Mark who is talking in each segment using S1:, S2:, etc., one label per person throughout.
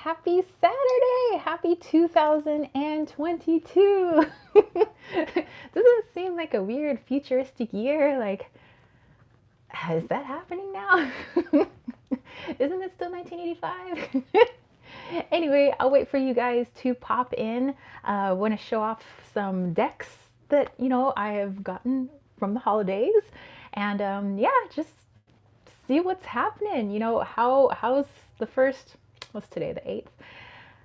S1: happy Saturday, happy 2022. Doesn't it seem like a weird futuristic year? Like, is that happening now? Isn't it still 1985? Anyway, I'll wait for you guys to pop in. I want to show off some decks that, I have gotten from the holidays. And yeah, just see what's happening. How's the first, what's today, the 8th?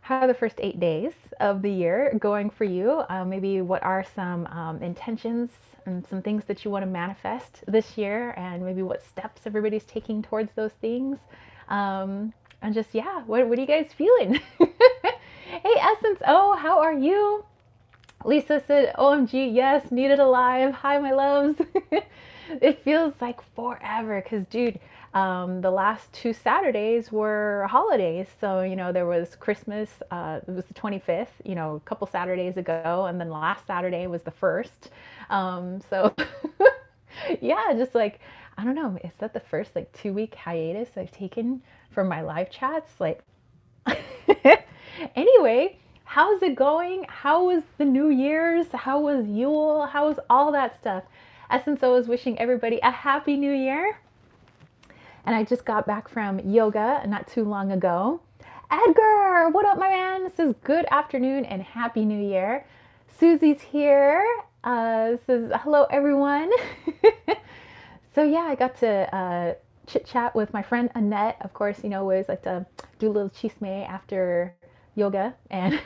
S1: How are the first 8 days of the year going for you? Maybe what are some intentions and some things that you want to manifest this year, and maybe what steps everybody's taking towards those things. And just, yeah, what are you guys feeling? Hey, Essence, oh, how are you? Lisa said, OMG, yes, needed alive. Hi, my loves. It feels like forever because, dude, the last 2 Saturdays were holidays. So, there was Christmas, it was the 25th, a couple Saturdays ago, and then last Saturday was the 1st. So, yeah, just like, I don't know, is that the first like 2 week hiatus I've taken from my live chats? Like, anyway, how's it going? How was the New Year's? How was Yule? How was all that stuff? Essence O is wishing everybody a happy new year. And I just got back from yoga not too long ago. Edgar, what up, my man? This is good afternoon and happy new year. Susie's here. Says hello, everyone. So yeah, I got to chit chat with my friend Annette. Of course, we always like to do a little chisme after yoga, and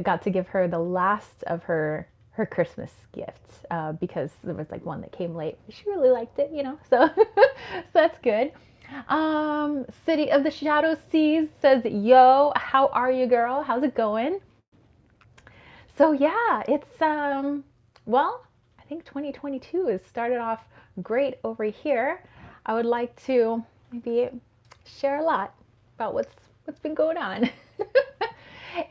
S1: got to give her the last of her Christmas gift because there was like one that came late. She really liked it, so so that's good. City of the Shadow Seas says, yo, how are you, girl? How's it going? So yeah, it's well, I think 2022 has started off great over here. I would like to maybe share a lot about what's been going on.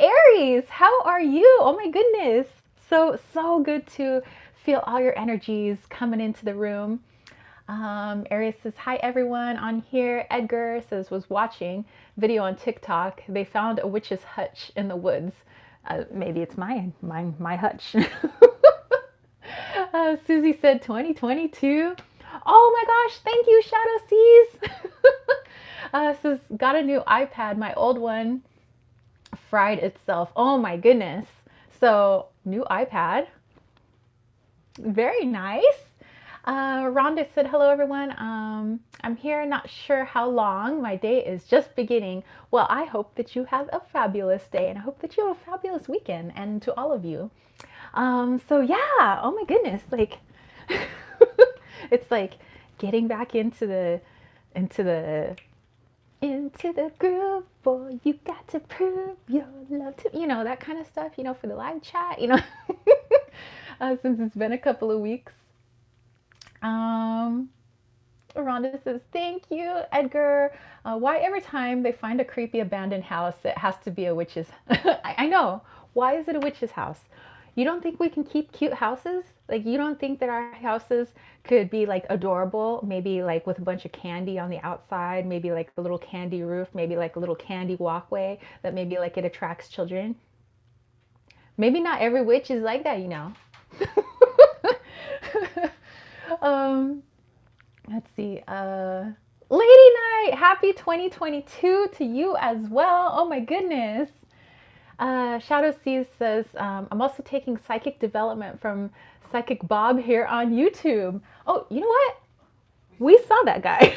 S1: Aries, how are you? Oh my goodness. So good to feel all your energies coming into the room. Aries says, hi everyone on here. Edgar says, was watching video on TikTok. They found a witch's hutch in the woods. Maybe it's my hutch. Susie said 2022. Oh my gosh, thank you, Shadow Seas. Says, got a new iPad. My old one fried itself. Oh my goodness. So, new iPad. Very nice. Rhonda said, hello everyone. I'm here, not sure how long. My day is just beginning. Well, I hope that you have a fabulous day, and I hope that you have a fabulous weekend, and to all of you. So yeah, oh my goodness, like it's like getting back into the groove, boy, you got to prove your love to, that kind of stuff, for the live chat, since it's been a couple of weeks. Rhonda says, thank you, Edgar. Why every time they find a creepy abandoned house, it has to be a witch's? I know. Why is it a witch's house? You don't think we can keep cute houses? Like, you don't think that our houses could be like adorable, maybe like with a bunch of candy on the outside, maybe like a little candy roof, maybe like a little candy walkway that maybe like it attracts children? Maybe not every witch is like that, Let's see. Lady Night, happy 2022 to you as well. Oh my goodness. Shadow Seas says, I'm also taking psychic development from Psychic Bob here on YouTube. Oh, you know what? We saw that guy.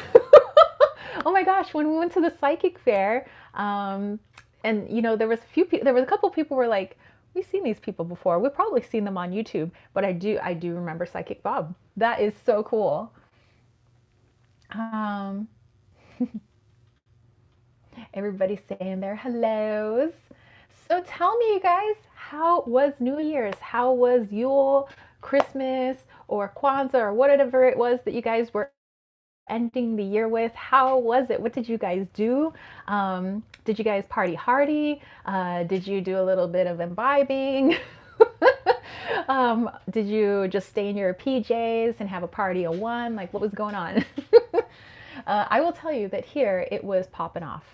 S1: Oh my gosh, when we went to the psychic fair, and there was a couple people were like, we've seen these people before. We've probably seen them on YouTube, but I do remember Psychic Bob. That is so cool. Everybody's saying their hellos. So tell me, you guys, how was New Year's? How was Yule, Christmas, or Kwanzaa, or whatever it was that you guys were ending the year with? How was it? What did you guys do? Did you guys party hardy? Did you do a little bit of imbibing? Did you just stay in your PJs and have a party of one? Like, what was going on? I will tell you that here it was popping off.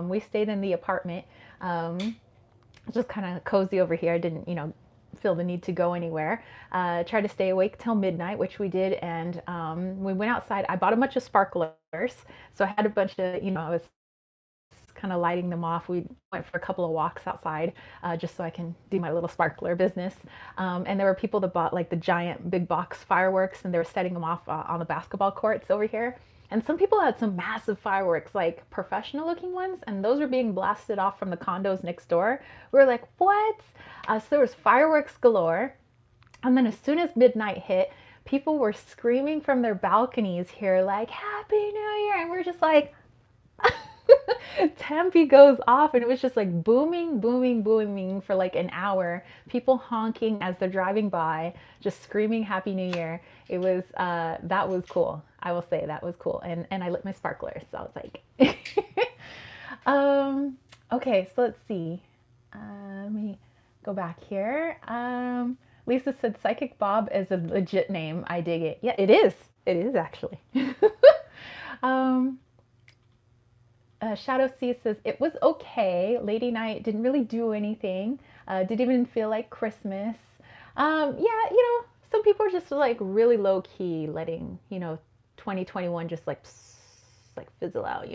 S1: We stayed in the apartment, just kind of cozy over here. I didn't, feel the need to go anywhere. Tried to stay awake till midnight, which we did, and we went outside. I bought a bunch of sparklers, so I had a bunch of, I was kind of lighting them off. We went for a couple of walks outside, just so I can do my little sparkler business. And there were people that bought like the giant big box fireworks, and they were setting them off on the basketball courts over here. And some people had some massive fireworks, like professional looking ones, and those were being blasted off from the condos next door. We were like, what? So there was fireworks galore. And then as soon as midnight hit, people were screaming from their balconies here, like, Happy New Year. And we're just like, Tempe goes off, and it was just like booming, booming, booming for like an hour. People honking as they're driving by, just screaming Happy New Year. It was, that was cool. I will say that was cool. And I lit my sparklers. So I was like, okay, so let's see. Let me go back here. Lisa said Psychic Bob is a legit name. I dig it. Yeah, it is. It is actually. Shadow C says, it was okay. Lady Night didn't really do anything. Didn't even feel like Christmas. Yeah, some people are just like really low key letting, 2021 just like, like fizzle out,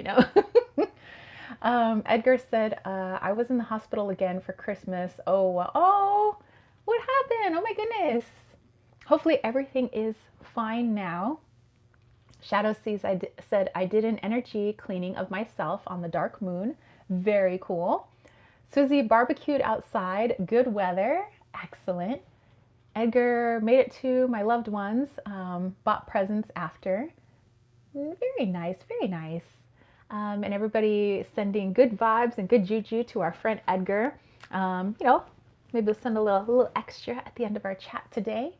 S1: Edgar said, I was in the hospital again for Christmas. Oh, what happened? Oh my goodness. Hopefully everything is fine now. Shadow Sees said, I did an energy cleaning of myself on the dark moon. Very cool. Susie barbecued outside. Good weather. Excellent. Edgar made it to my loved ones. Bought presents after. Very nice. Very nice. And everybody sending good vibes and good juju to our friend Edgar. Maybe we'll send a little extra at the end of our chat today.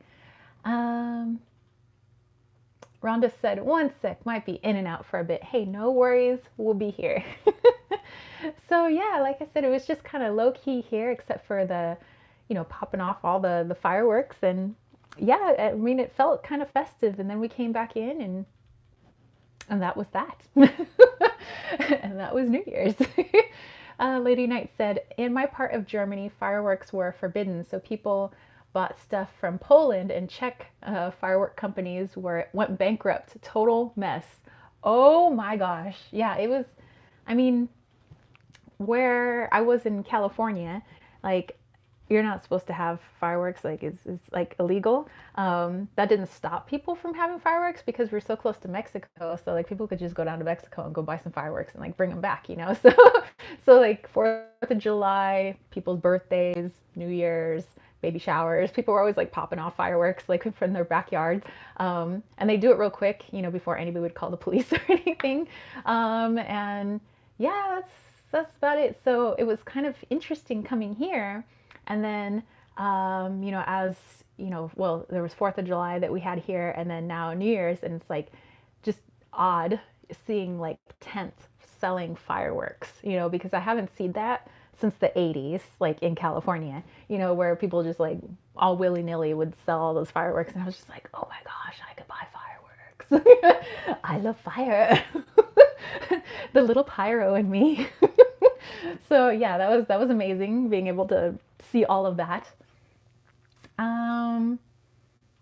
S1: Rhonda said, 1 sec, might be in and out for a bit. Hey, no worries, we'll be here. So yeah, like I said, it was just kind of low key here, except for the, popping off all the fireworks. And yeah, I mean, it felt kind of festive. And then we came back in and that was that. And that was New Year's. Lady Knight said, in my part of Germany, fireworks were forbidden. So people bought stuff from Poland, and Czech firework companies went bankrupt. Total mess. Oh my gosh. Yeah, it was, where I was in California, like, you're not supposed to have fireworks, like it's like illegal. That didn't stop people from having fireworks because we're so close to Mexico. So like people could just go down to Mexico and go buy some fireworks and like bring them back, So like 4th of July, people's birthdays, New Year's, baby showers, people were always like popping off fireworks like from their backyards. And they do it real quick, before anybody would call the police or anything. And yeah, that's about it. So it was kind of interesting coming here. And then, as, well, there was 4th of July that we had here, and then now New Year's, and it's like just odd seeing like tents selling fireworks, because I haven't seen that since the 80s, like in California, where people just like all willy-nilly would sell all those fireworks. And I was just like, oh my gosh, I could buy fireworks. I love fire. The little pyro in me. So yeah, that was amazing being able to see all of that.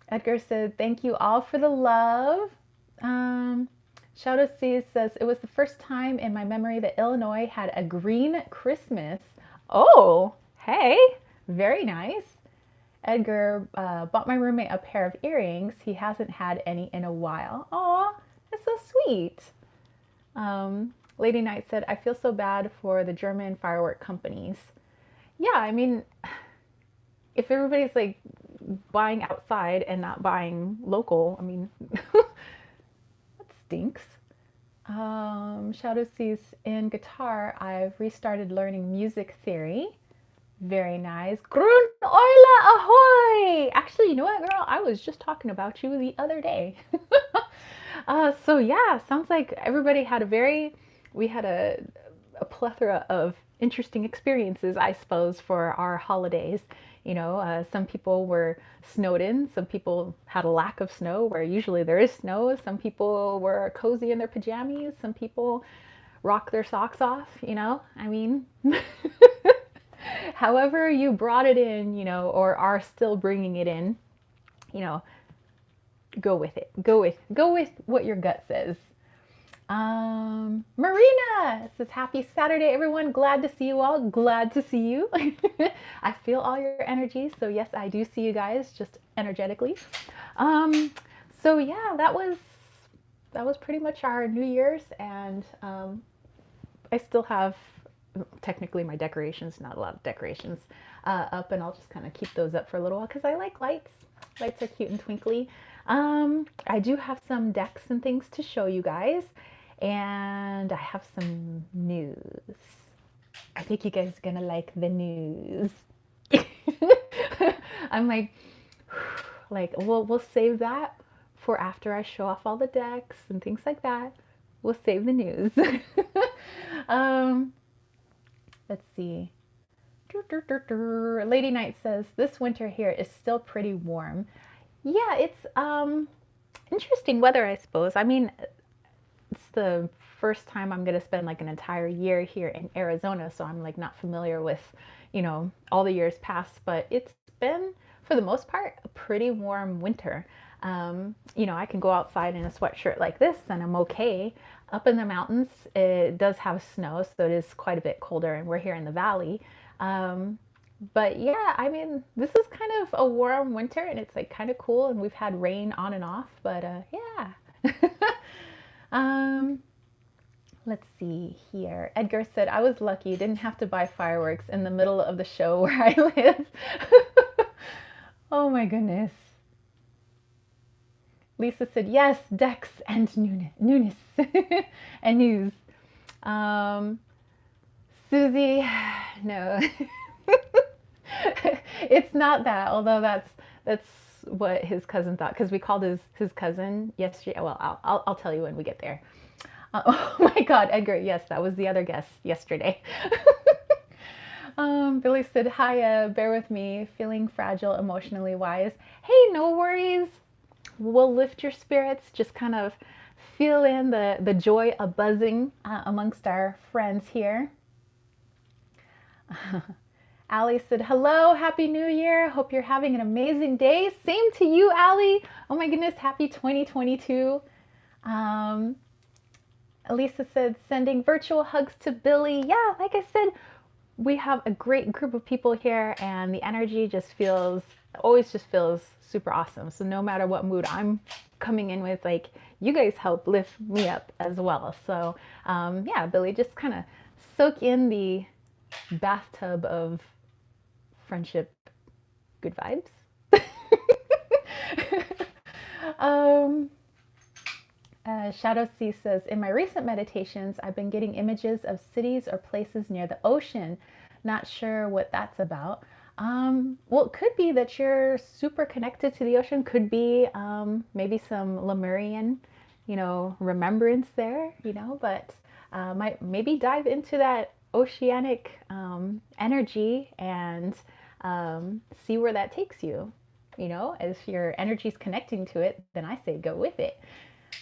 S1: Edgar said, thank you all for the love. Shadow Seas says, it was the first time in my memory that Illinois had a green Christmas. Oh, hey, very nice. Edgar bought my roommate a pair of earrings. He hasn't had any in a while. Aw, that's so sweet. Lady Knight said, I feel so bad for the German firework companies. Yeah, if everybody's like buying outside and not buying local, that stinks. Shadow Sees, in guitar, I've restarted learning music theory. Very nice. Grün Eule ahoy! Actually, you know what, girl? I was just talking about you the other day. So yeah, sounds like everybody had we had a plethora of interesting experiences, I suppose, for our holidays. You know, some people were snowed in, some people had a lack of snow where usually there is snow, some people were cozy in their pajamas, some people rock their socks off, you know, I mean, however you brought it in, you know, or are still bringing it in, you know, go with it. Go with what your gut says. Marina says, happy Saturday, everyone. Glad to see you all. Glad to see you. I feel all your energy. So yes, I do see you guys just energetically. So yeah, that was pretty much our New Year's, and I still have technically my decorations, not a lot of decorations up, and I'll just kind of keep those up for a little while because I like lights. Lights are cute and twinkly. I do have some decks and things to show you guys, and I have some news. I think you guys are gonna like the news. I'm like, we'll save that for after I show off all the decks and things like that. We'll save the news. Let's see. Lady Knight says, this winter here is still pretty warm. Yeah, it's interesting weather, I suppose. I mean, it's the first time I'm gonna spend like an entire year here in Arizona, so I'm like not familiar with, you know, all the years past, but it's been, for the most part, a pretty warm winter. You know, I can go outside in a sweatshirt like this and I'm okay. Up in the mountains, it does have snow, so it is quite a bit colder, and we're here in the valley. But yeah, I mean, this is kind of a warm winter, and it's like kind of cool, and we've had rain on and off, but yeah. Let's see here. Edgar said, I was lucky, didn't have to buy fireworks in the middle of the show where I live. Oh my goodness. Lisa said, yes, decks and newness and news. Susie, no. It's not that, although that's what his cousin thought, because we called his cousin yesterday. Well, I'll tell you when we get there. Oh my God, Edgar, yes, that was the other guest yesterday. Billy said, hi, bear with me, feeling fragile emotionally wise. Hey, no worries. We'll lift your spirits, just kind of feel in the joy of buzzing amongst our friends here. Allie said, hello, happy new year. Hope you're having an amazing day. Same to you, Allie. Oh my goodness, happy 2022. Elisa said, sending virtual hugs to Billy. Yeah, like I said, we have a great group of people here, and the energy always just feels super awesome. So no matter what mood I'm coming in with, like, you guys help lift me up as well. So yeah, Billy, just kind of soak in the bathtub of friendship, good vibes. Shadow C says, in my recent meditations, I've been getting images of cities or places near the ocean. Not sure what that's about. Well, it could be that you're super connected to the ocean. Could be maybe some Lemurian, you know, remembrance there, you know, but might maybe dive into that oceanic energy and see where that takes you. You know, if your energy's connecting to it, then I say go with it.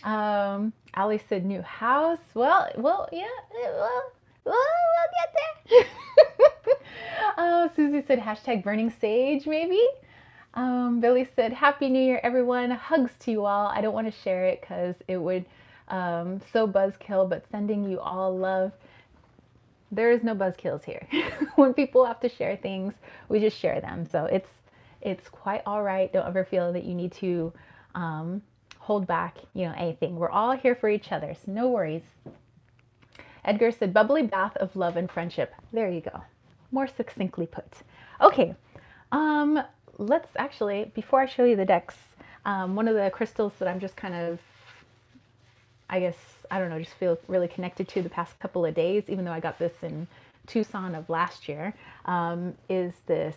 S1: Ali said new house. Well, yeah, we'll get there. Susie said hashtag burning sage, maybe. Billy said, happy new year, everyone. Hugs to you all. I don't want to share it because it would so buzzkill, but sending you all love. There is no buzzkills here. When people have to share things, we just share them. So it's quite all right. Don't ever feel that you need to hold back, you know, anything. We're all here for each other, so no worries. Edgar said, bubbly bath of love and friendship. There you go. More succinctly put. Okay, let's actually, before I show you the decks, one of the crystals that I'm just kind of, I guess, I don't know, just feel really connected to the past couple of days, even though I got this in Tucson of last year, is this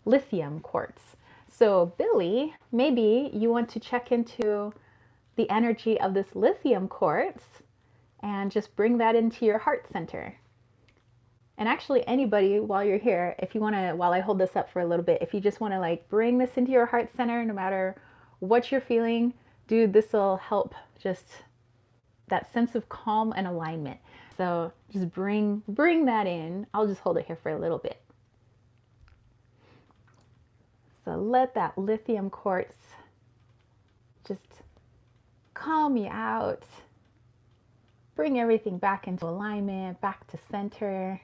S1: lithium quartz. So Billy, maybe you want to check into the energy of this lithium quartz and just bring that into your heart center. And actually, anybody, while you're here, if you want to, while I hold this up for a little bit, if you just want to like bring this into your heart center, no matter what you're feeling, dude, this will help just that sense of calm and alignment. So just bring that in. I'll just hold it here for a little bit. So let that lithium quartz just calm you out. Bring everything back into alignment, back to center.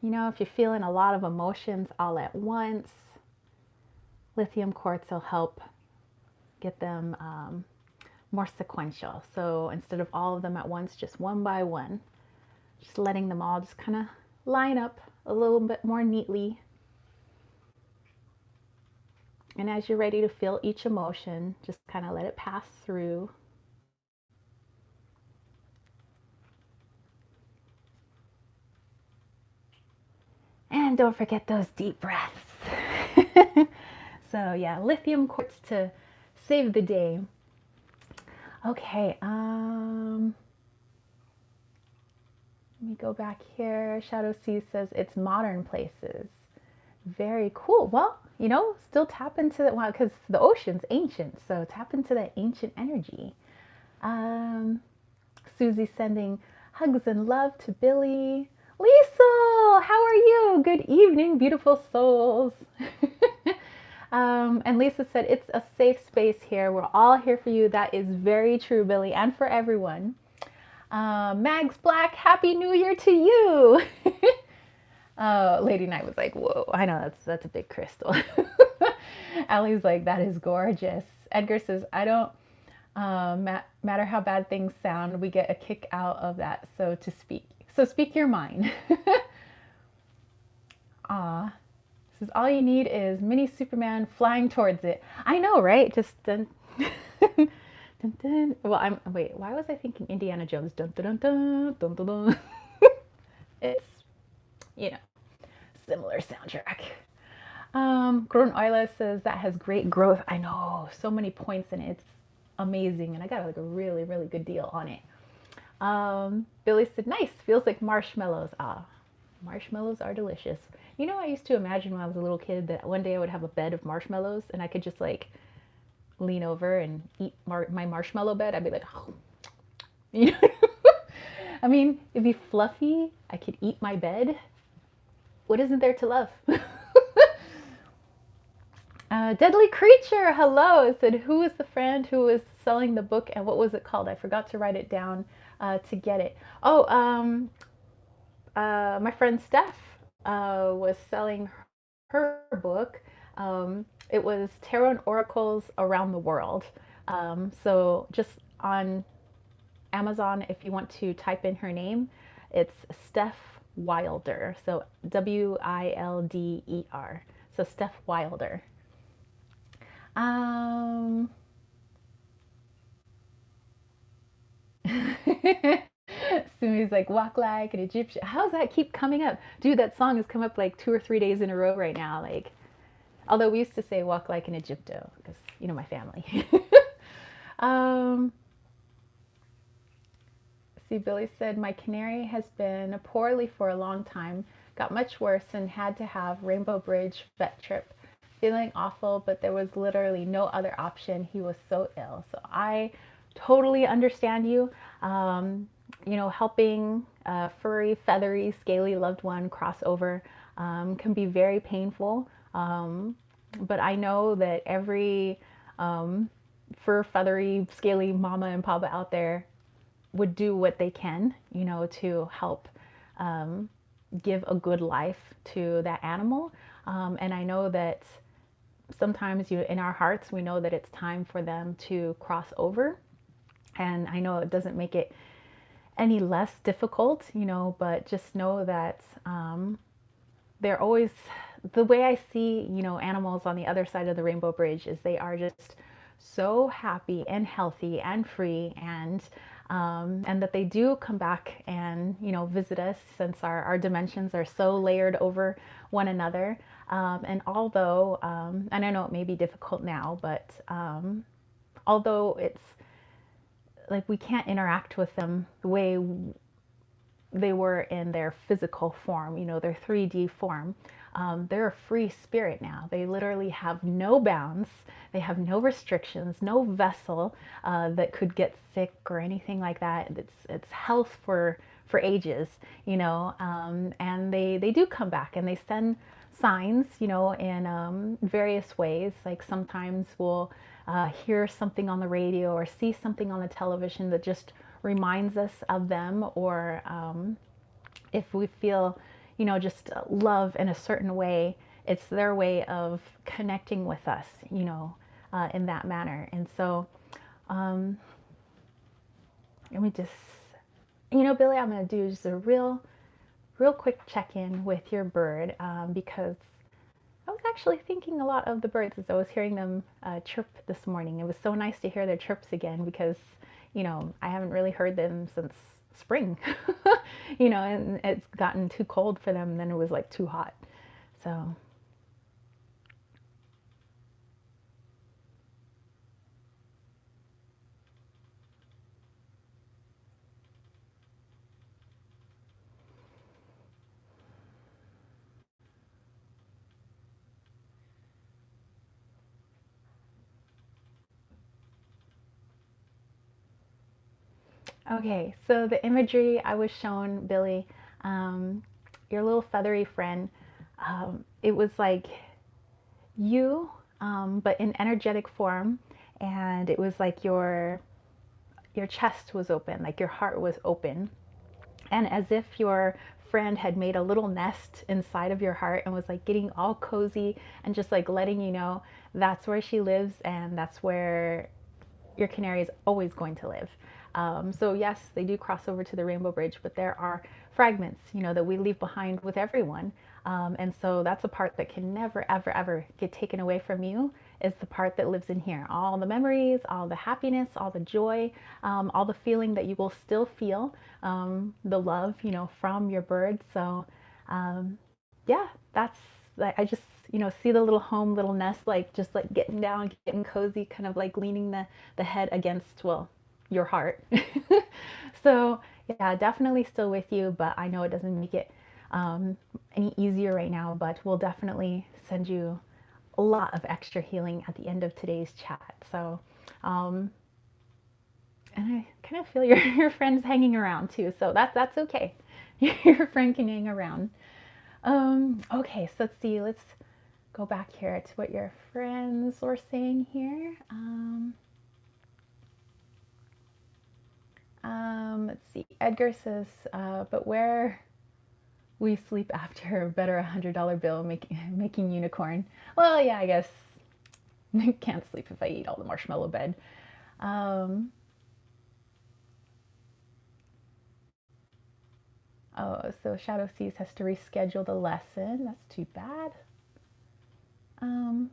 S1: You know, if you're feeling a lot of emotions all at once, lithium quartz will help get them more sequential. So instead of all of them at once, just one by one, just letting them all just kind of line up a little bit more neatly. And as you're ready to feel each emotion, just kind of let it pass through. And don't forget those deep breaths. So yeah, lithium quartz to save the day. Okay, let me go back here. Shadow C says it's modern places. Very cool. Well, you know, still tap into that, well, because the ocean's ancient, so tap into that ancient energy. Susie sending hugs and love to Billy. Liesel, how are you? Good evening, beautiful souls. And Lisa said, it's a safe space here. We're all here for you. That is very true, Billy, and for everyone. Mags Black, Happy New Year to you. Lady Night was like, whoa, I know that's a big crystal. Allie's like, that is gorgeous. Edgar says, I don't matter how bad things sound, we get a kick out of that. So speak your mind. Aw. Says all you need is mini Superman flying towards it. I know, right? Just dun, dun, dun. Well, wait. Why was I thinking Indiana Jones? Dun dun dun dun dun dun. It's, you know, similar soundtrack. Grown Oila says that has great growth. I know, so many points in it. It's amazing, and I got like a really, really good deal on it. Billy said, nice. Feels like marshmallows. Ah, marshmallows are delicious. You know, I used to imagine when I was a little kid that one day I would have a bed of marshmallows and I could just like lean over and eat my marshmallow bed. I'd be like, oh. You know? I mean, it'd be fluffy. I could eat my bed. What isn't there to love? Deadly Creature, hello. It said, who is the friend who was selling the book and what was it called? I forgot to write it down to get it. Oh, my friend Steph was selling her book. It was Tarot and Oracles Around the World. So just on Amazon, if you want to type in her name, it's Steph Wilder. So Wilder. So Steph Wilder. Sumi's like, walk like an Egyptian. How's that keep coming up? Dude, that song has come up like 2 or 3 days in a row right now. Like, although we used to say walk like an Egypto because, you know, my family. See, Billy said, my canary has been poorly for a long time, got much worse and had to have Rainbow Bridge vet trip. Feeling awful, but there was literally no other option. He was so ill. So I totally understand you. You know, helping a furry, feathery, scaly loved one cross over can be very painful. But I know that every fur, feathery, scaly mama and papa out there would do what they can, you know, to help give a good life to that animal. And I know that sometimes in our hearts, we know that it's time for them to cross over. And I know it doesn't make it any less difficult, you know, but just know that they're always, the way I see, you know, animals on the other side of the Rainbow Bridge is they are just so happy and healthy and free, and that they do come back and, you know, visit us, since our dimensions are so layered over one another. And although, and I know it may be difficult now, but although it's like we can't interact with them the way they were in their physical form, you know, their 3D form. They're a free spirit now. They literally have no bounds. They have no restrictions, no vessel that could get sick or anything like that. It's health for ages, you know. And they do come back and they send signs, you know, in various ways. Like sometimes we'll hear something on the radio or see something on the television that just reminds us of them, or if we feel, you know, just love in a certain way, it's their way of connecting with us, you know, in that manner. And so, let me just, you know, Billy, I'm going to do just a real quick check-in with your bird, because I was actually thinking a lot of the birds as I was hearing them chirp this morning. It was so nice to hear their chirps again because, you know, I haven't really heard them since spring, you know, and it's gotten too cold for them, and then it was like too hot. So, okay, so the imagery I was shown, Billy, um, your little feathery friend, it was like you, but in energetic form, and it was like your chest was open, like your heart was open, and as if your friend had made a little nest inside of your heart and was like getting all cozy and just like letting you know that's where she lives and that's where your canary is always going to live. So yes, they do cross over to the Rainbow Bridge, but there are fragments, you know, that we leave behind with everyone. And so that's a part that can never, ever, ever get taken away from you, is the part that lives in here. All the memories, all the happiness, all the joy, all the feeling that you will still feel, the love, you know, from your bird. So yeah, that's, I just, you know, see the little home, little nest, like just like getting down, getting cozy, kind of like leaning the head against, well, your heart. So yeah, definitely still with you, but I know it doesn't make it any easier right now, but we'll definitely send you a lot of extra healing at the end of today's chat. So, and I kind of feel your friend's hanging around too, so that's okay. Your friend can hang around. Okay, so let's see. Let's go back here to what your friends were saying here. Let's see. Edgar says, but where we sleep after, better $100 bill making unicorn. Well, yeah, I guess I can't sleep if I eat all the marshmallow bed. Um, oh, so Shadow Seas has to reschedule the lesson. That's too bad.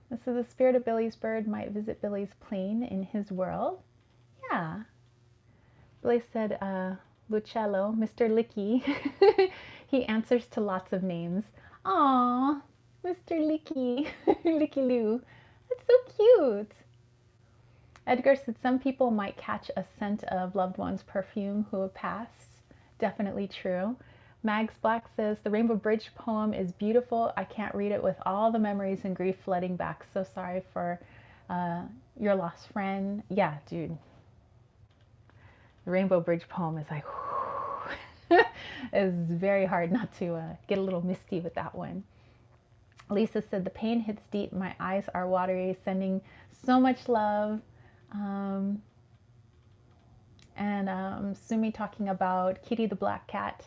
S1: This is the spirit of Billy's bird might visit Billy's plane in his world. Yeah. Billy said, Lucello, Mr. Licky. He answers to lots of names. Aw, Mr. Licky, Licky Loo. That's so cute. Edgar said some people might catch a scent of loved one's perfume who have passed. Definitely true. Mags Black says the Rainbow Bridge poem is beautiful. I can't read it with all the memories and grief flooding back. So sorry for your lost friend. Yeah, dude. The Rainbow Bridge poem is like, it's very hard not to get a little misty with that one. Lisa said the pain hits deep. My eyes are watery, sending so much love. And Sumi talking about Kitty the black cat.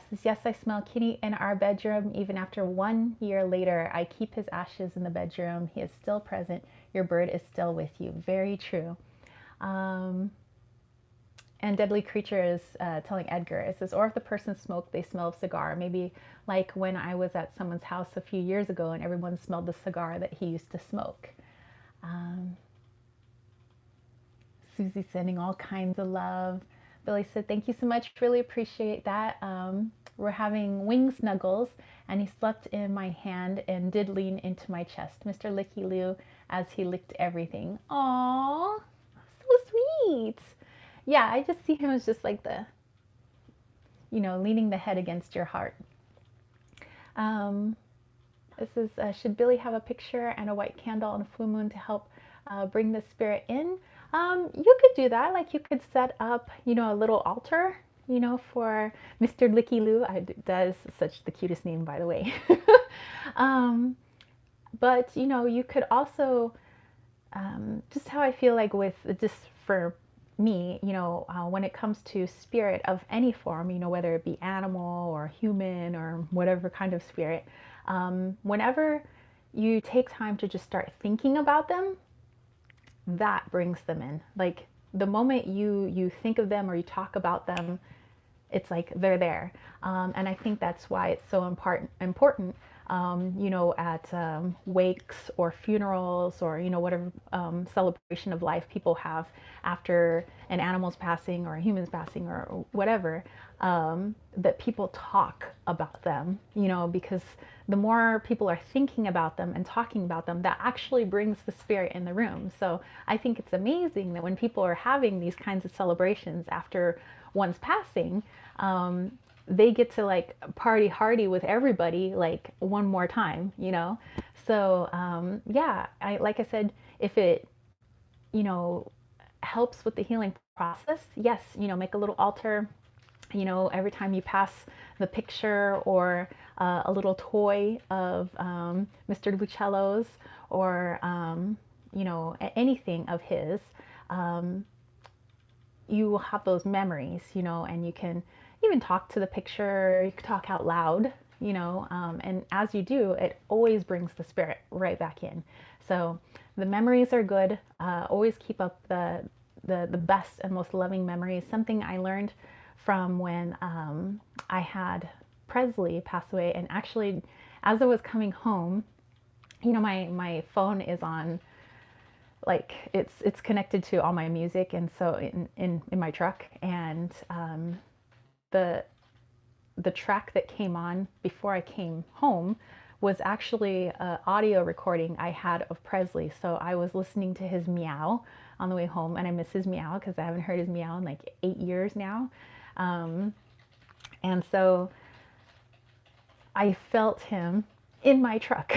S1: Says, yes, I smell Kitty in our bedroom. Even after 1 year later, I keep his ashes in the bedroom. He is still present. Your bird is still with you. Very true. And Deadly Creature is telling Edgar, it says, or if the person smoked, they smell of cigar. Maybe like when I was at someone's house a few years ago and everyone smelled the cigar that he used to smoke. Susie sending all kinds of love. Billy said, thank you so much. Really appreciate that. We're having wing snuggles, and he slept in my hand and did lean into my chest. Mr. Licky Loo, as he licked everything. Aww, so sweet. Yeah, I just see him as just like the leaning the head against your heart. This is, should Billy have a picture and a white candle on a full moon to help bring the spirit in? You could do that. Like you could set up, a little altar, for Mr. Licky Loo. That is such the cutest name, by the way. But, you could also, just how I feel like with, just for me, when it comes to spirit of any form, whether it be animal or human or whatever kind of spirit, whenever you take time to just start thinking about them, that brings them in. Like the moment you think of them or you talk about them, it's like they're there. And I think that's why it's so important, at wakes or funerals or, whatever celebration of life people have after an animal's passing or a human's passing or whatever, that people talk about them, because the more people are thinking about them and talking about them, that actually brings the spirit in the room. So I think it's amazing that when people are having these kinds of celebrations after one's passing, they get to like party hardy with everybody like one more time, So yeah, like I said, if it, helps with the healing process, yes, make a little altar, every time you pass the picture or a little toy of Mr. Lucello's or, anything of his, you will have those memories, and you can even talk to the picture, you can talk out loud, and as you do, it always brings the spirit right back in. So the memories are good. Always keep up the best and most loving memories. Something I learned from when I had Presley pass away, and actually as I was coming home, my phone is on, like it's connected to all my music, and so in my truck, and the track that came on before I came home was actually an audio recording I had of Presley. So I was listening to his meow on the way home, and I miss his meow because I haven't heard his meow in like 8 years now. And so I felt him in my truck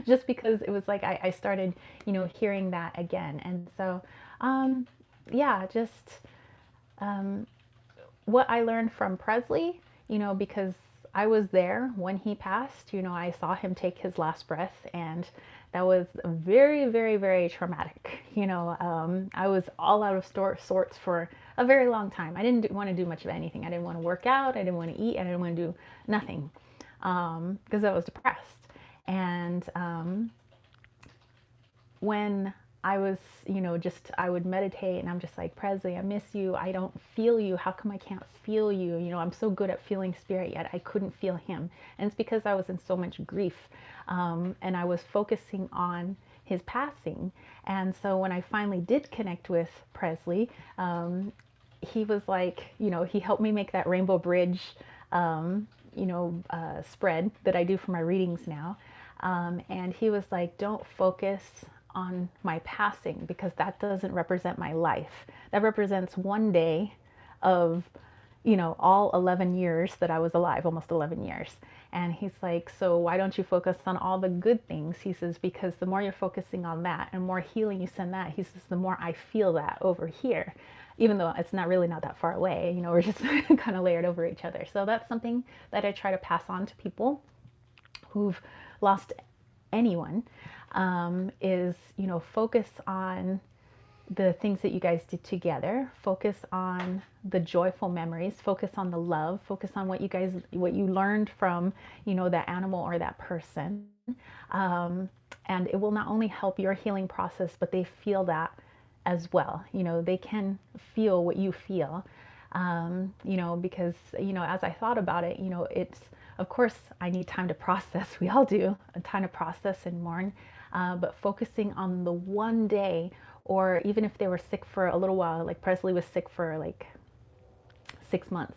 S1: just because it was like I started, hearing that again. And so, yeah, just what I learned from Presley, because I was there when he passed, I saw him take his last breath, and that was very, very, very traumatic. I was all out of sorts for a very long time. I didn't want to do much of anything. I didn't want to work out. I didn't want to eat. I didn't want to do nothing because I was depressed. And when I was, I would meditate, and I'm just like, Presley, I miss you. I don't feel you. How come I can't feel you? I'm so good at feeling spirit, yet I couldn't feel him. And it's because I was in so much grief. And I was focusing on his passing. And so when I finally did connect with Presley, he was like, he helped me make that rainbow bridge, spread that I do for my readings now. And he was like, don't focus on my passing, because that doesn't represent my life. That represents one day of, all 11 years that I was alive, almost 11 years. And he's like, so why don't you focus on all the good things? He says, because the more you're focusing on that and more healing you send that, he says, the more I feel that over here, even though it's not that far away, we're just kind of layered over each other. So that's something that I try to pass on to people who've lost anyone, is, focus on the things that you guys did together, focus on the joyful memories, focus on the love, focus on what you learned from, that animal or that person. And it will not only help your healing process, but they feel that as well. They can feel what you feel, because, as I thought about it, it's, of course, I need time to process. We all do, a time to process and mourn, but focusing on the one day, or even if they were sick for a little while, like Presley was sick for like 6 months,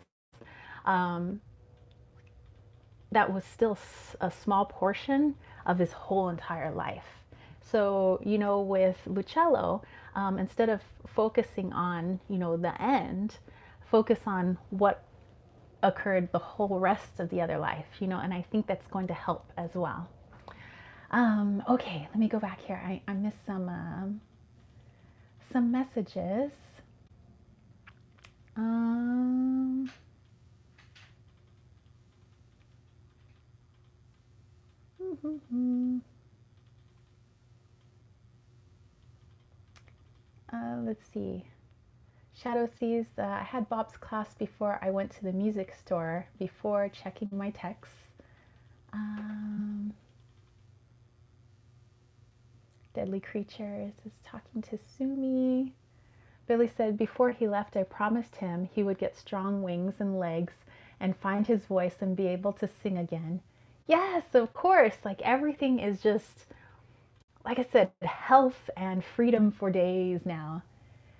S1: that was still a small portion of his whole entire life. So, with Lucello, instead of focusing on, the end, focus on what occurred the whole rest of the other life, you know, and I think that's going to help as well. Okay, let me go back here. I missed some messages. Let's see. Shadow sees, I had Bob's class before I went to the music store before checking my texts. Deadly Creatures is talking to Sumi. Billy said before he left, I promised him he would get strong wings and legs and find his voice and be able to sing again. Yes, of course. Like everything is just, like I said, health and freedom for days now.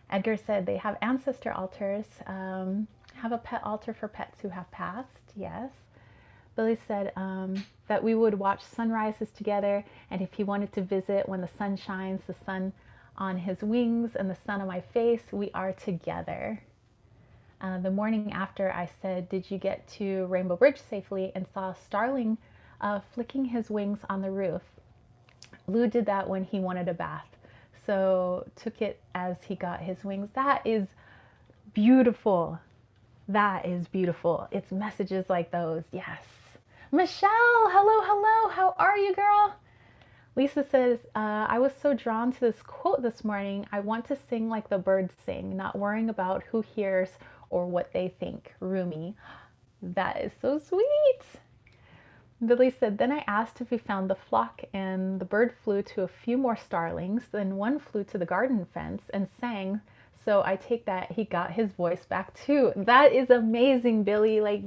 S1: Edgar said they have ancestor altars, have a pet altar for pets who have passed. Yes. Billy said that we would watch sunrises together, and if he wanted to visit when the sun shines, the sun on his wings and the sun on my face, we are together. The morning after, I said, did you get to Rainbow Bridge safely? And saw a starling flicking his wings on the roof. Lou did that when he wanted a bath, so took it as he got his wings. That is beautiful. That is beautiful. It's messages like those. Yes. Michelle, hello, hello. How are you, girl? Lisa says, I was so drawn to this quote this morning. I want to sing like the birds sing, not worrying about who hears or what they think. Rumi. That is so sweet. Billy said, then I asked if we found the flock, and the bird flew to a few more starlings. Then one flew to the garden fence and sang. So I take that he got his voice back too. That is amazing, Billy. Like,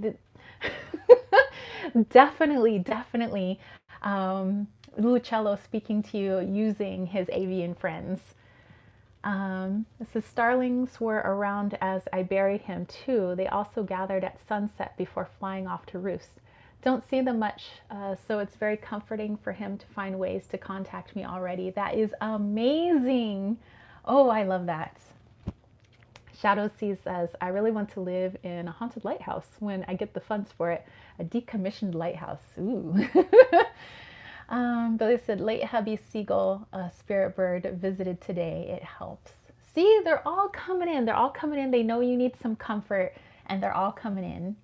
S1: definitely, definitely. Lucello speaking to you using his avian friends. It says starlings were around as I buried him too. They also gathered at sunset before flying off to roost. Don't see them much, so it's very comforting for him to find ways to contact me already. That is amazing. Oh, I love that. Shadow Sea says, I really want to live in a haunted lighthouse when I get the funds for it. A decommissioned lighthouse. Ooh. Billy said, late hubby seagull, a spirit bird, visited today. It helps. See, they're all coming in. They're all coming in. They know you need some comfort, and they're all coming in.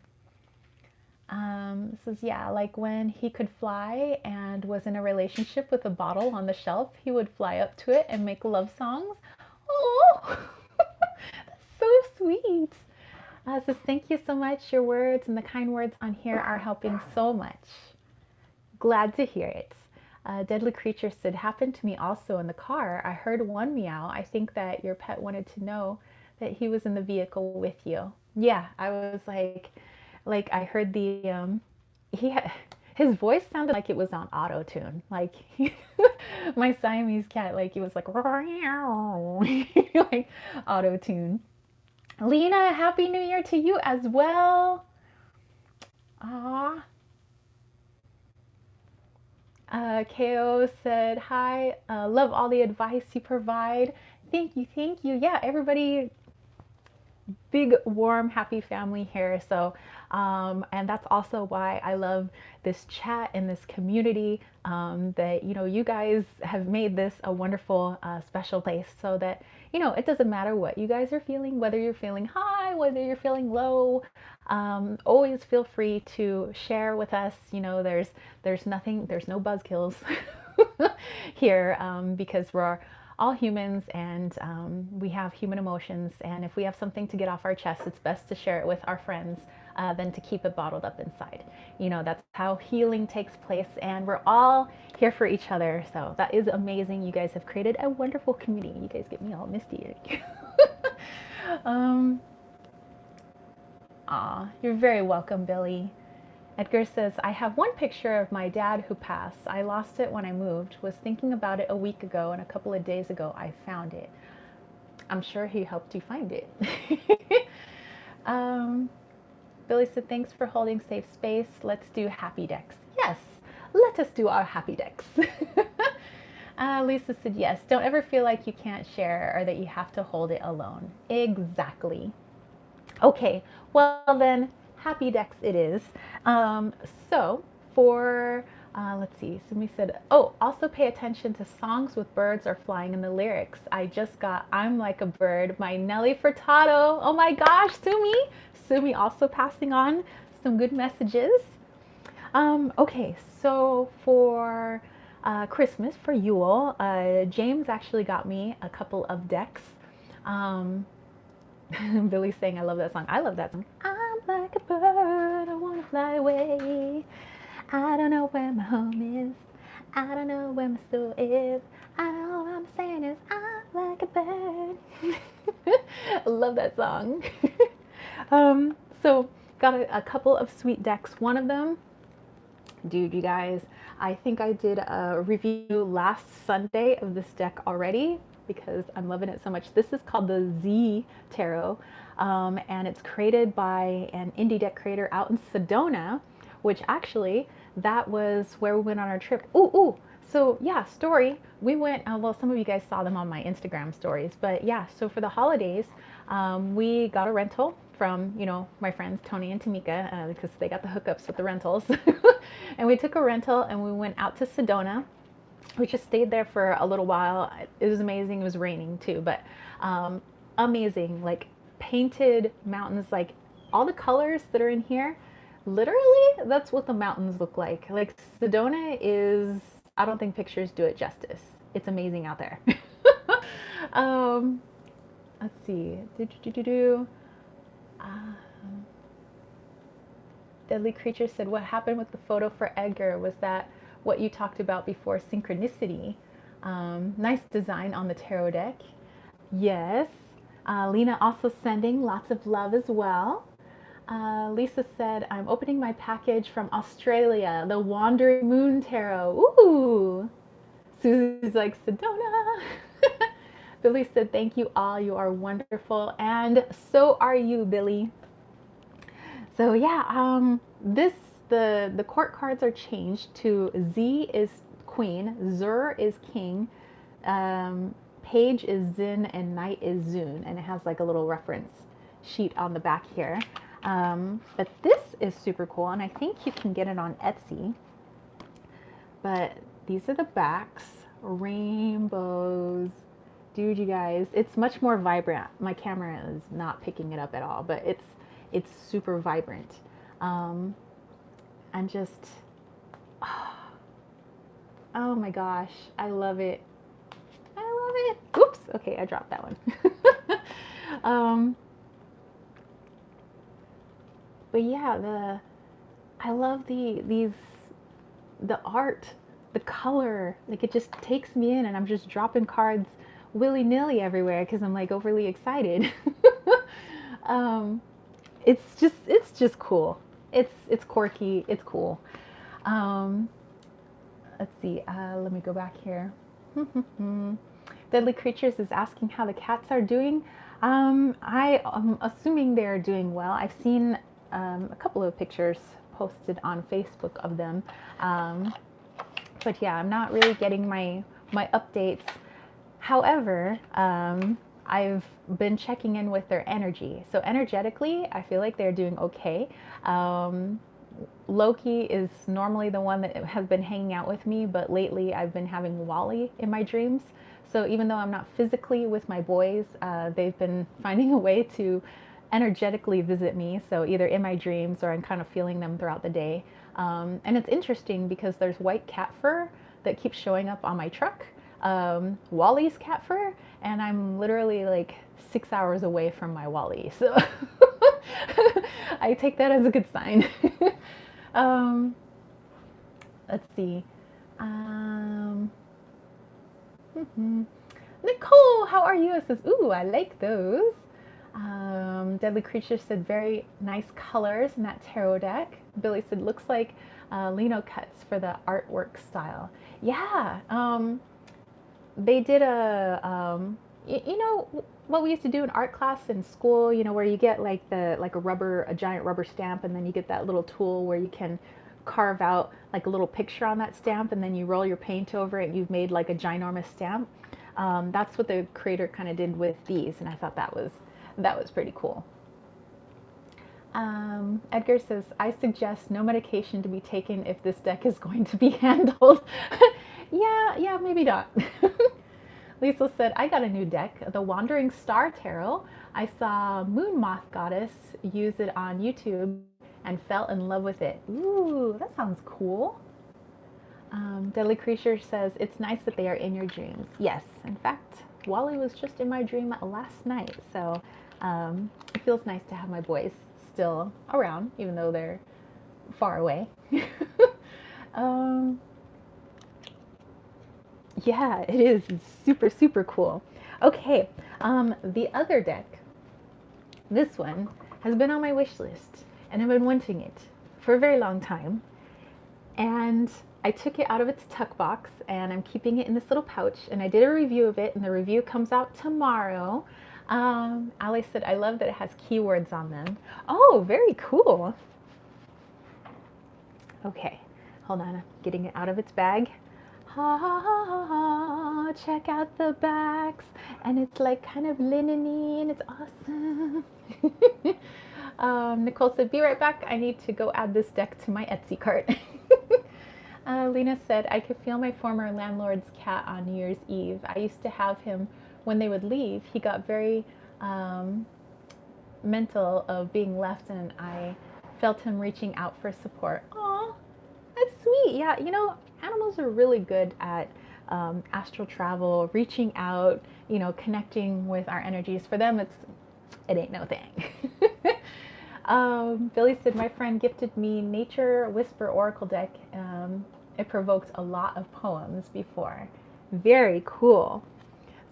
S1: Says, yeah, like when he could fly and was in a relationship with a bottle on the shelf, he would fly up to it and make love songs. Oh, that's so sweet. Says, thank you so much. Your words and the kind words on here are helping so much. Glad to hear it. Deadly Creature said, happened to me also in the car. I heard one meow. I think that your pet wanted to know that he was in the vehicle with you. Yeah, I was like I heard the his voice sounded like it was on auto tune. Like my Siamese cat, like it was like like auto tune. Lena, happy New Year to you as well. Ah. Ko said, hi, love all the advice you provide. Thank you, thank you. Yeah, everybody, big, warm, happy family here. So, and that's also why I love this chat and this community, that, you know, you guys have made this a wonderful, special place so that, you know, it doesn't matter what you guys are feeling, whether you're feeling high, whether you're feeling low, always feel free to share with us. You know, there's no buzzkills here, because we're all humans, and we have human emotions, and if we have something to get off our chest, it's best to share it with our friends than to keep it bottled up inside. You know, that's how healing takes place, and we're all here for each other. So that is amazing. You guys have created a wonderful community. You guys get me all misty. You're very welcome, Billy. Edgar says, I have one picture of my dad who passed. I lost it when I moved. Was thinking about it a week ago, and a couple of days ago I found it. I'm sure he helped you find it. Billy said, thanks for holding safe space. Let's do happy decks. Yes, let us do our happy decks. Lisa said, yes, don't ever feel like you can't share or that you have to hold it alone. Exactly. Okay, well then, happy decks it is. So for let's see, somebody said, oh, also pay attention to songs with birds are flying in the lyrics. I just got I'm Like a Bird, my Nelly Furtado. Oh my gosh, Sumi also passing on some good messages. Okay, so for Christmas, for Yule, James actually got me a couple of decks. Um, Billy's saying, I love that song. I love that song. I'm like a bird, I want to fly away. I don't know where my home is. I don't know where my soul is. I know what I'm saying is I'm like a bird. I love that song. So got a couple of sweet decks. One of them, dude, you guys, I think I did a review last Sunday of this deck already because I'm loving it so much. This is called the Z Tarot, and it's created by an indie deck creator out in Sedona, which actually, that was where we went on our trip. Ooh. So yeah, story. We went, well, some of you guys saw them on my Instagram stories, but yeah, so for the holidays, we got a rental from, my friends Tony and Tamika, because they got the hookups with the rentals. And we took a rental and we went out to Sedona. We just stayed there for a little while. It was amazing. It was raining too, but amazing. Like painted mountains, like all the colors that are in here, literally, that's what the mountains look like. Like Sedona is, I don't think pictures do it justice. It's amazing out there. Let's see. Deadly Creature said, what happened with the photo for Edgar? Was that what you talked about before, synchronicity? Nice design on the tarot deck. Yes. Lena also sending lots of love as well. Lisa said, I'm opening my package from Australia, the Wandering Moon Tarot. Ooh. Susie's like, Sedona. Billy said, thank you all. You are wonderful. And so are you, Billy. So yeah, the court cards are changed to Z is Queen, Zur is King, Page is Zin, and Knight is Zun. And it has like a little reference sheet on the back here. But this is super cool, and I think you can get it on Etsy. But these are the backs, rainbows. Dude, you guys, it's much more vibrant. My camera is not picking it up at all, but it's super vibrant. And just, oh my gosh, I love it. I love it. Oops, okay, I dropped that one. But yeah, I love the art, the color, like it just takes me in, and I'm just dropping cards willy-nilly everywhere because I'm like overly excited. It's just cool. It's quirky. It's cool. Let's see. Let me go back here. Deadly Creatures is asking how the cats are doing. I am assuming they're doing well. I've seen a couple of pictures posted on Facebook of them. But yeah, I'm not really getting my updates. However, I've been checking in with their energy. So energetically, I feel like they're doing okay. Loki is normally the one that has been hanging out with me, but lately I've been having Wally in my dreams. So even though I'm not physically with my boys, they've been finding a way to energetically visit me. So either in my dreams or I'm kind of feeling them throughout the day. And it's interesting because there's white cat fur that keeps showing up on my truck. Wally's cat fur, and I'm literally like 6 hours away from my Wally, so I take that as a good sign. Let's see. Nicole, how are you? It says, ooh, I like those. Deadly Creature said, very nice colors in that tarot deck. Billy said, looks like lino cuts for the artwork style. Yeah. They did you know what we used to do in art class in school, where you get like a giant rubber stamp, and then you get that little tool where you can carve out like a little picture on that stamp, and then you roll your paint over it and you've made like a ginormous stamp. That's what the creator kind of did with these, and I thought that was pretty cool. Edgar says, I suggest no medication to be taken if this deck is going to be handled. Yeah, maybe not. Lisa said, I got a new deck, the Wandering Star Tarot. I saw Moon Moth Goddess use it on YouTube and fell in love with it. Ooh, that sounds cool. Deadly Creature says, it's nice that they are in your dreams. Yes, in fact, Wally was just in my dream last night, so it feels nice to have my boys still around, even though they're far away. Yeah, it is. It's super, super cool. Okay, the other deck, this one, has been on my wish list, and I've been wanting it for a very long time. And I took it out of its tuck box, and I'm keeping it in this little pouch, and I did a review of it, and the review comes out tomorrow. Ali said, I love that it has keywords on them. Oh, very cool. Okay, hold on, I'm getting it out of its bag. Ha ha ha ha ha, check out the backs, and it's like kind of linen-y, and it's awesome. Nicole said, be right back, I need to go add this deck to my Etsy cart. Lena said, I could feel my former landlord's cat on New Year's Eve. I used to have him when they would leave. He got very mental of being left, and I felt him reaching out for support. Aw, that's sweet. Yeah, you know, animals are really good at astral travel, reaching out, you know, connecting with our energies. For them, it ain't no thing. Billy said, my friend gifted me Nature Whisper Oracle deck. It provoked a lot of poems before. Very cool.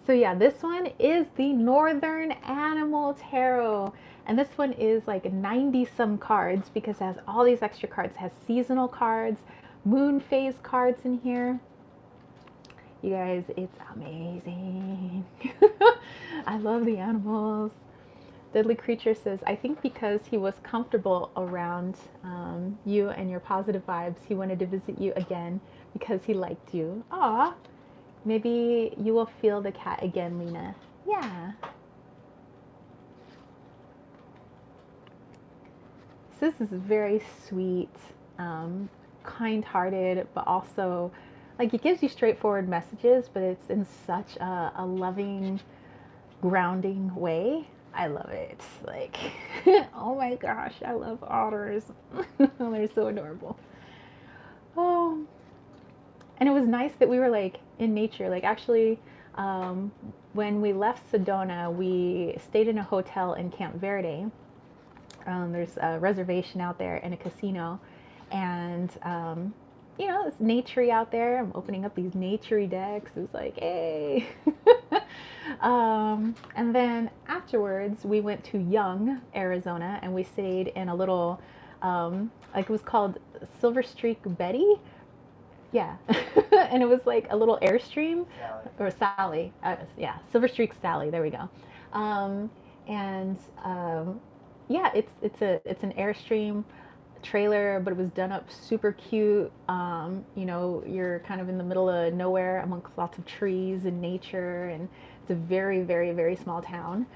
S1: So yeah, this one is the Northern Animal Tarot. And this one is like 90 some cards because it has all these extra cards. It has seasonal cards, moon phase cards in here. You guys, it's amazing. I love the animals. Deadly Creature says, I think because he was comfortable around you and your positive vibes, he wanted to visit you again because he liked you. Aw, maybe you will feel the cat again, Lena. Yeah. So this is very sweet, kind-hearted, but also, like, it gives you straightforward messages, but it's in such a loving, grounding way. I love it. Like, oh my gosh, I love otters. They're so adorable. Oh, and it was nice that we were like in nature. Like actually, when we left Sedona, we stayed in a hotel in Camp Verde. There's a reservation out there and a casino, and you know, it's naturey out there. I'm opening up these naturey decks. It was like, hey. And then afterwards, we went to Young, Arizona, and we stayed in a little, like it was called Silver Streak Betty. Yeah. And it was like a little Airstream. Sally. Or Sally. Yeah, Silver Streak Sally. There we go. And yeah, it's an Airstream trailer, but it was done up super cute. You know, you're kind of in the middle of nowhere amongst lots of trees and nature, and it's a very, very, very small town.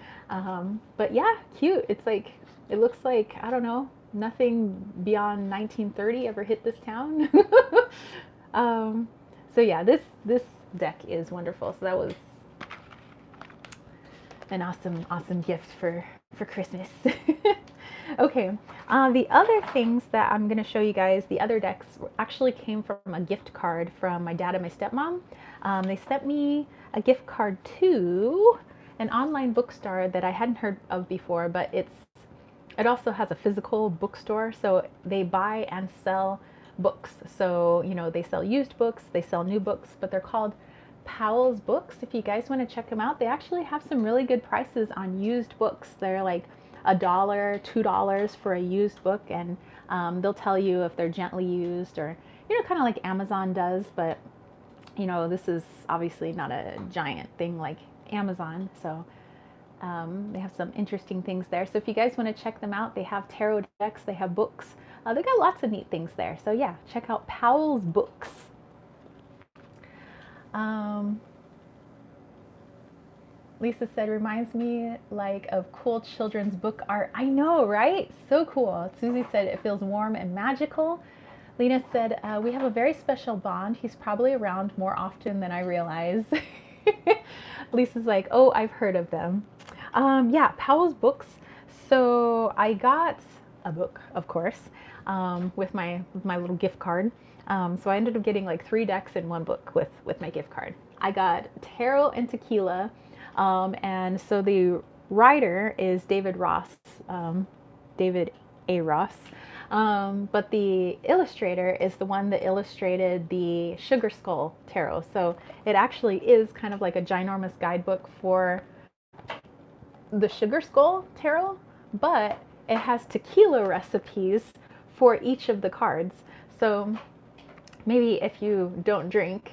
S1: But yeah, cute. It's like, it looks like, I don't know, nothing beyond 1930 ever hit this town. So yeah, this deck is wonderful. So that was an awesome gift for Christmas. Okay, the other things that I'm going to show you guys, the other decks actually came from a gift card from my dad and my stepmom. They sent me a gift card to an online bookstore that I hadn't heard of before, but it also has a physical bookstore, so they buy and sell books. So, you know, they sell used books, they sell new books, but they're called Powell's Books. If you guys want to check them out, they actually have some really good prices on used books. They're like $1, $2 for a used book, and they'll tell you if they're gently used, or, you know, kind of like Amazon does, but, you know, this is obviously not a giant thing like Amazon, so they have some interesting things there. So if you guys want to check them out, they have tarot decks, they have books, they got lots of neat things there. So yeah, check out Powell's Books. Lisa said, reminds me like of cool children's book art. I know, right? So cool. Susie said, it feels warm and magical. Lena said, we have a very special bond. He's probably around more often than I realize. Lisa's like, oh, I've heard of them. Yeah, Powell's books. So I got a book, of course, with my little gift card. So I ended up getting like 3 decks in one book with my gift card. I got Tarot and Tequila. And so the writer is David Ross, David A. Ross. But the illustrator is the one that illustrated the Sugar Skull Tarot. So it actually is kind of like a ginormous guidebook for the Sugar Skull Tarot, but it has tequila recipes for each of the cards. So maybe if you don't drink,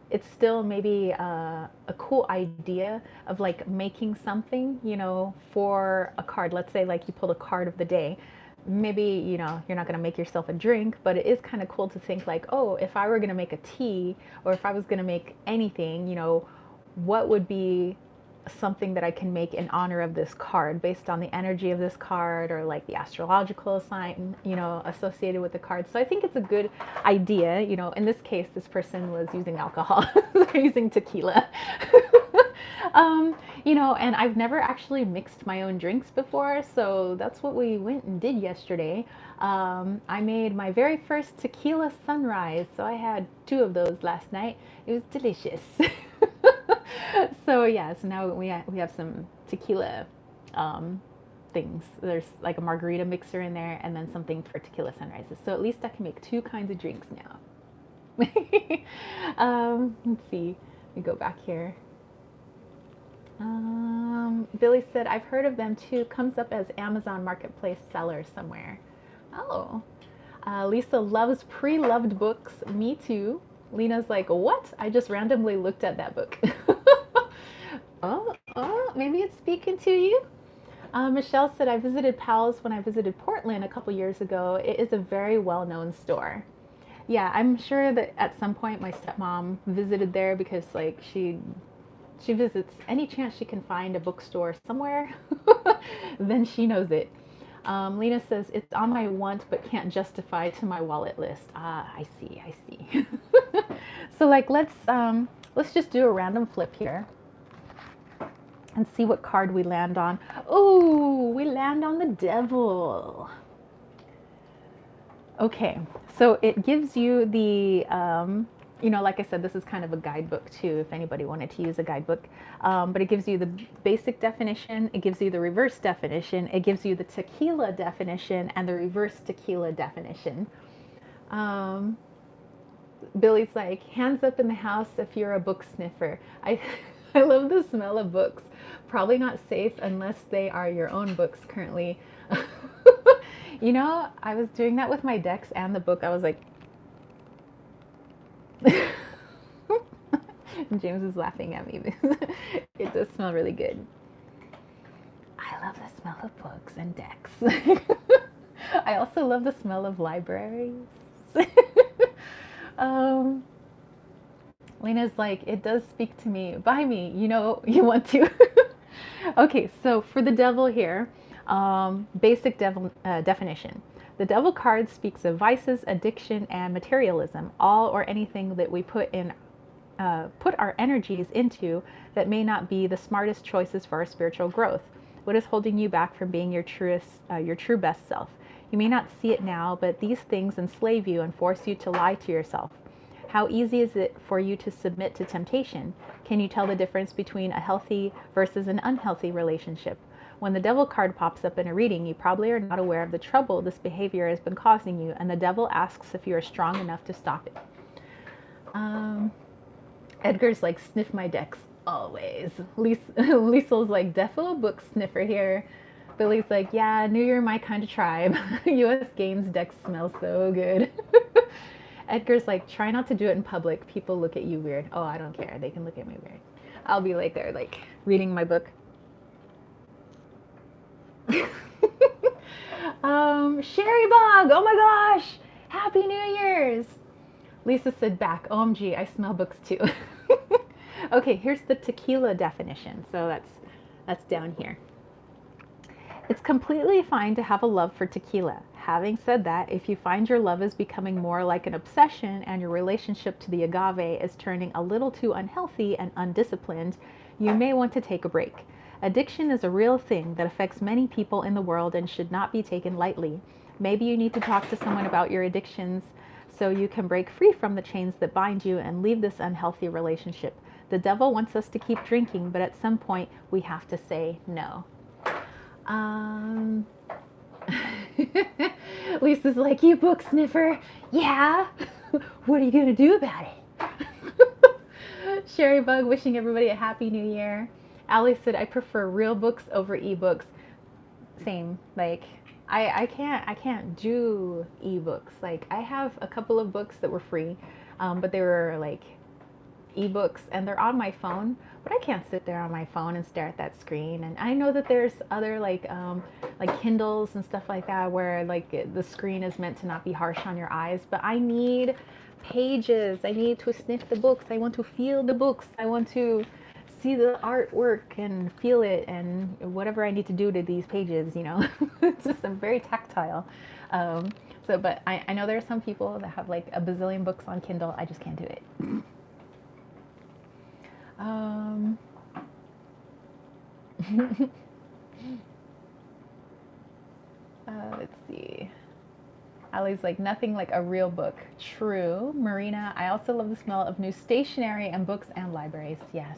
S1: it's still maybe a cool idea of like making something, you know, for a card. Let's say like you pulled a card of the day. Maybe, you know, you're not going to make yourself a drink, but it is kind of cool to think like, oh, if I were going to make a tea, or if I was going to make anything, you know, what would be something that I can make in honor of this card based on the energy of this card, or like the astrological sign, you know, associated with the card. So I think it's a good idea. You know, in this case, this person was using alcohol, using tequila. You know, and I've never actually mixed my own drinks before, so that's what we went and did yesterday. I made my very first tequila sunrise, so I had 2 of those last night. It was delicious. So yeah, so now we have some tequila things. There's like a margarita mixer in there, and then something for tequila sunrises. So at least I can make 2 kinds of drinks now. Let's see. Let me go back here. Billy said, I've heard of them too. Comes up as Amazon Marketplace seller somewhere. Oh. Lisa loves pre-loved books. Me too. Lena's like, what? I just randomly looked at that book. Oh, maybe it's speaking to you. Michelle said, I visited Powell's when I visited Portland a couple years ago. It is a very well-known store. Yeah, I'm sure that at some point my stepmom visited there because like she visits any chance she can find a bookstore somewhere, then she knows it. Lena says, it's on my want but can't justify to my wallet list. Ah, I see. So like, let's just do a random flip here and see what card we land on. Oh, we land on the Devil. Okay, so it gives you the, you know, like I said, this is kind of a guidebook too, if anybody wanted to use a guidebook. But it gives you the basic definition, it gives you the reverse definition, it gives you the tequila definition and the reverse tequila definition. Billy's like, hands up in the house if you're a book sniffer. I love the smell of books. Probably not safe unless they are your own books currently. You know, I was doing that with my decks and the book. I was like, James is laughing at me because it does smell really good. I love the smell of books and decks. I also love the smell of libraries. Lena's like, it does speak to me. Buy me, you know, you want to. Okay, so for the Devil here, basic devil definition. The Devil card speaks of vices, addiction, and materialism, all or anything that we put our energies into that may not be the smartest choices for our spiritual growth. What is holding you back from being your true best self? You may not see it now, but these things enslave you and force you to lie to yourself. How easy is it for you to submit to temptation? Can you tell the difference between a healthy versus an unhealthy relationship? When the Devil card pops up in a reading, you probably are not aware of the trouble this behavior has been causing you, and the Devil asks if you are strong enough to stop it. Edgar's like, sniff my decks always. Liesel's like, defo book sniffer here. Billy's like, yeah, knew you're my kind of tribe. US Games decks smell so good. Edgar's like, try not to do it in public. People look at you weird. Oh, I don't care. They can look at me weird. I'll be like there, like reading my book. Sherry Bog, oh my gosh, Happy New Year's. Lisa said back, OMG, I smell books too. Okay, here's the tequila definition. So that's down here. It's completely fine to have a love for tequila. Having said that, if you find your love is becoming more like an obsession and your relationship to the agave is turning a little too unhealthy and undisciplined, you may want to take a break. Addiction is a real thing that affects many people in the world and should not be taken lightly. Maybe you need to talk to someone about your addictions so you can break free from the chains that bind you and leave this unhealthy relationship. The devil wants us to keep drinking, but at some point we have to say no. Lisa's like, you book sniffer. Yeah. What are you going to do about it? Sherry Bug wishing everybody a happy new year. Allie said, I prefer real books over ebooks. Same. Like, I can't do ebooks. Like, I have a couple of books that were free, but they were like ebooks and they're on my phone, but I can't sit there on my phone and stare at that screen. And I know that there's other like Kindles and stuff like that where like the screen is meant to not be harsh on your eyes, but I need pages. I need to sniff the books. I want to feel the books. I want to see the artwork and feel it and whatever I need to do to these pages, you know. It's just, I'm very tactile. But I know there are some people that have like a bazillion books on Kindle. I just can't do it. Let's see. Allie's like, nothing like a real book. True. Marina, I also love the smell of new stationery and books and libraries. Yes.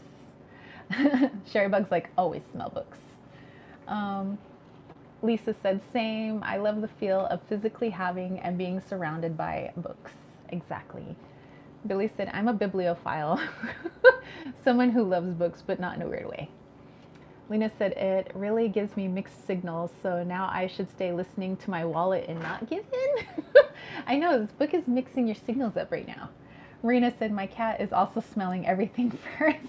S1: Sherry Bug's like, always smell books. Lisa said, same. I love the feel of physically having and being surrounded by books. Exactly. Billy said, I'm a bibliophile. Someone who loves books, but not in a weird way. Lena said, it really gives me mixed signals, so now I should stay listening to my wallet and not give in. I know, this book is mixing your signals up right now. Marina said, my cat is also smelling everything first.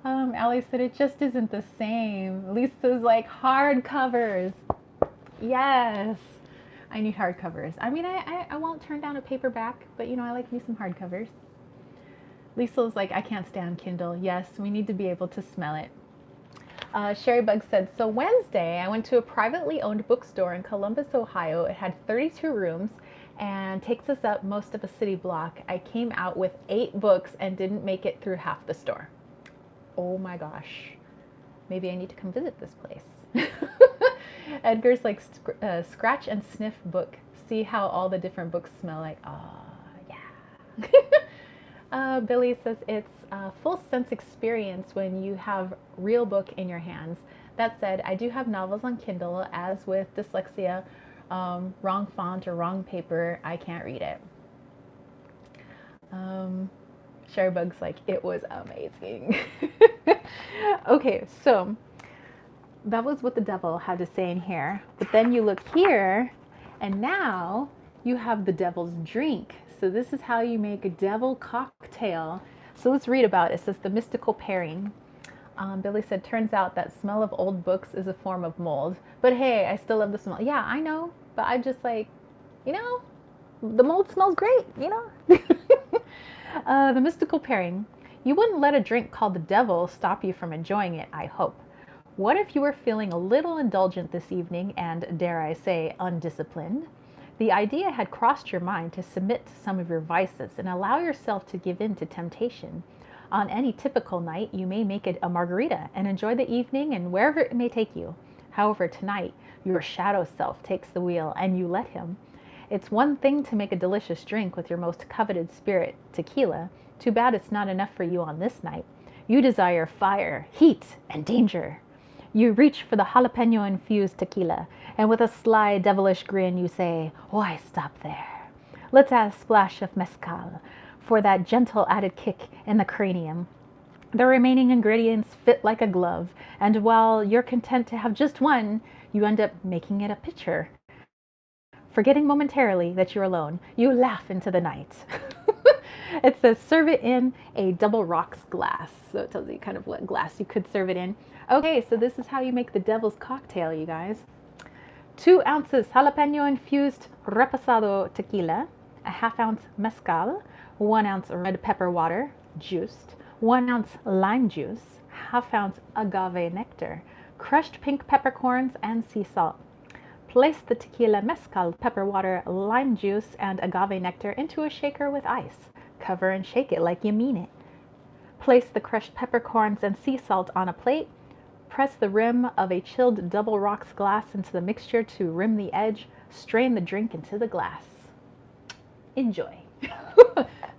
S1: Allie said, it just isn't the same. Lisa's like, hardcovers. Yes. I need hardcovers. I mean, I won't turn down a paperback, but you know, I like me some hardcovers. Lisa's like, I can't stand Kindle. Yes, we need to be able to smell it. Sherry Bug said, so Wednesday I went to a privately owned bookstore in Columbus, Ohio. It had 32 rooms and takes us up most of a city block. I came out with 8 books and didn't make it through half the store. Oh my gosh. Maybe I need to come visit this place. Edgar's like, scratch and sniff book. See how all the different books smell like. Oh, yeah. Billy says it's a full sense experience when you have real book in your hands. That said, I do have novels on Kindle. As with dyslexia, wrong font or wrong paper, I can't read it. Sherrybug's like, it was amazing. Okay, so that was what the devil had to say in here. But then you look here, and now you have the devil's drink. So this is how you make a devil cocktail. So let's read about it. It says the mystical pairing. Billy said, turns out that smell of old books is a form of mold. But hey, I still love the smell. Yeah, I know. But I just like, you know, the mold smells great, you know. The mystical pairing. You wouldn't let a drink called the devil stop you from enjoying it, I hope. What if you were feeling a little indulgent this evening and, dare I say, undisciplined? The idea had crossed your mind to submit to some of your vices and allow yourself to give in to temptation. On any typical night, you may make it a margarita and enjoy the evening and wherever it may take you. However, tonight, your shadow self takes the wheel and you let him. It's one thing to make a delicious drink with your most coveted spirit, tequila. Too bad it's not enough for you on this night. You desire fire, heat, and danger. You reach for the jalapeno-infused tequila, and with a sly, devilish grin, you say, why stop there? Let's add a splash of mezcal for that gentle added kick in the cranium. The remaining ingredients fit like a glove, and while you're content to have just one, you end up making it a pitcher. Forgetting momentarily that you're alone, you laugh into the night. It says serve it in a double rocks glass. So it tells you kind of what glass you could serve it in. Okay, so this is how you make the devil's cocktail, you guys. 2 ounces jalapeno infused reposado tequila, a 1/2 ounce mezcal, 1 ounce red pepper water, juiced, 1 ounce lime juice, ½ ounce agave nectar, crushed pink peppercorns, and sea salt. Place the tequila, mezcal, pepper water, lime juice, and agave nectar into a shaker with ice. Cover and shake it like you mean it. Place the crushed peppercorns and sea salt on a plate. Press the rim of a chilled double rocks glass into the mixture to rim the edge. Strain the drink into the glass. Enjoy.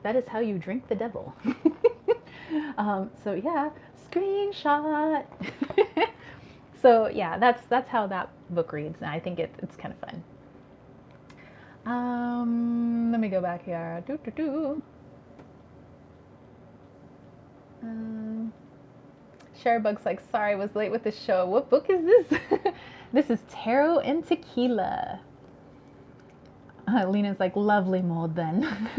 S1: That is how you drink the devil. So yeah, screenshot. So yeah, that's how that book reads, and I think it's kind of fun. Let me go back here. Sharebug's like, sorry, I was late with the show. What book is this? This is Tarot and Tequila. Lena's like, lovely mold then.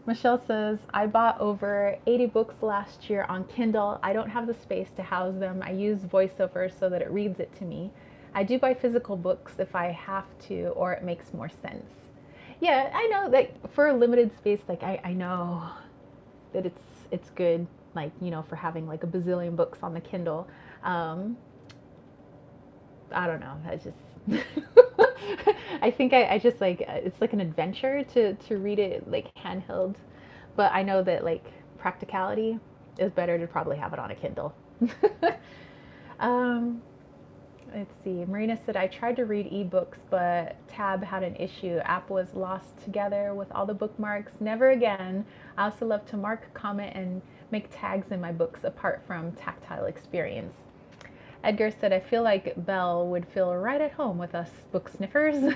S1: Michelle says, I bought over 80 books last year on Kindle. I don't have the space to house them. I use VoiceOver so that it reads it to me. I do buy physical books if I have to, or it makes more sense. Yeah, I know that for a limited space, like I know that it's good, like, you know, for having like a bazillion books on the Kindle. I don't know. I just I think I just like, it's like an adventure to read it like handheld, but I know that like practicality is better to probably have it on a Kindle. Let's see. Marina said, I tried to read ebooks, but Tab had an issue. App was lost together with all the bookmarks. Never again. I also love to mark, comment, and make tags in my books apart from tactile experience. Edgar said, I feel like Belle would feel right at home with us book sniffers.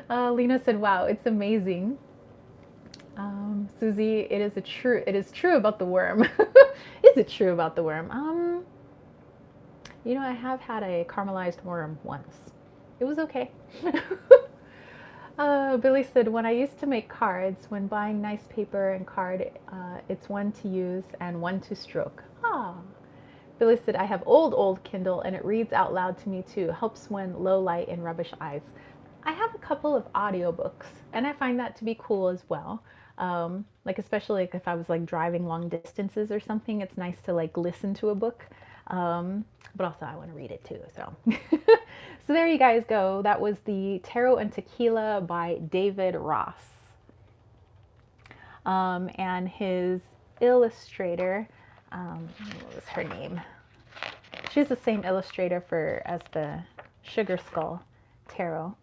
S1: Lena said, wow, it's amazing. Susie, it is true about the worm. Is it true about the worm? You know, I have had a caramelized worm once. It was okay. Billy said, when I used to make cards, when buying nice paper and card, it's one to use and one to stroke. Ah. Billy said, I have old Kindle and it reads out loud to me too. Helps when low light and rubbish eyes. I have a couple of audiobooks and I find that to be cool as well. Like especially like if I was like driving long distances or something, it's nice to like listen to a book. But also I want to read it too. So, so there you guys go. That was the Tarot and Tequila by David Ross. And his illustrator, what was her name? She's the same illustrator as the Sugar Skull Tarot.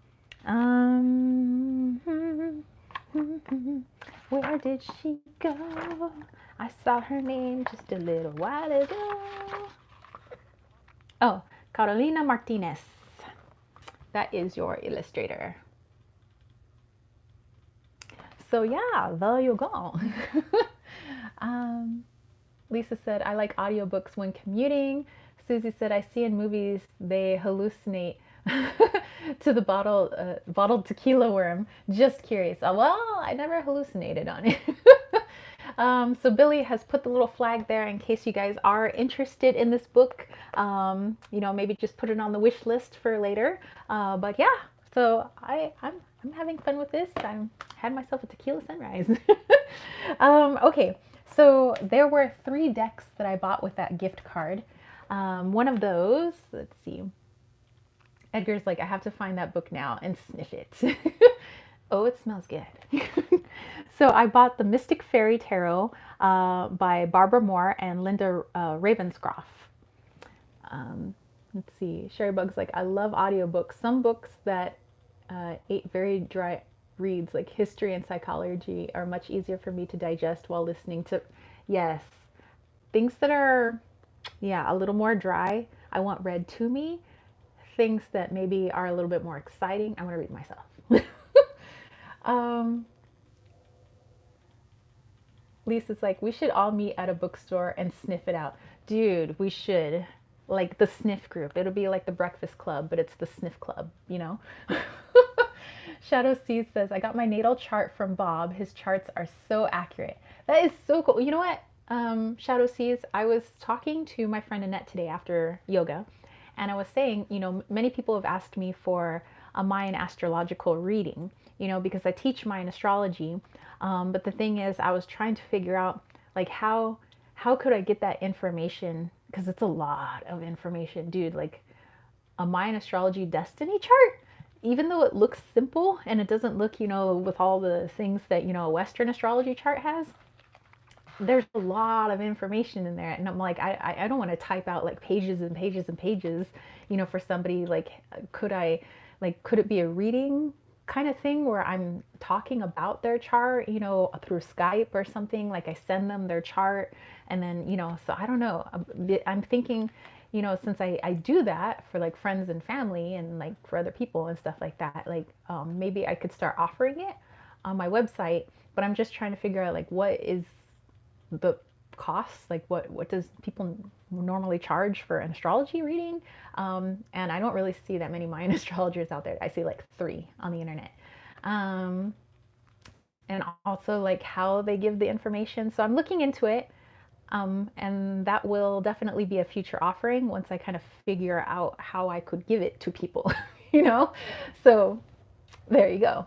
S1: Where did she go? I saw her name just a little while ago. Oh, Carolina Martinez. That is your illustrator. So yeah, there you go. Lisa said, I like audiobooks when commuting. Susie said, I see in movies they hallucinate to the bottled tequila worm. Just curious. Well, I never hallucinated on it. So Billy has put the little flag there in case you guys are interested in this book. You know, maybe just put it on the wish list for later. But yeah, so I'm having fun with this. I had myself a tequila sunrise. Okay, so there were 3 decks that I bought with that gift card. One of those, let's see. Edgar's like, I have to find that book now and sniff it. Oh, it smells good. So I bought the Mystic Fairy Tarot by Barbara Moore and Linda Ravenscroft. Let's see. Sherry Bug's like, I love audiobooks. Some books that 8 very dry reads, like history and psychology, are much easier for me to digest while listening to. Yes. Things that are, yeah, a little more dry, I want read to me. Things that maybe are a little bit more exciting, I want to read myself. Lisa's like, we should all meet at a bookstore and sniff it out. Dude, we should. Like the sniff group. It'll be like the Breakfast Club, but it's the sniff club, you know? Shadow Seas says, I got my natal chart from Bob. His charts are so accurate. That is so cool. You know what, Shadow Seas, I was talking to my friend Annette today after yoga, and I was saying, you know, many people have asked me for a Mayan astrological reading, you know, because I teach Mayan astrology. But the thing is, I was trying to figure out like how how could I get that information? Because it's a lot of information, dude. Like a Mayan astrology destiny chart, even though it looks simple and it doesn't look, with all the things that, a Western astrology chart has, there's a lot of information in there. And I'm like, I don't want to type out like pages and pages and pages, for somebody. Like, could it be a reading kind of thing where I'm talking about their chart, through Skype or something? Like I send them their chart and then, so I don't know. I'm thinking, since I do that for like friends and family and like for other people and stuff like that, like maybe I could start offering it on my website. But I'm just trying to figure out like what is the costs, like what does people normally charge for an astrology reading, and I don't really see that many Mayan astrologers out there. I see like 3 on the internet, and also like how they give the information. So I'm looking into it, and that will definitely be a future offering once I kind of figure out how I could give it to people. So there you go.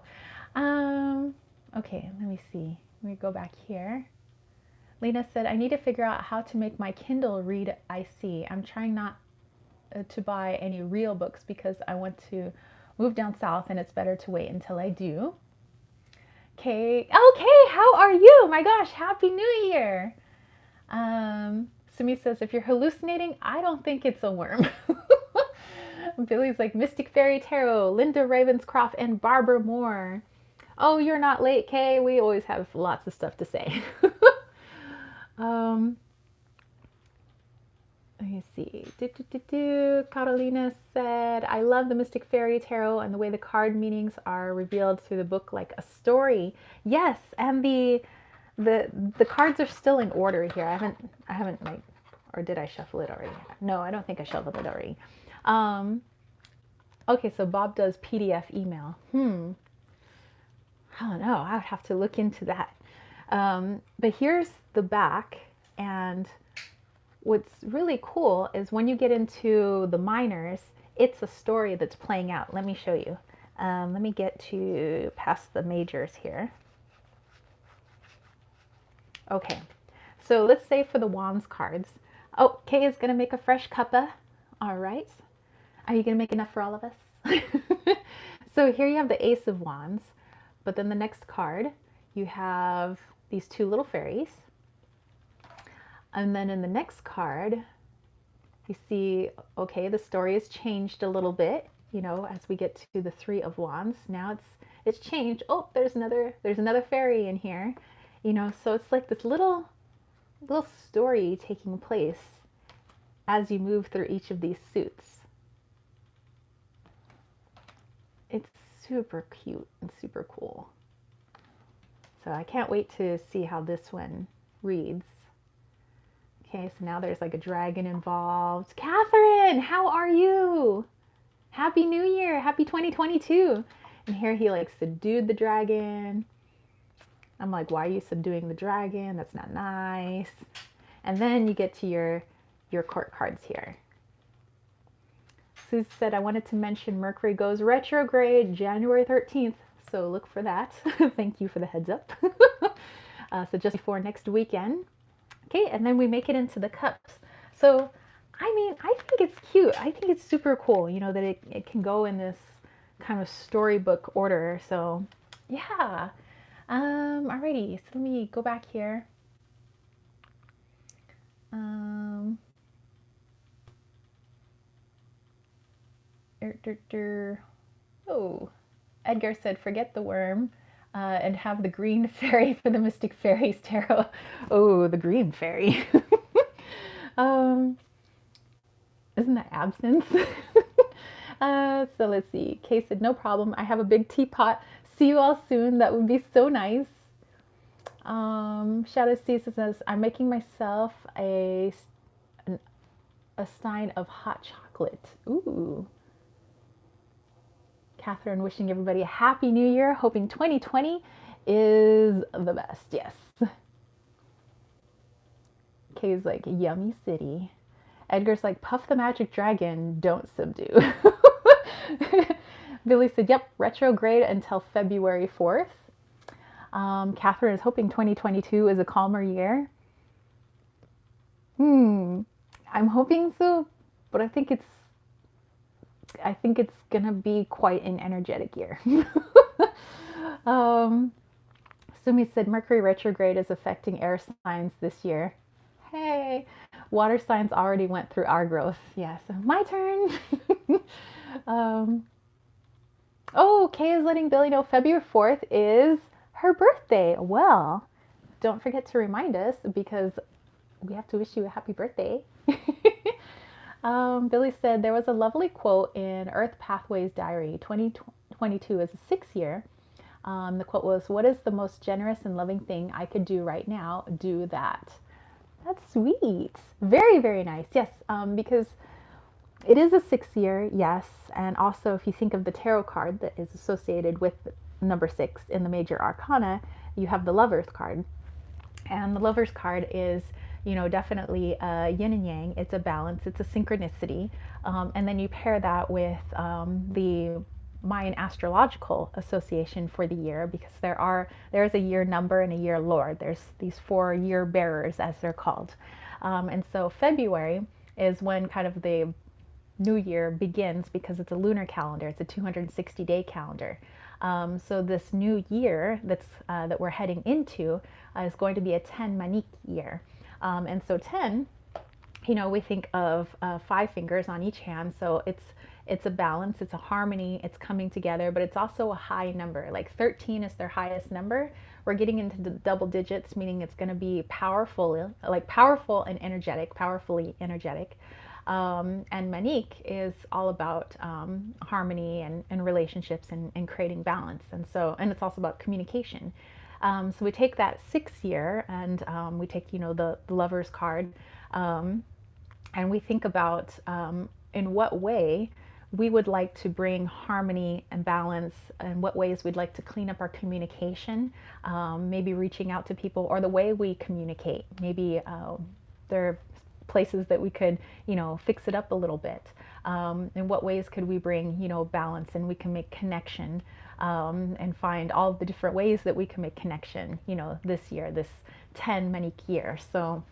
S1: Okay, let me see, let me go back here. Lena said, I need to figure out how to make my Kindle read IC. I'm trying not to buy any real books because I want to move down south and it's better to wait until I do. Okay, how are you? My gosh, Happy New Year. Sumi says, if you're hallucinating, I don't think it's a worm. Billy's like, Mystic Fairy Tarot, Linda Ravenscroft, and Barbara Moore. Oh, you're not late, Kay. We always have lots of stuff to say. Let me see. Carolina said, I love the Mystic Fairy Tarot and the way the card meanings are revealed through the book like a story. Yes, and the cards are still in order here. I haven't like, or did I shuffle it already? No, I don't think I shuffled it already. Okay, so Bob does PDF email. I don't know. I would have to look into that. But here's the back, and what's really cool is when you get into the minors, it's a story that's playing out. Let me show you. Let me get to past the majors here. Okay, so let's say for the Wands cards. Oh, Kay is going to make a fresh cuppa. All right. Are you going to make enough for all of us? So here you have the Ace of Wands, but then the next card, you have these 2 little fairies. And then in the next card, you see, okay, the story has changed a little bit, as we get to the 3 of Wands. Now it's changed. Oh, there's another fairy in here, so it's like this little story taking place as you move through each of these suits. It's super cute and super cool. So I can't wait to see how this one reads. Okay, so now there's like a dragon involved. Catherine, how are you? Happy New Year, happy 2022. And here he like subdued the dragon. I'm like, why are you subduing the dragon? That's not nice. And then you get to your court cards here. Sue said, I wanted to mention Mercury goes retrograde January 13th. So look for that. Thank you for the heads up. So just before next weekend. Okay, and then we make it into the cups. So, I mean, I think it's cute. I think it's super cool, that it can go in this kind of storybook order. So, yeah. Alrighty, so let me go back here. Oh, Edgar said, forget the worm and have the green fairy for the Mystic Fairies Tarot. Oh, the green fairy. Isn't that absinthe? So let's see. Kay said, no problem. I have a big teapot. See you all soon. That would be so nice. Shadow Cecil says, I'm making myself a stein of hot chocolate. Ooh. Catherine wishing everybody a happy new year, hoping 2020 is the best. Yes. Kay's like, yummy city. Edgar's like, puff the magic dragon, don't subdue. Billy said, yep, retrograde until February 4th. Catherine is hoping 2022 is a calmer year. I'm hoping so, but I think it's gonna be quite an energetic year. um, Sumi said Mercury retrograde is affecting air signs this year. Hey, water signs already went through our growth. Yeah, so my turn. um, oh, Kay is letting Billy know February 4th is her birthday. Well, don't forget to remind us because we have to wish you a happy birthday. Billy said there was a lovely quote in Earth Pathways Diary 2022 is a 6 year. The quote was, "What is the most generous and loving thing I could do right now? Do that." That's sweet. Very, very nice. Yes, because it is a 6 year, yes. And also, if you think of the tarot card that is associated with number 6 in the major arcana, you have the Lover's card. And the Lover's card is, definitely a yin and yang. It's a balance, it's a synchronicity. And then you pair that with the Mayan astrological association for the year, because there's a year number and a year lord. There's these 4 year bearers, as they're called. And so February is when kind of the new year begins, because it's a lunar calendar. It's a 260-day calendar. So this new year that we're heading into is going to be a 10 Manik year. And so 10, we think of 5 fingers on each hand. So it's a balance, it's a harmony, it's coming together, but it's also a high number. Like 13 is their highest number. We're getting into the double digits, meaning it's going to be powerful, like powerful and energetic, powerfully energetic. And Manik is all about harmony and relationships and creating balance. And it's also about communication. So we take that 6 year and we take, the Lover's card, and we think about in what way we would like to bring harmony and balance, and what ways we'd like to clean up our communication, maybe reaching out to people, or the way we communicate. Maybe there are places that we could, fix it up a little bit. In what ways could we bring, balance, and we can make connection, and find all the different ways that we can make connection, this year, this 10 Manik year. So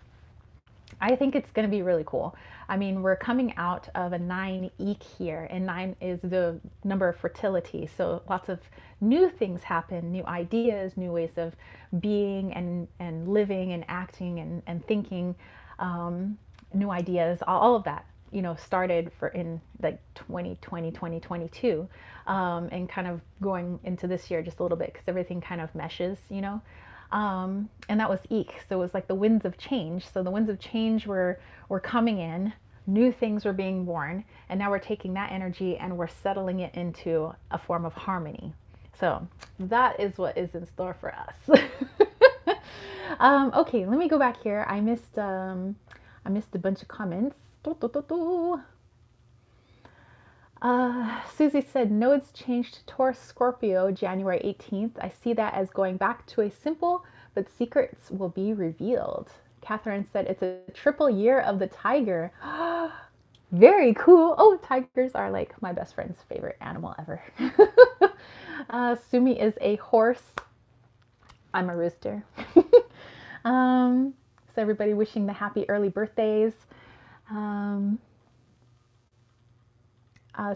S1: I think it's going to be really cool. I mean, we're coming out of a 9 Eek here, and 9 is the number of fertility. So lots of new things happen, new ideas, new ways of being and living and acting and thinking, new ideas, all of that, started in like 2020, 2022, and kind of going into this year just a little bit, because everything kind of meshes. And that was Eek. So it was like the winds of change. So the winds of change were coming in, new things were being born, and now we're taking that energy and we're settling it into a form of harmony. So that is what is in store for us. Okay, let me go back here. I missed a bunch of comments. Susie said, nodes changed to Taurus Scorpio January 18th. I see that as going back to a simple, but secrets will be revealed. Catherine said, it's a triple year of the tiger. Very cool. Oh, tigers are like my best friend's favorite animal ever. Sumi is a horse. I'm a rooster. So everybody wishing the happy early birthdays.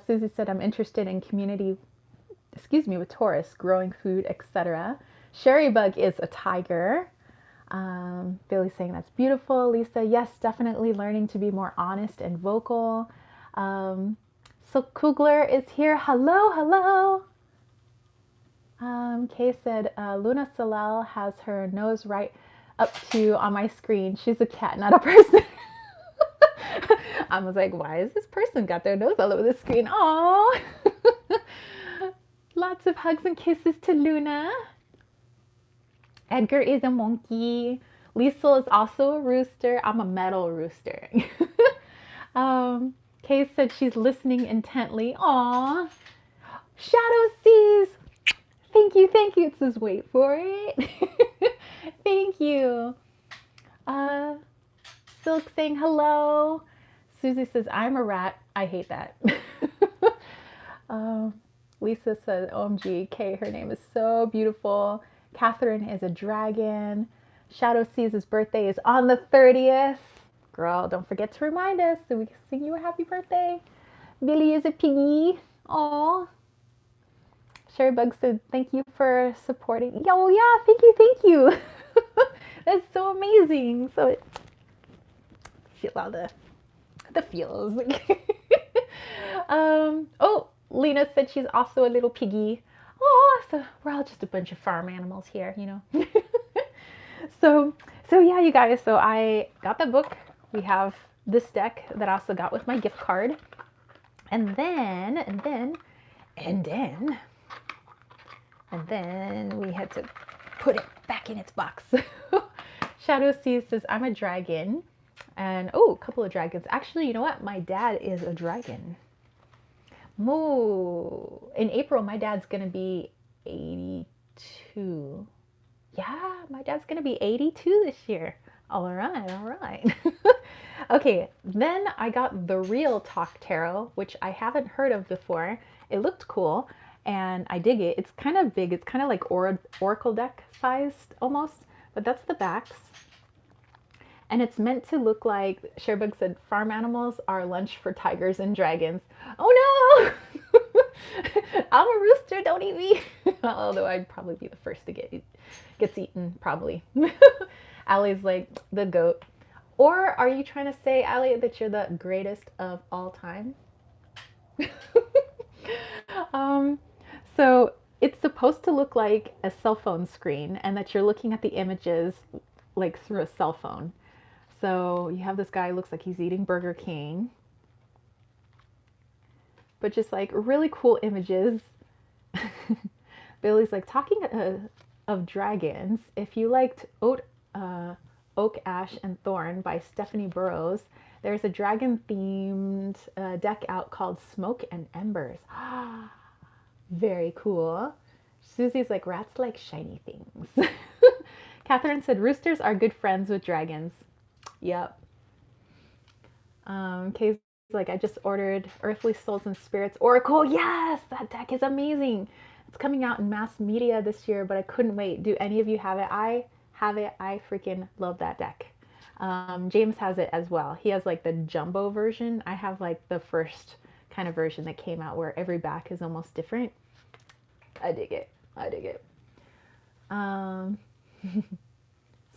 S1: Susie said, I'm interested in community, with Taurus, growing food, etc. Sherry Bug is a tiger. Billy saying that's beautiful. Lisa, yes, definitely learning to be more honest and vocal. So Kugler is here. Hello, hello. Kay said, Luna Salal has her nose right up to on my screen. She's a cat, not a person. I was like, why is this person got their nose all over the screen? Aww. Lots of hugs and kisses to Luna. Edgar is a monkey. Liesel is also a rooster. I'm a metal rooster. Kay said she's listening intently. Aww. Shadow sees. Thank you. It says wait for it. Thank you. Silk saying hello. Susie says, I'm a rat. I hate that. Lisa says, OMG, Kay, her name is so beautiful. Catherine is a dragon. Shadow sees his birthday is on the 30th. Girl, don't forget to remind us so we can sing you a happy birthday. Billy is a piggy. Aw. Sherry Bug said, thank you for supporting. Oh yeah, thank you. That's so amazing. So feel all the feels. Oh, Lena said she's also a little piggy. Oh, so we're all just a bunch of farm animals here, you know. So yeah, you guys. So I got the book. We have this deck that I also got with my gift card, and then we had to put it back in its box. Shadow Sea says, I'm a dragon. And oh, a couple of dragons. Actually, you know what? My dad is a dragon. Moo. In April, my dad's going to be 82. Yeah, my dad's going to be 82 this year. All right. Okay, then I got the Real Talk Tarot, which I haven't heard of before. It looked cool, and I dig it. It's kind of big. It's kind of like Oracle deck sized almost, but that's the backs. And it's meant to look like, Sherbug said, farm animals are lunch for tigers and dragons. Oh no! I'm a rooster, don't eat me. Although I'd probably be the first to gets eaten, probably. Allie's like, the goat. Or are you trying to say, Allie, that you're the greatest of all time? So it's supposed to look like a cell phone screen, and that you're looking at the images like through a cell phone. So you have this guy, looks like he's eating Burger King, but just like really cool images. Billy's like, talking of dragons, if you liked Oak, Ash, and Thorn by Stephanie Burrows, there's a dragon themed deck out called Smoke and Embers. Very cool. Susie's like, rats like shiny things. Catherine said, roosters are good friends with dragons. Yep. Kay's like, I just ordered Earthly Souls and Spirits Oracle. Yes, that deck is amazing. It's coming out in mass media this year, but I couldn't wait. Do any of you have it? I have it. I freaking love that deck. James has it as well. He has like the jumbo version. I have like the first kind of version that came out where every back is almost different. I dig it.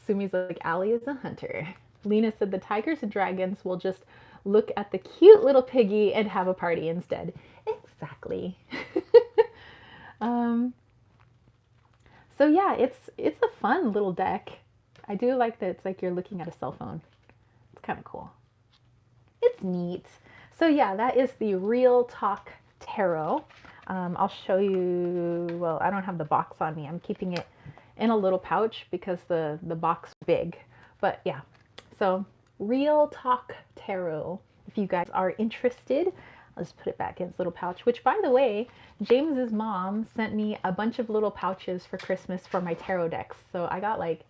S1: Sumi's like, Allie is a hunter. Lena said the tigers and dragons will just look at the cute little piggy and have a party instead. Exactly. So yeah, it's a fun little deck. I do like that it's like you're looking at a cell phone. It's kind of cool. It's neat. So yeah, that is the Real Talk Tarot. I'll show you, well, I don't have the box on me. I'm keeping it in a little pouch because the box is big. But yeah, so Real Talk Tarot. If you guys are interested, I'll just put it back in its little pouch, which by the way, James's mom sent me a bunch of little pouches for Christmas for my tarot decks. So I got like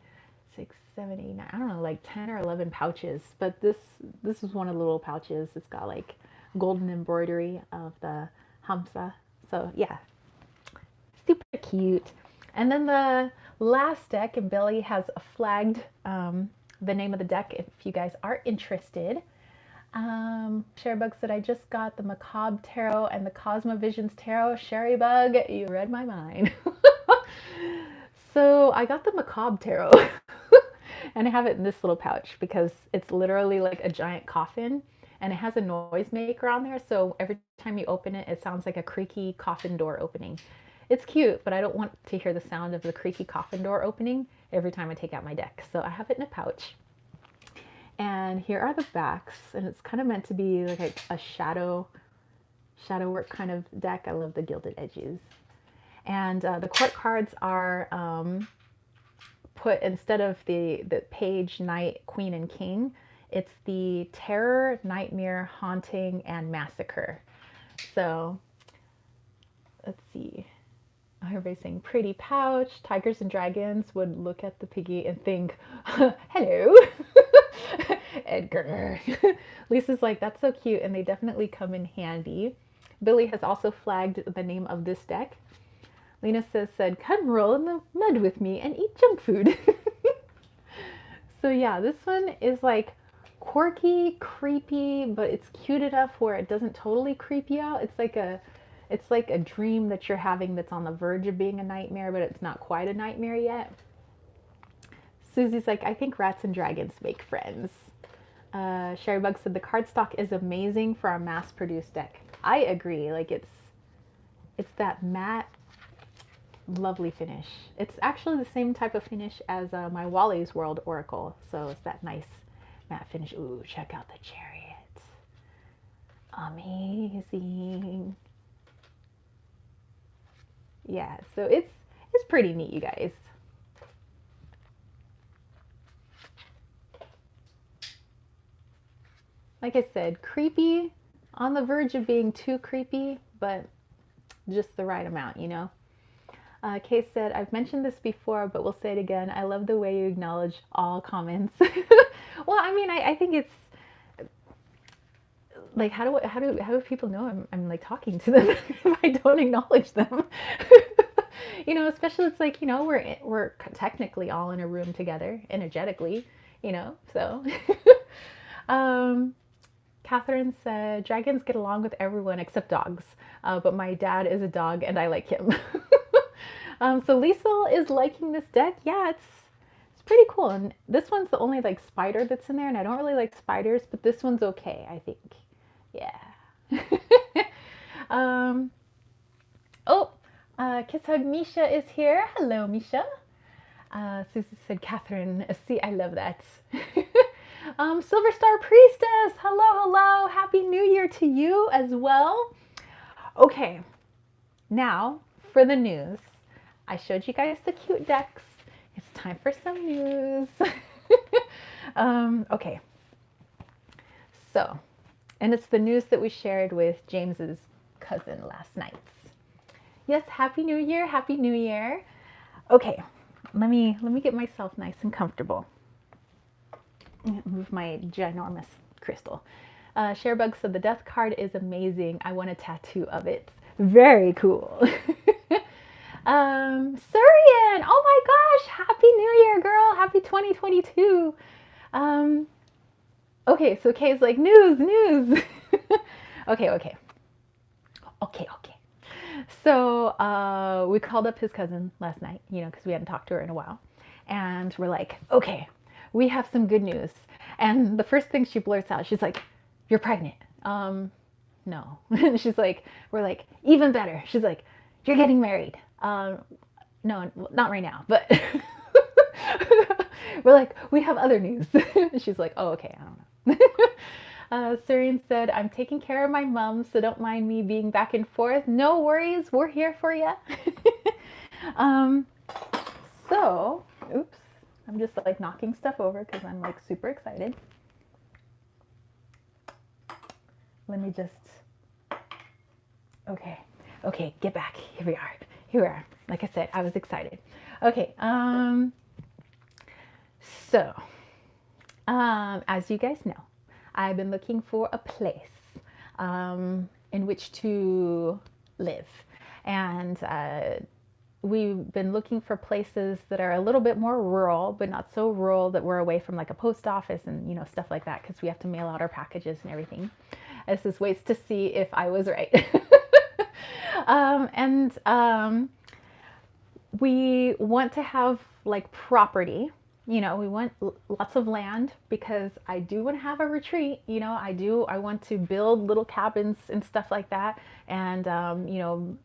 S1: 6, 7, 8, 9, I don't know, like 10 or 11 pouches. But this is one of the little pouches. It's got like golden embroidery of the Hamsa. So yeah, super cute. And then the last deck, and Billy has flagged the name of the deck if you guys are interested. Sherrybug said, I just got the Macabre Tarot and the Cosmo Visions Tarot. Sherrybug, you read my mind. So I got the Macabre Tarot and I have it in this little pouch because it's literally like a giant coffin and it has a noisemaker on there. So every time you open it, it sounds like a creaky coffin door opening. It's cute, but I don't want to hear the sound of the creaky coffin door opening every time I take out my deck. So I have it in a pouch. And here are the backs, and it's kind of meant to be like a shadow work kind of deck. I love the gilded edges. And the court cards are put, instead of the page, knight, queen, and king, it's the terror, nightmare, haunting, and massacre. So let's see. Everybody's saying pretty pouch. Tigers and dragons would look at the piggy and think, hello. Edgar. Lisa's like, that's so cute, and they definitely come in handy. Billy has also flagged the name of this deck. Lena said, come roll in the mud with me and eat junk food. So yeah, this one is like quirky, creepy, but it's cute enough where it doesn't totally creep you out. It's like a dream that you're having that's on the verge of being a nightmare, but it's not quite a nightmare yet. Susie's like, I think rats and dragons make friends. Sherry Bug said the cardstock is amazing for a mass-produced deck. I agree. Like it's that matte, lovely finish. It's actually the same type of finish as my Wally's World Oracle. So it's that nice matte finish. Ooh, check out the chariot. Amazing. Yeah, so it's pretty neat, you guys. Like I said, creepy, on the verge of being too creepy, but just the right amount, you know? Kay said, I've mentioned this before, but we'll say it again. I love the way you acknowledge all comments. Well, I mean, I think it's like, how do people know I'm like talking to them if I don't acknowledge them? You know, especially it's like, you know, we're technically all in a room together, energetically, you know, so. Catherine said, dragons get along with everyone except dogs, but my dad is a dog and I like him. So Liesel is liking this deck. Yeah, it's pretty cool. And this one's the only like spider that's in there, and I don't really like spiders, but this one's okay, I think. Yeah. Kiss Hug Misha is here. Hello, Misha. Susie said, Catherine, see, I love that. Silver Star Priestess, hello. Happy New Year to you as well. Okay, now for the news. I showed you guys the cute decks. It's time for some news. Okay, so, and it's the news that we shared with James's cousin last night. Yes, Happy New Year, Happy New Year. Okay, let me get myself nice and comfortable. Move my ginormous crystal. Sharebug said the death card is amazing. I want a tattoo of it. Very cool. Surian, oh my gosh, Happy New Year, girl. Happy 2022. Okay, so Kay's like, news. Okay. So we called up his cousin last night, you know, because we hadn't talked to her in a while. And we're like, okay, we have some good news. And the first thing she blurts out, she's like, you're pregnant. No. She's like, we're like, even better. She's like, you're getting married. No, not right now, but we're like, we have other news. She's like, oh, okay, I don't know. Surian said, I'm taking care of my mom, so don't mind me being back and forth. No worries, we're here for you. So, oops, I'm just like knocking stuff over because I'm like super excited. Let me just, okay, get back. Here we are. Like I said, I was excited. Okay, so, as you guys know, I've been looking for a place in which to live. And we've been looking for places that are a little bit more rural, but not so rural that we're away from like a post office and, you know, stuff like that, because we have to mail out our packages and everything. This is waits to see if I was right. We want to have like property. You know, we want lots of land because I do want to have a retreat. You know, I want to build little cabins and stuff like that. And, you know,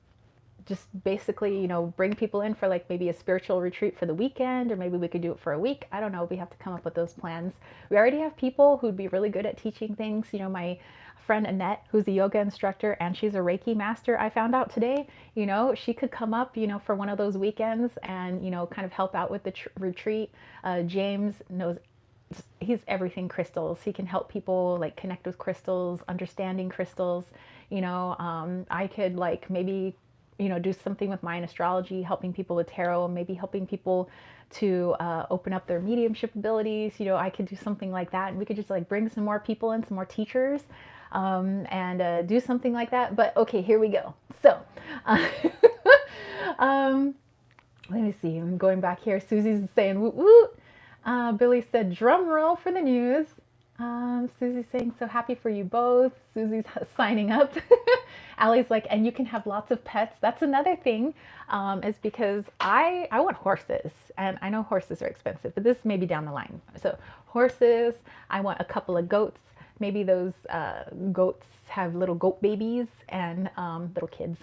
S1: just basically, you know, bring people in for like maybe a spiritual retreat for the weekend, or maybe we could do it for a week. I don't know. We have to come up with those plans. We already have people who'd be really good at teaching things. You know, my friend Annette, who's a yoga instructor and she's a Reiki master, I found out today, you know, she could come up, you know, for one of those weekends and, you know, kind of help out with the retreat. James knows, he's everything crystals. He can help people like connect with crystals, understanding crystals. You know, I could like maybe, you know, do something with Mayan astrology, helping people with tarot, maybe helping people to open up their mediumship abilities. You know, I could do something like that, and we could just like bring some more people in, some more teachers, and do something like that. But okay, here we go. So let me see, I'm going back here. Susie's saying woot woot. Billy said drum roll for the news. Susie's saying, so happy for you both. Susie's signing up. Allie's like, and you can have lots of pets. That's another thing, is because I want horses, and I know horses are expensive, but this may be down the line. So horses, I want a couple of goats. Maybe those goats have little goat babies and little kids.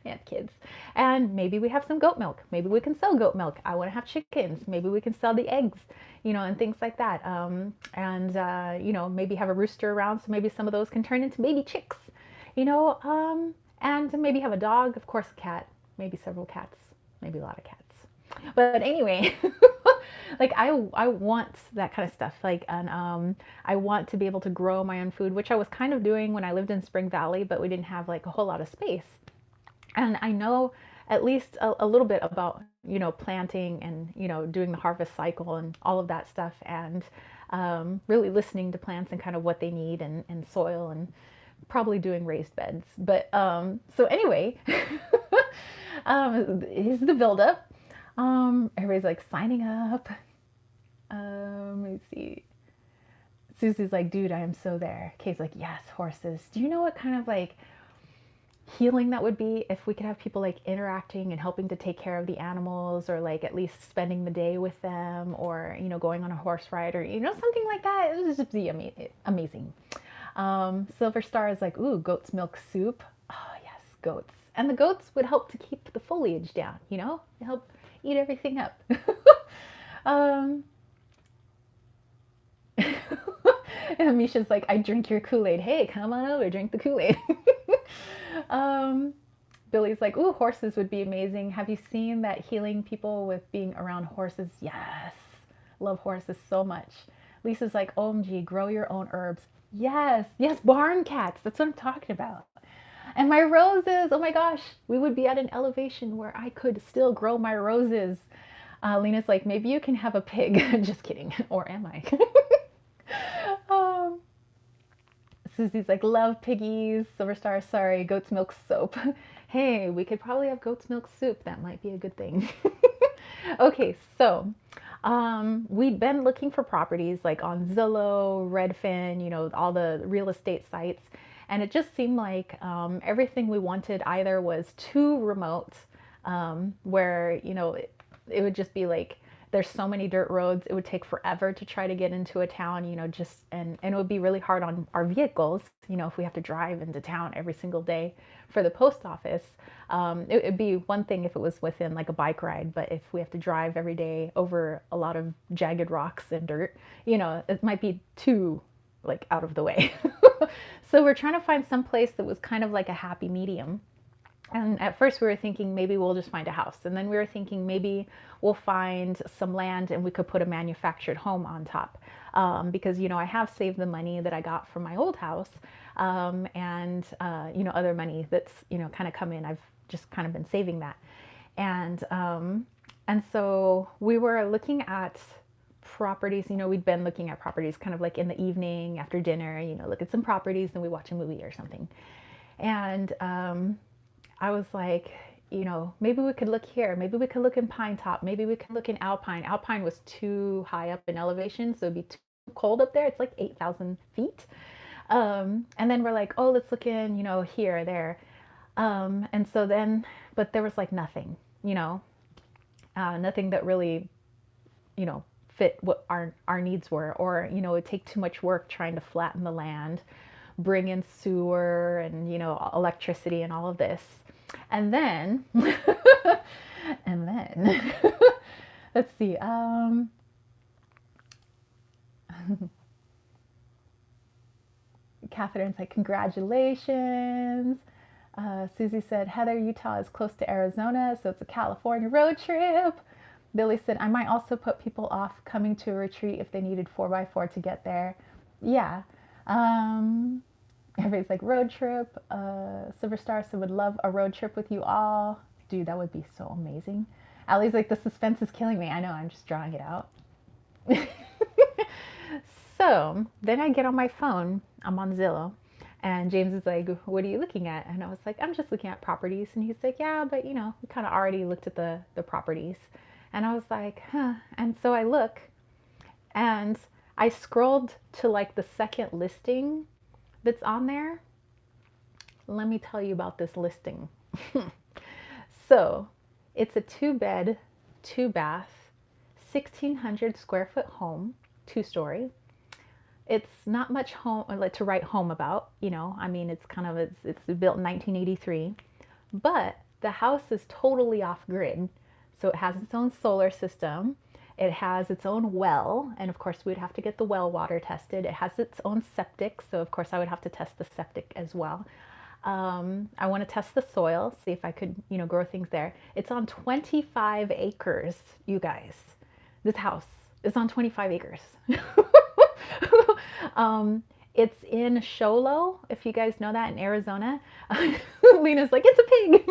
S1: They have kids. And maybe we have some goat milk. Maybe we can sell goat milk. I want to have chickens. Maybe we can sell the eggs, and things like that. Maybe have a rooster around, so maybe some of those can turn into baby chicks, and maybe have a dog, of course, a cat, maybe several cats, maybe a lot of cats. But anyway, like I want that kind of stuff. Like, and I want to be able to grow my own food, which I was kind of doing when I lived in Spring Valley, but we didn't have like a whole lot of space. And I know at least a little bit about, planting and, doing the harvest cycle and all of that stuff, and really listening to plants and kind of what they need, and soil, and probably doing raised beds. But so anyway, here's the buildup. Everybody's like signing up. Let me see. Susie's like, dude, I am so there. Kay's like, yes, horses. Do you know what kind of like healing that would be if we could have people like interacting and helping to take care of the animals, or like at least spending the day with them, or going on a horse ride, or something like that? It would just be amazing. Silver Star is like, ooh, goat's milk soup. Oh yes, goats. And the goats would help to keep the foliage down, they help eat everything up. And Misha's like, I drink your Kool-Aid. Hey, come on over, drink the Kool-Aid. Billy's like, ooh, horses would be amazing. Have you seen that healing people with being around horses? Yes. Love horses so much. Lisa's like, OMG, grow your own herbs. Yes. Yes, barn cats. That's what I'm talking about. And my roses. Oh my gosh. We would be at an elevation where I could still grow my roses. Lena's like, maybe you can have a pig. Just kidding. Or am I? Susie's like, love piggies. Silver Star, sorry, goat's milk soap. Hey, we could probably have goat's milk soup. That might be a good thing. Okay, so we'd been looking for properties like on Zillow, Redfin, all the real estate sites. And it just seemed like everything we wanted either was too remote, where, it would just be like, there's so many dirt roads, it would take forever to try to get into a town, and it would be really hard on our vehicles, if we have to drive into town every single day for the post office. It would be one thing if it was within like a bike ride, but if we have to drive every day over a lot of jagged rocks and dirt, it might be too like out of the way. So we're trying to find some place that was kind of like a happy medium. And at first we were thinking maybe we'll just find a house. And then we were thinking maybe we'll find some land and we could put a manufactured home on top. Because, I have saved the money that I got from my old house, and other money that's, kind of come in. I've just kind of been saving that. And so we were looking at properties, we'd been looking at properties kind of like in the evening after dinner, look at some properties, and we watch a movie or something. And I was like, maybe we could look here. Maybe we could look in Pine Top. Maybe we could look in Alpine. Alpine was too high up in elevation, so it'd be too cold up there. It's like 8,000 feet. And then we're like, oh, let's look in, here or there. And so then, but there was like nothing, nothing that really, fit what our needs were, or, it'd take too much work trying to flatten the land, bring in sewer and, electricity and all of this. And then, let's see. Catherine's like, congratulations. Susie said, Heather, Utah is close to Arizona, so it's a California road trip. Billy said, I might also put people off coming to a retreat if they needed 4x4 to get there. Yeah. Everybody's like, road trip. Silver Star said, would love a road trip with you all. Dude, that would be so amazing. Allie's like, the suspense is killing me. I know, I'm just drawing it out. So then I get on my phone. I'm on Zillow. And James is like, what are you looking at? And I was like, I'm just looking at properties. And he's like, yeah, but we kind of already looked at the properties. And I was like, huh. And so I look, and I scrolled to like the second listing that's on there. Let me tell you about this listing. So it's a 2 bed, 2 bath, 1,600 square foot home, 2 story. It's not much home like to write home about, you know. I mean, it's kind of it's built in 1983, but the house is totally off grid. So it has its own solar system. It has its own well, and of course we'd have to get the well water tested. It has its own septic, so of course I would have to test the septic as well. I want to test the soil, see if I could, you know, grow things there. It's on 25 acres, you guys. This house is on 25 acres. um, it's in Sholo, if you guys know that, in Arizona. Lena's like, it's a pig.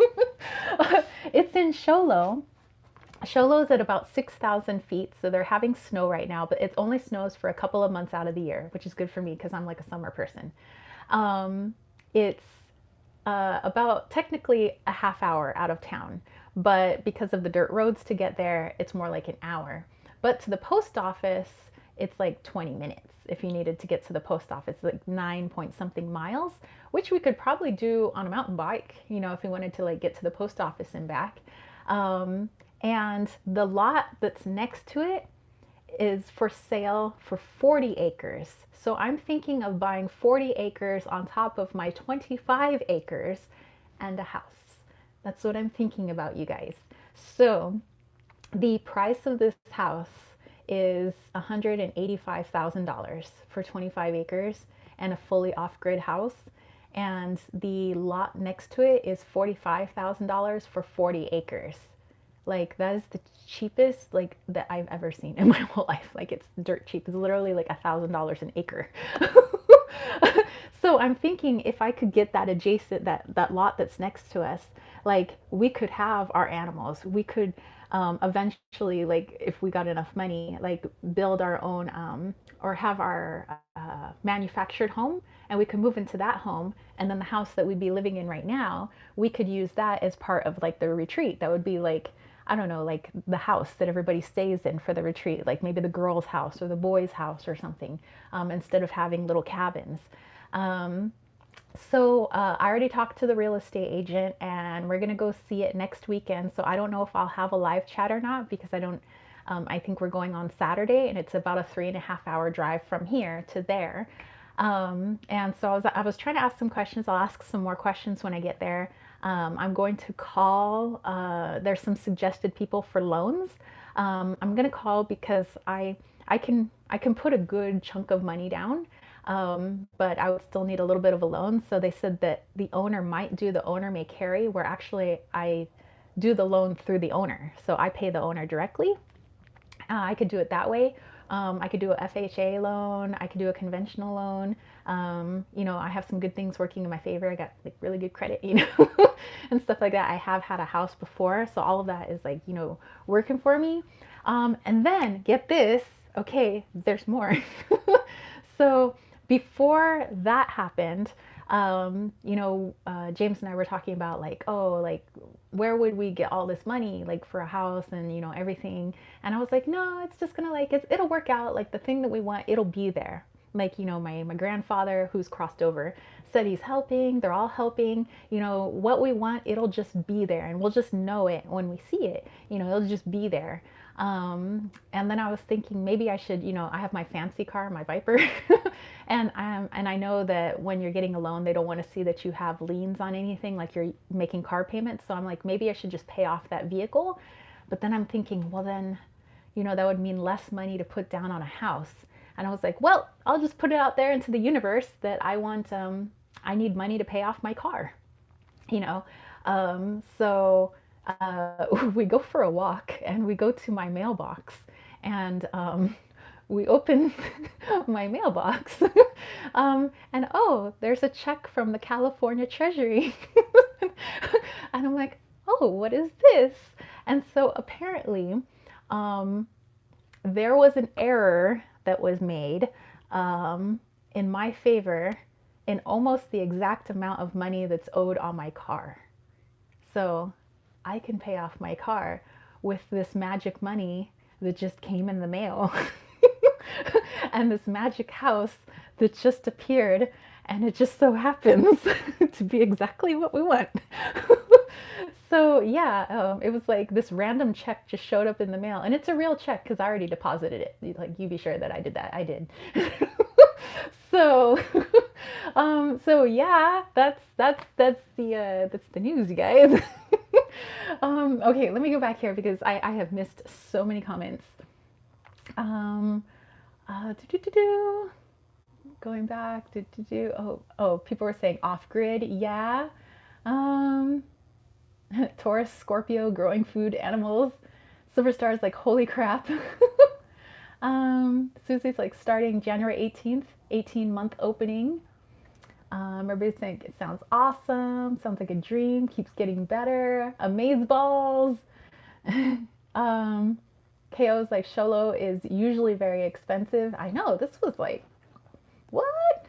S1: It's in Sholo. Sholo is at about 6,000 feet, so they're having snow right now, but it only snows for a couple of months out of the year, which is good for me because I'm like a summer person. It's about technically a half hour out of town, but because of the dirt roads to get there, it's more like an hour. But to the post office, it's like 20 minutes if you needed to get to the post office, like 9 point something miles, which we could probably do on a mountain bike, you know, if we wanted to like get to the post office and back. And the lot that's next to it is for sale for 40 acres. So I'm thinking of buying 40 acres on top of my 25 acres and a house. That's what I'm thinking about, you guys. So the price of this house is $185,000 for 25 acres and a fully off-grid house. And the lot next to it is $45,000 for 40 acres. Like, that is the cheapest like that I've ever seen in my whole life. Like, it's dirt cheap. It's literally like $1,000 an acre. So I'm thinking if I could get that adjacent, that lot that's next to us, like we could have our animals. We could eventually, like if we got enough money, like build our own or have our manufactured home, and we could move into that home, and then the house that we'd be living in right now, we could use that as part of like the retreat. That would be like, I don't know, like the house that everybody stays in for the retreat, like maybe the girls' house or the boys' house or something, instead of having little cabins. So I already talked to the real estate agent, and we're gonna go see it next weekend. So I don't know if I'll have a live chat or not, because I don't. I think we're going on Saturday, and it's about a 3.5 hour drive from here to there. And so I was trying to ask some questions. I'll ask some more questions when I get there. I'm going to call. There's some suggested people for loans. I'm gonna call because I can put a good chunk of money down. But I would still need a little bit of a loan. So they said that the owner might do the owner may carry, where actually I do the loan through the owner. So I pay the owner directly. I could do it that way. I could do a FHA loan. I could do a conventional loan. You know, I have some good things working in my favor. I got like really good credit, you know, and stuff like that. I have had a house before. So all of that is like, you know, working for me. And then get this, okay, there's more. So before that happened, you know, James and I were talking about like, oh, like where would we get all this money like for a house and, you know, everything. And I was like, no, it's just gonna like, it'll work out. Like the thing that we want, it'll be there. Like, you know, my grandfather, who's crossed over, said he's helping. They're all helping. You know, what we want, it'll just be there, and we'll just know it when we see it. You know, it'll just be there. And then I was thinking maybe I should, you know, I have my fancy car, my Viper, and I know that when you're getting a loan, they don't want to see that you have liens on anything, like you're making car payments. So I'm like, maybe I should just pay off that vehicle. But then I'm thinking, well then, you know, that would mean less money to put down on a house. And I was like, well, I'll just put it out there into the universe that I want, I need money to pay off my car, you know. So we go for a walk, and we go to my mailbox, and we open my mailbox, and oh, there's a check from the California Treasury. And I'm like, oh, what is this? And so apparently there was an error that was made in my favor in almost the exact amount of money that's owed on my car. So I can pay off my car with this magic money that just came in the mail. and this magic house that just appeared, and it just so happens to be exactly what we want. So yeah, it was like this random check just showed up in the mail, and it's a real check because I already deposited it. Like, you be sure that I did that. I did. So, so yeah, that's the news, you guys. Okay, let me go back here because I have missed so many comments. Um, do. Going back, oh, people were saying off grid, yeah. Um, Taurus, Scorpio, growing food, animals. Silver Star is like, holy crap. Susie's like, starting January 18th, 18-month opening. Everybody's saying it sounds awesome, sounds like a dream, keeps getting better. Amaze balls. KO's like, Sholo is usually very expensive. I know, this was like, what?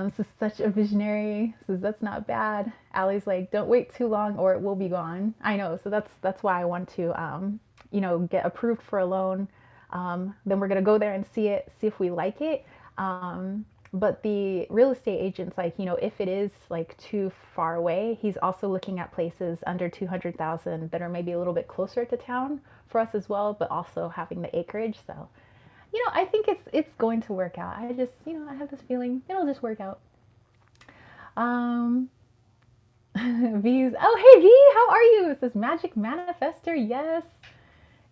S1: This is such a visionary. Says that's not bad. Allie's like, don't wait too long or it will be gone. I know, so that's why I want to, get approved for a loan. Then we're gonna go there and see if we like it. But the real estate agent's like, if it is like too far away, he's also looking at places under 200,000 that are maybe a little bit closer to town for us as well, but also having the acreage. So, I think it's going to work out. I just, I have this feeling it'll just work out. V's. Oh, hey V, how are you? It says Magic Manifester. Yes.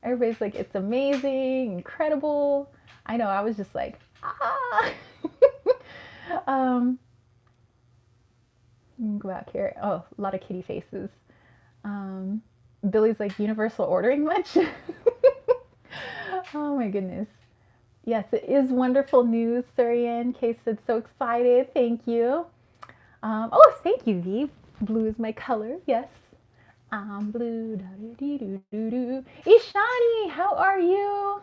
S1: Everybody's like, it's amazing, incredible. I know. I was just like, ah. Go back here. Oh, a lot of kitty faces. Billy's like, universal ordering much? Oh my goodness. Yes, it is wonderful news, Surian. Kay said, so excited. Thank you. Oh, thank you, V. Blue is my color. Yes. Blue. Ishani, how are you?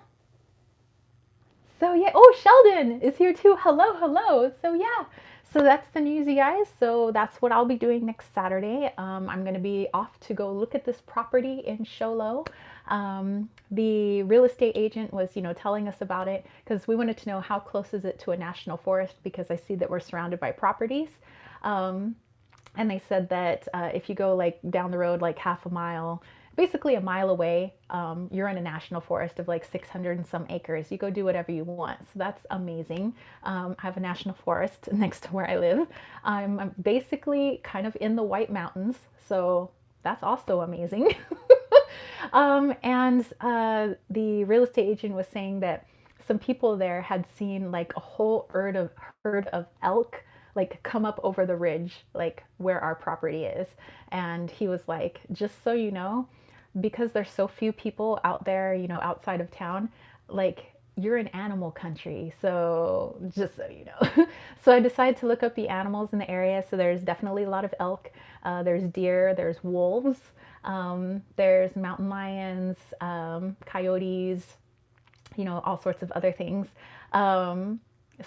S1: So yeah. Oh, Sheldon is here too. Hello, hello. So yeah. So that's the news, you guys. So that's what I'll be doing next Saturday. I'm going to be off to go look at this property in Sholo. The real estate agent was, telling us about it because we wanted to know how close is it to a national forest, because I see that we're surrounded by properties. And they said that if you go like down the road, like half a mile, basically a mile away, you're in a national forest of like 600 and some acres. You go do whatever you want. So that's amazing. I have a national forest next to where I live. I'm basically kind of in the White Mountains. So that's also amazing. And the real estate agent was saying that some people there had seen like a whole herd of elk like come up over the ridge, like where our property is. And he was like, just so you know, because there's so few people out there, outside of town, like you're in animal country. So just so you know. So I decided to look up the animals in the area. So there's definitely a lot of elk. There's deer, there's wolves, there's mountain lions, coyotes, all sorts of other things.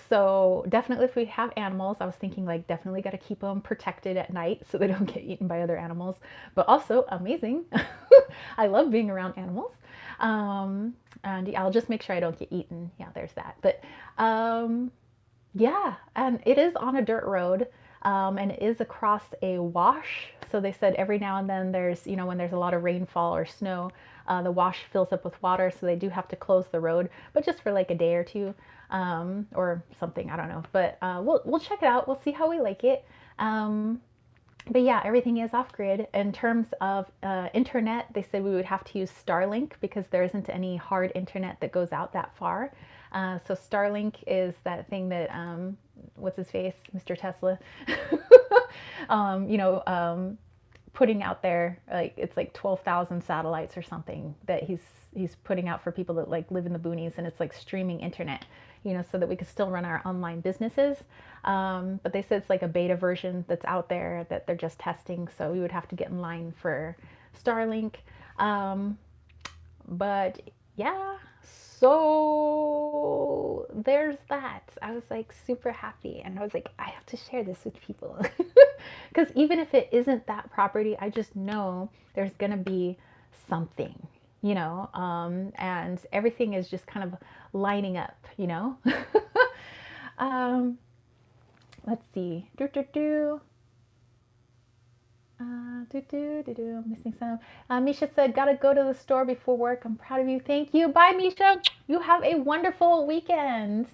S1: So definitely if we have animals, I was thinking like definitely got to keep them protected at night so they don't get eaten by other animals, but also amazing. I love being around animals. And I'll just make sure I don't get eaten. Yeah, there's that. But yeah, and it is on a dirt road, and it is across a wash. So they said every now and then there's, when there's a lot of rainfall or snow, the wash fills up with water, so they do have to close the road, but just for like a day or two, or something, I don't know. But we'll check it out. We'll see how we like it. But yeah, everything is off grid. In terms of internet, they said we would have to use Starlink because there isn't any hard internet that goes out that far. So Starlink is that thing that, what's his face, Mr. Tesla, putting out there, like it's like 12,000 satellites or something that he's putting out for people that like live in the boonies, and it's like streaming internet, so that we could still run our online businesses. But they said it's like a beta version that's out there that they're just testing, so we would have to get in line for Starlink. But yeah, so there's that. I was like super happy, and I was like, I have to share this with people. Because even if it isn't that property, I just know there's gonna be something, you know, and everything is just kind of lining up, you know. um, let's see. Missing some. Misha said, "Gotta go to the store before work. I'm proud of you. Thank you. Bye, Misha. You have a wonderful weekend."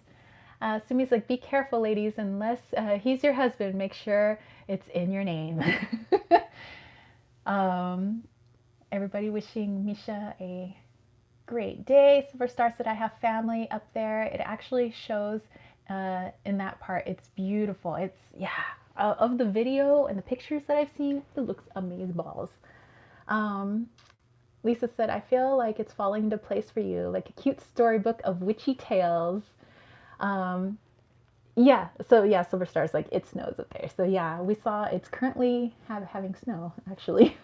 S1: Sumi's like, "Be careful, ladies. Unless he's your husband, make sure it's in your name." um, everybody wishing Misha a great day. Silver said, "I have family up there." It actually shows in that part. It's beautiful. It's, yeah, of the video and the pictures that I've seen, it looks amazeballs. Lisa said, "I feel like it's falling into place for you, like a cute storybook of witchy tales." Um, yeah, so yeah, Silver Star's like, it snows up there. So yeah, we saw it's currently having snow, actually.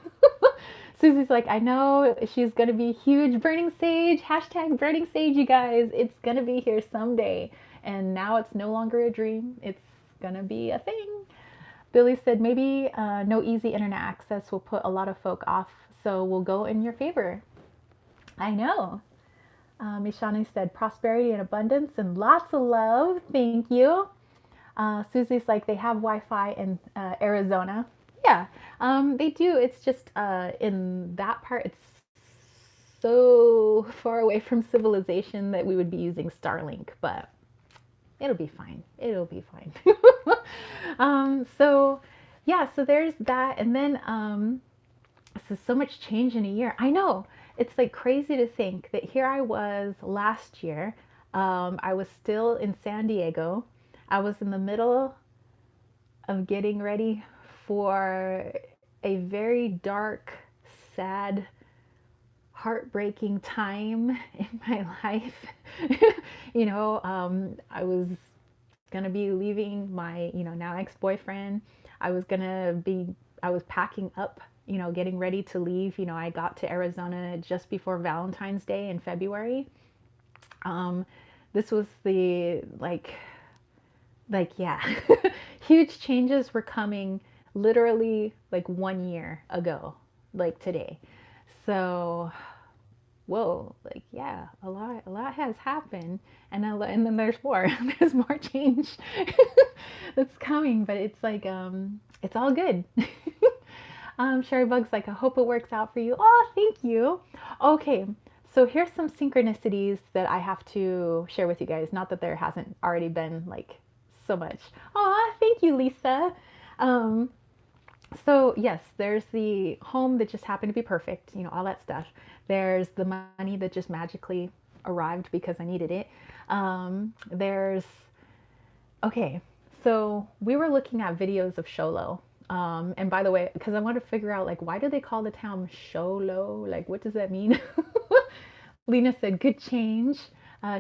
S1: Susie's like, "I know she's gonna be huge burning sage. Hashtag burning sage, you guys. It's gonna be here someday. And now it's no longer a dream. It's gonna be a thing." Billy said, "Maybe no easy internet access will put a lot of folk off, so we'll go in your favor." I know. Mishani said, "Prosperity and abundance and lots of love. Thank you." Susie's like, "They have Wi-Fi in Arizona." Yeah, they do. It's just in that part, it's so far away from civilization that we would be using Starlink, but it'll be fine. It'll be fine. So yeah, so there's that, and then so much change in a year. I know, it's like crazy to think that here I was last year. I was still in San Diego. I was in the middle of getting ready for a very dark, sad, heartbreaking time in my life. You know, I was gonna be leaving my, you know, now ex-boyfriend. I was packing up, you know, getting ready to leave. You know, I got to Arizona just before Valentine's Day in February. Um, this was the yeah, huge changes were coming literally like 1 year ago, like today. So, whoa, like, yeah, a lot has happened, and then there's more, there's more change that's coming, but it's like, it's all good. Sherry Bug's like, "I hope it works out for you." Oh, thank you. Okay, so here's some synchronicities that I have to share with you guys. Not that there hasn't already been like so much. Oh, thank you, Lisa. Um, so yes, there's the home that just happened to be perfect, you know, all that stuff. There's the money that just magically arrived because I needed it. There's Okay, so we were looking at videos of Sholo. And by the way, because I want to figure out like, why do they call the town Sholo? Like, what does that mean? Lena said, "Good change."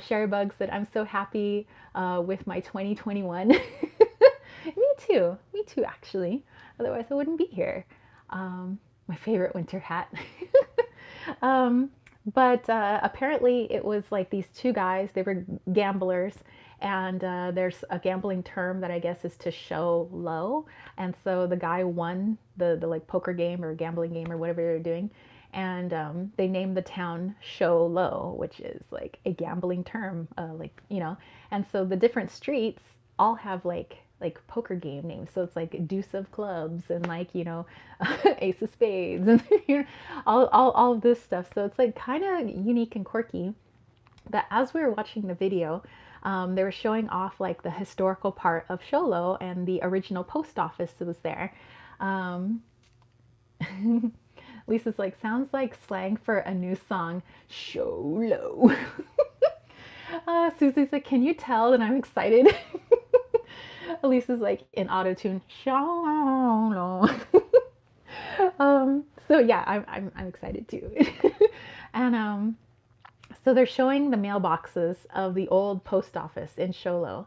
S1: Sherry Bug said, "I'm so happy with my 2021." Me too, actually. Otherwise, I wouldn't be here. My favorite winter hat. um, but apparently, it was like these two guys, they were gamblers. And there's a gambling term that I guess is to show low. And so the guy won the like poker game or gambling game or whatever they're doing. And they named the town Show Low, which is like a gambling term, like, you know. And so the different streets all have like poker game names. So it's like Deuce of Clubs and like, you know, Ace of Spades and you know, all of this stuff. So it's like kind of unique and quirky. But as we were watching the video, they were showing off like the historical part of Sholo and the original post office that was there. Um, Lisa's like, "Sounds like slang for a new song, Sholo." Susie's like, "Can you tell that I'm excited?" Lisa's like, in auto tune, Sholo. So yeah, I'm excited too. And so they're showing the mailboxes of the old post office in Sholo.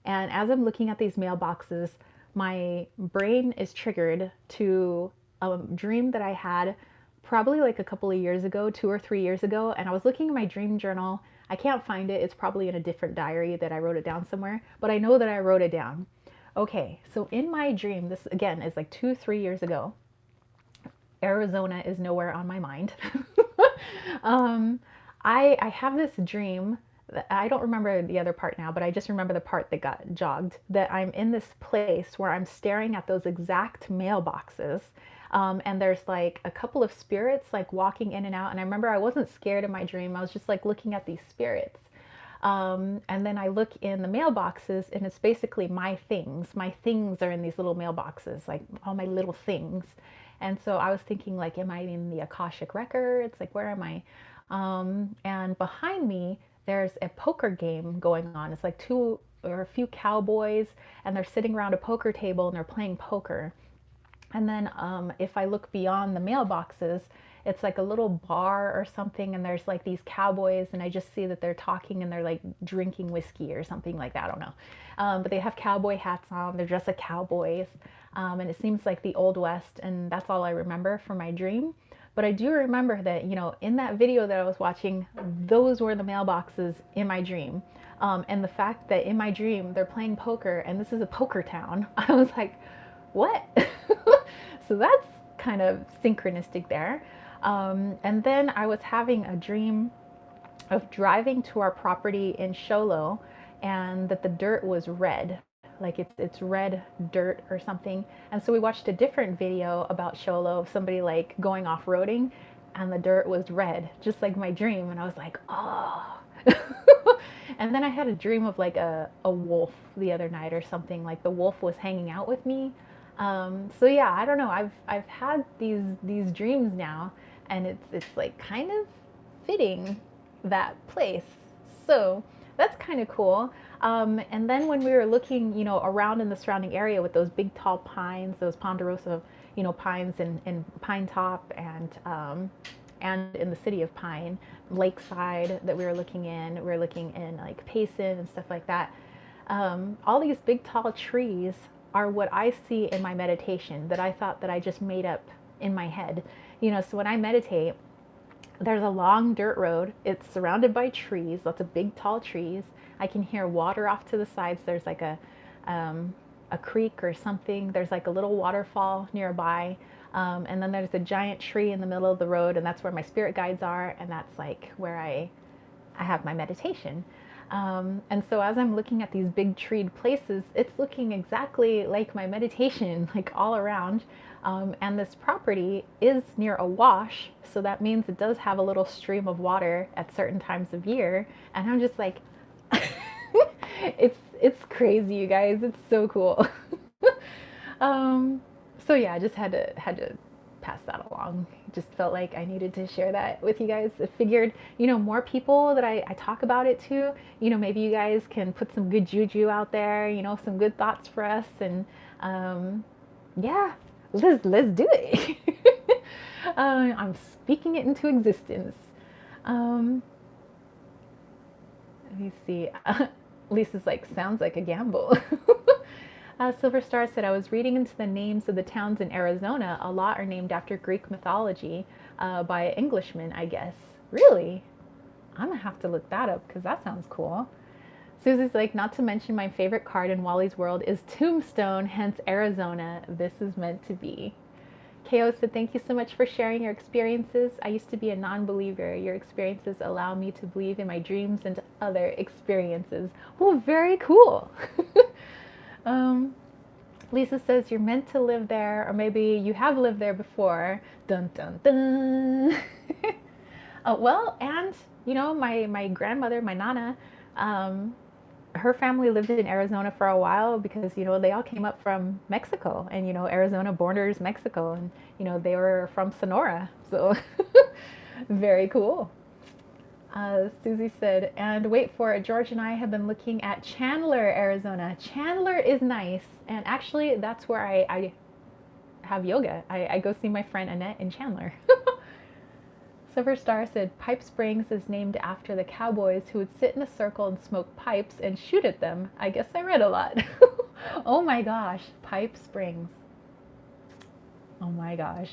S1: And as I'm looking at these mailboxes, my brain is triggered to a dream that I had probably like a couple of years ago, 2 or 3 years ago. And I was looking in my dream journal. I can't find it. It's probably in a different diary that I wrote it down somewhere, but I know that I wrote it down. Okay, so in my dream, this again is like 2, 3 years ago. Arizona is nowhere on my mind. Um, I have this dream. I don't remember the other part now, but I just remember the part that got jogged. That I'm in this place where I'm staring at those exact mailboxes, and there's like a couple of spirits like walking in and out. And I remember I wasn't scared in my dream. I was just like looking at these spirits. And then I look in the mailboxes, and it's basically my things. My things are in these little mailboxes, like all my little things. And so I was thinking, like, am I in the Akashic records? Like, where am I? And behind me, there's a poker game going on. It's like two or a few cowboys, and they're sitting around a poker table and they're playing poker. And then if I look beyond the mailboxes, it's like a little bar or something, and there's like these cowboys, and I just see that they're talking and they're like drinking whiskey or something like that. I don't know. But they have cowboy hats on, they're dressed like cowboys, and it seems like the Old West, and that's all I remember from my dream. But I do remember that, you know, in that video that I was watching, those were the mailboxes in my dream. And the fact that in my dream they're playing poker and this is a poker town, I was like, what? So that's kind of synchronistic there. And then I was having a dream of driving to our property in Sholo, and that the dirt was red, like it's red dirt or something. And so we watched a different video about Sholo of somebody like going off-roading, and the dirt was red, just like my dream. And I was like, oh. And then I had a dream of like a wolf the other night or something, like the wolf was hanging out with me. So yeah, I don't know. I've had these dreams now, and it's like kind of fitting that place. So that's kind of cool. And then when we were looking, you know, around in the surrounding area with those big tall pines, those ponderosa, you know, pines in Pine Top, and in the city of Pine, Lakeside that we were looking in like Payson and stuff like that. All these big tall trees are what I see in my meditation that I thought that I just made up in my head. You know, so when I meditate, there's a long dirt road. It's surrounded by trees, lots of big tall trees. I can hear water off to the sides. There's like a creek or something. There's like a little waterfall nearby. And then there's a giant tree in the middle of the road, and that's where my spirit guides are, and that's like where I have my meditation. And so as I'm looking at these big treed places, it's looking exactly like my meditation, like all around. And this property is near a wash, so that means it does have a little stream of water at certain times of year. And I'm just like, it's crazy, you guys. It's so cool. So yeah, I just had to pass that along. Just felt like I needed to share that with you guys. I figured, you know, more people that I talk about it to, you know, maybe you guys can put some good juju out there, you know, some good thoughts for us, and yeah, let's do it. I'm speaking it into existence. Let me see. Lisa's like, sounds like a gamble. Silver Star said, I was reading into the names of the towns in Arizona. A lot are named after Greek mythology by Englishmen, I guess. Really? I'm going to have to look that up because that sounds cool. Susie's like, not to mention my favorite card in Wally's world is Tombstone, hence Arizona. This is meant to be. Ko said, thank you so much for sharing your experiences. I used to be a non-believer. Your experiences allow me to believe in my dreams and other experiences. Oh, very cool. Lisa says, you're meant to live there, or maybe you have lived there before. Dun, dun, dun. Well, and, you know, my grandmother, my Nana, her family lived in Arizona for a while because, you know, they all came up from Mexico, and, you know, Arizona borders Mexico, and, you know, they were from Sonora. So very cool. Susie said, and wait for it, George and I have been looking at Chandler, Arizona. Chandler is nice, and actually that's where I have yoga. I go see my friend Annette in Chandler. Silver Star said, Pipe Springs is named after the cowboys who would sit in a circle and smoke pipes and shoot at them. I guess I read a lot. Oh my gosh, Pipe Springs. Oh my gosh.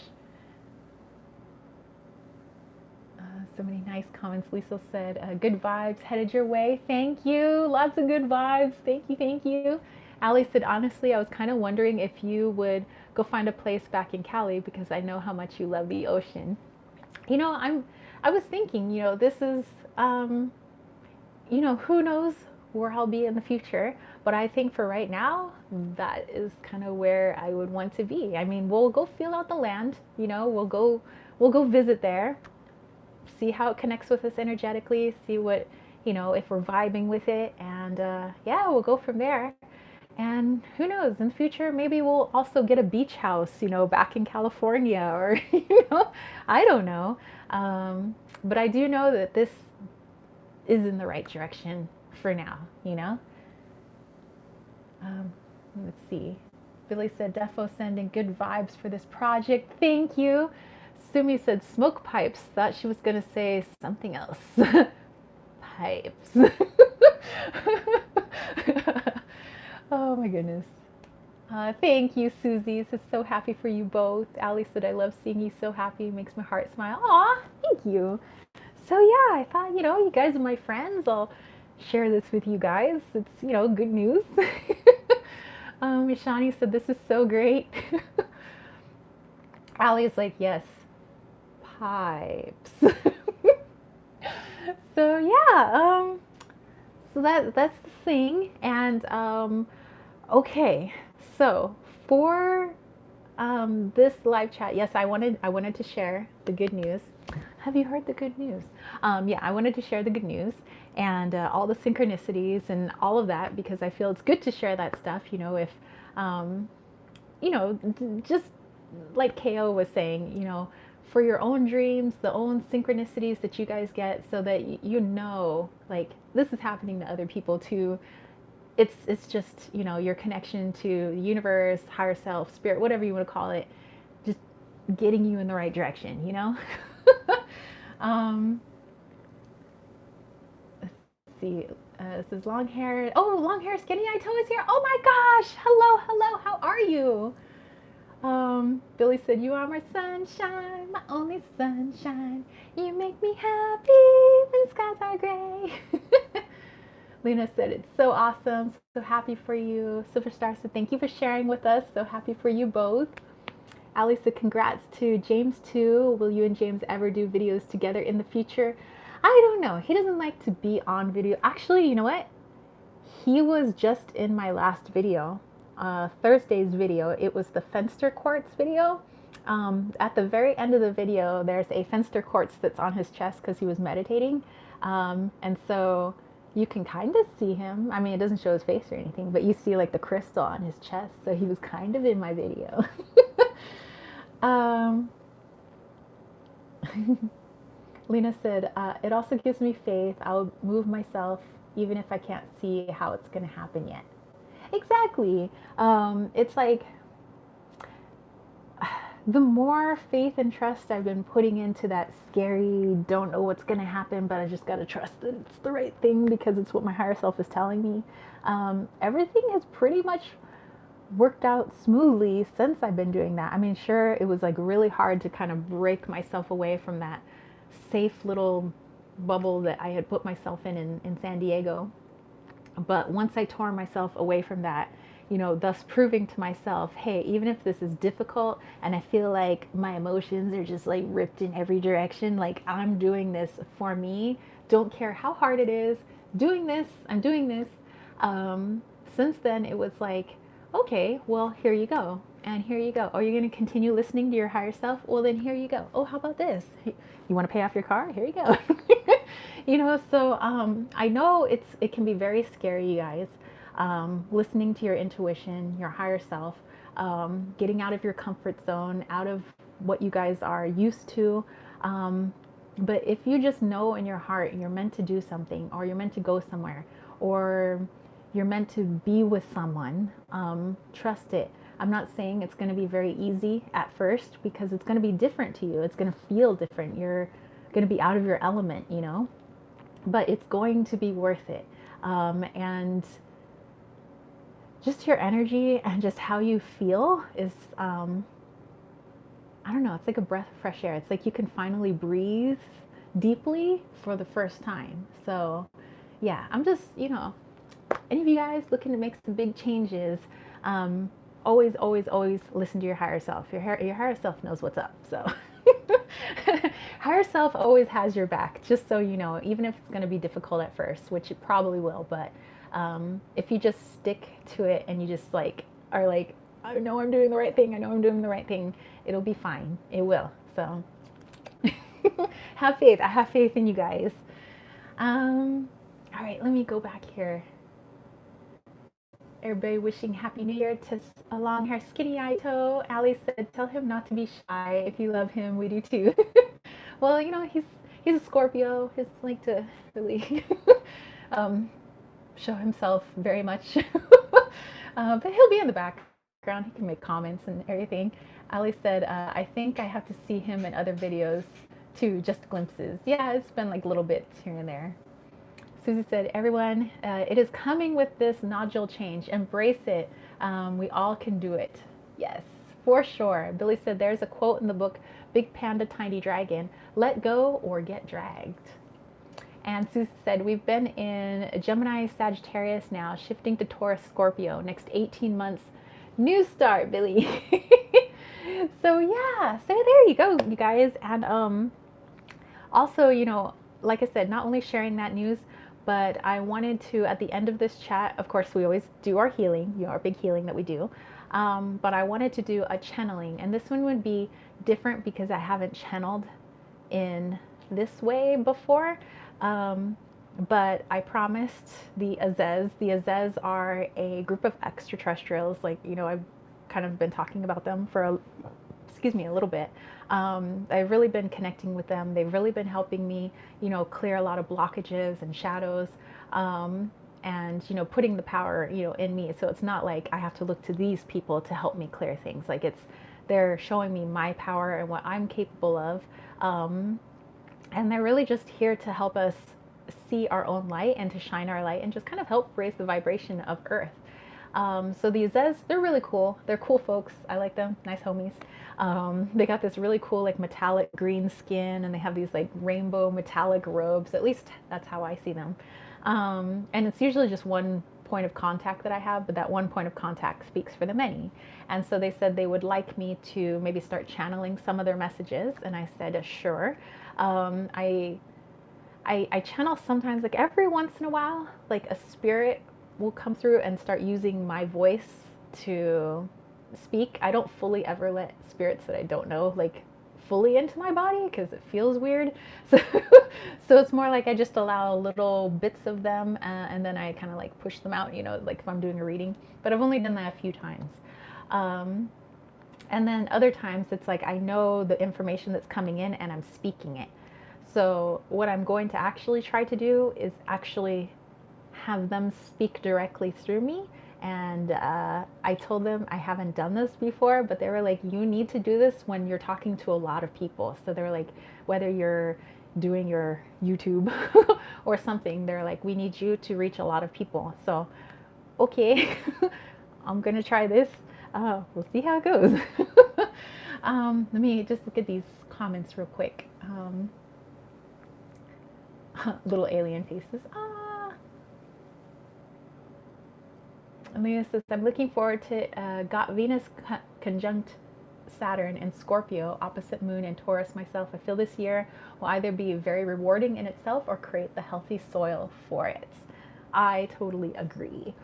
S1: So many nice comments. Lisa said, good vibes headed your way. Thank you. Lots of good vibes. Thank you. Thank you. Allie said, honestly, I was kind of wondering if you would go find a place back in Cali because I know how much you love the ocean. You know, I was thinking, this is, who knows where I'll be in the future. But I think for right now, that is kind of where I would want to be. I mean, we'll go feel out the land, we'll go visit there, see how it connects with us energetically, see what, if we're vibing with it. And yeah, we'll go from there. And who knows, in the future, maybe we'll also get a beach house, back in California or, I don't know. But I do know that this is in the right direction for now. Let's see. Billy said, defo sending good vibes for this project. Thank you. Sumi said, smoke pipes. Thought she was going to say something else. Pipes. Oh my goodness. Thank you, Susie. This is so happy for you both. Ali said, I love seeing you so happy. It makes my heart smile. Aw, thank you. So yeah, I thought, you guys are my friends. I'll share this with you guys. It's, good news. Ishani said, this is so great. Ali is like, yes, pipes. So yeah, so that's the thing. And okay, so for this live chat, yes, I wanted to share the good news. Have you heard the good news? Yeah, I wanted to share the good news and all the synchronicities and all of that, because I feel it's good to share that stuff, if just like KO was saying, for your own dreams, the own synchronicities that you guys get, so that like this is happening to other people too. It's just, your connection to the universe, higher self, spirit, whatever you want to call it, just getting you in the right direction, Let's see. This is long hair. Oh, long hair, skinny eye toe is here. Oh my gosh. Hello. How are you? Billy said, you are my sunshine, my only sunshine. You make me happy when the skies are gray. Lena said, it's so awesome. So happy for you. Superstar said, thank you for sharing with us. So happy for you both. Ali said, congrats to James too. Will you and James ever do videos together in the future? I don't know. He doesn't like to be on video. Actually, you know what? He was just in my last video, Thursday's video. It was the Fenster Quartz video. At the very end of the video, there's a Fenster Quartz that's on his chest because he was meditating. And so you can kind of see him. I mean, it doesn't show his face or anything, but you see like the crystal on his chest. So he was kind of in my video. Lena said, it also gives me faith. I'll move myself even if I can't see how it's going to happen yet. Exactly. It's like the more faith and trust I've been putting into that scary, don't know what's going to happen, but I just got to trust that it's the right thing because it's what my higher self is telling me. Everything has pretty much worked out smoothly since I've been doing that. I mean, sure, it was like really hard to kind of break myself away from that safe little bubble that I had put myself in San Diego. But once I tore myself away from that, thus proving to myself, hey, even if this is difficult and I feel like my emotions are just like ripped in every direction, like I'm doing this for me, don't care how hard it is, I'm doing this. Since then, it was like, okay, well, here you go. And here you go. Oh, you're going to continue listening to your higher self? Well, then here you go. Oh, how about this? You want to pay off your car? Here you go. So I know it can be very scary, you guys. Listening to your intuition, your higher self, getting out of your comfort zone, out of what you guys are used to. But if you just know in your heart you're meant to do something, or you're meant to go somewhere, or you're meant to be with someone, trust it. I'm not saying it's going to be very easy at first, because it's going to be different to you. It's going to feel different. You're going to be out of your element, but it's going to be worth it. And just your energy and just how you feel is, I don't know, it's like a breath of fresh air. It's like you can finally breathe deeply for the first time. So yeah, I'm just, any of you guys looking to make some big changes, always listen to your higher self. Your higher self knows what's up. So higher self always has your back, just so you know, even if it's going to be difficult at first, which it probably will. But if you just stick to it and you just like are like, I know I'm doing the right thing, I know I'm doing the right thing, it'll be fine. It will. So have faith. I have faith in you guys. All right, let me go back here. Everybody wishing Happy New Year to a long hair skinny Aito. Ali said, tell him not to be shy. If you love him, we do too. Well, you know, he's a Scorpio. He's like to really show himself very much. But he'll be in the background. He can make comments and everything. Ali said, I think I have to see him in other videos too, just glimpses. Yeah, it's been like little bits here and there. Susie said, everyone, it is coming with this nodule change. Embrace it. We all can do it. Yes, for sure. Billy said, there's a quote in the book, Big Panda, Tiny Dragon, let go or get dragged. And Susie said, we've been in Gemini, Sagittarius now, shifting to Taurus, Scorpio. Next 18 months, new start, Billy. So yeah, so there you go, you guys. And also, you know, like I said, not only sharing that news, but I wanted to, at the end of this chat, of course, we always do our healing, you know, our big healing that we do. But I wanted to do a channeling, and this one would be different because I haven't channeled in this way before. But I promised the Azez. The Azez are a group of extraterrestrials. Like, you know, I've kind of been talking about them for a little bit. I've really been connecting with them. They've really been helping me, you know, clear a lot of blockages and shadows, and, you know, putting the power, you know, in me. So it's not like I have to look to these people to help me clear things. Like they're showing me my power and what I'm capable of. And they're really just here to help us see our own light and to shine our light and just kind of help raise the vibration of Earth. So the Azez, they're really cool. They're cool folks. I like them. Nice homies. They got this really cool like metallic green skin, and they have these like rainbow metallic robes. At least that's how I see them. And it's usually just one point of contact that I have, but that one point of contact speaks for the many. And so they said they would like me to maybe start channeling some of their messages. And I said, sure. I channel sometimes, like every once in a while, like a spirit will come through and start using my voice to speak. I don't fully ever let spirits that I don't know like fully into my body because it feels weird. So, so it's more like I just allow little bits of them, and then I kind of like push them out, you know, like if I'm doing a reading. But I've only done that a few times. And then other times it's like I know the information that's coming in and I'm speaking it. So what I'm going to actually try to do is actually have them speak directly through me. And I told them I haven't done this before, but they were like, you need to do this when you're talking to a lot of people. So they're like, whether you're doing your YouTube or something, they're like, we need you to reach a lot of people. So, okay, I'm going to try this. We'll see how it goes. Let me just look at these comments real quick. Little alien faces. Amelia says, I'm looking forward to got Venus conjunct Saturn in Scorpio, opposite Moon in Taurus myself. I feel this year will either be very rewarding in itself or create the healthy soil for it. I totally agree.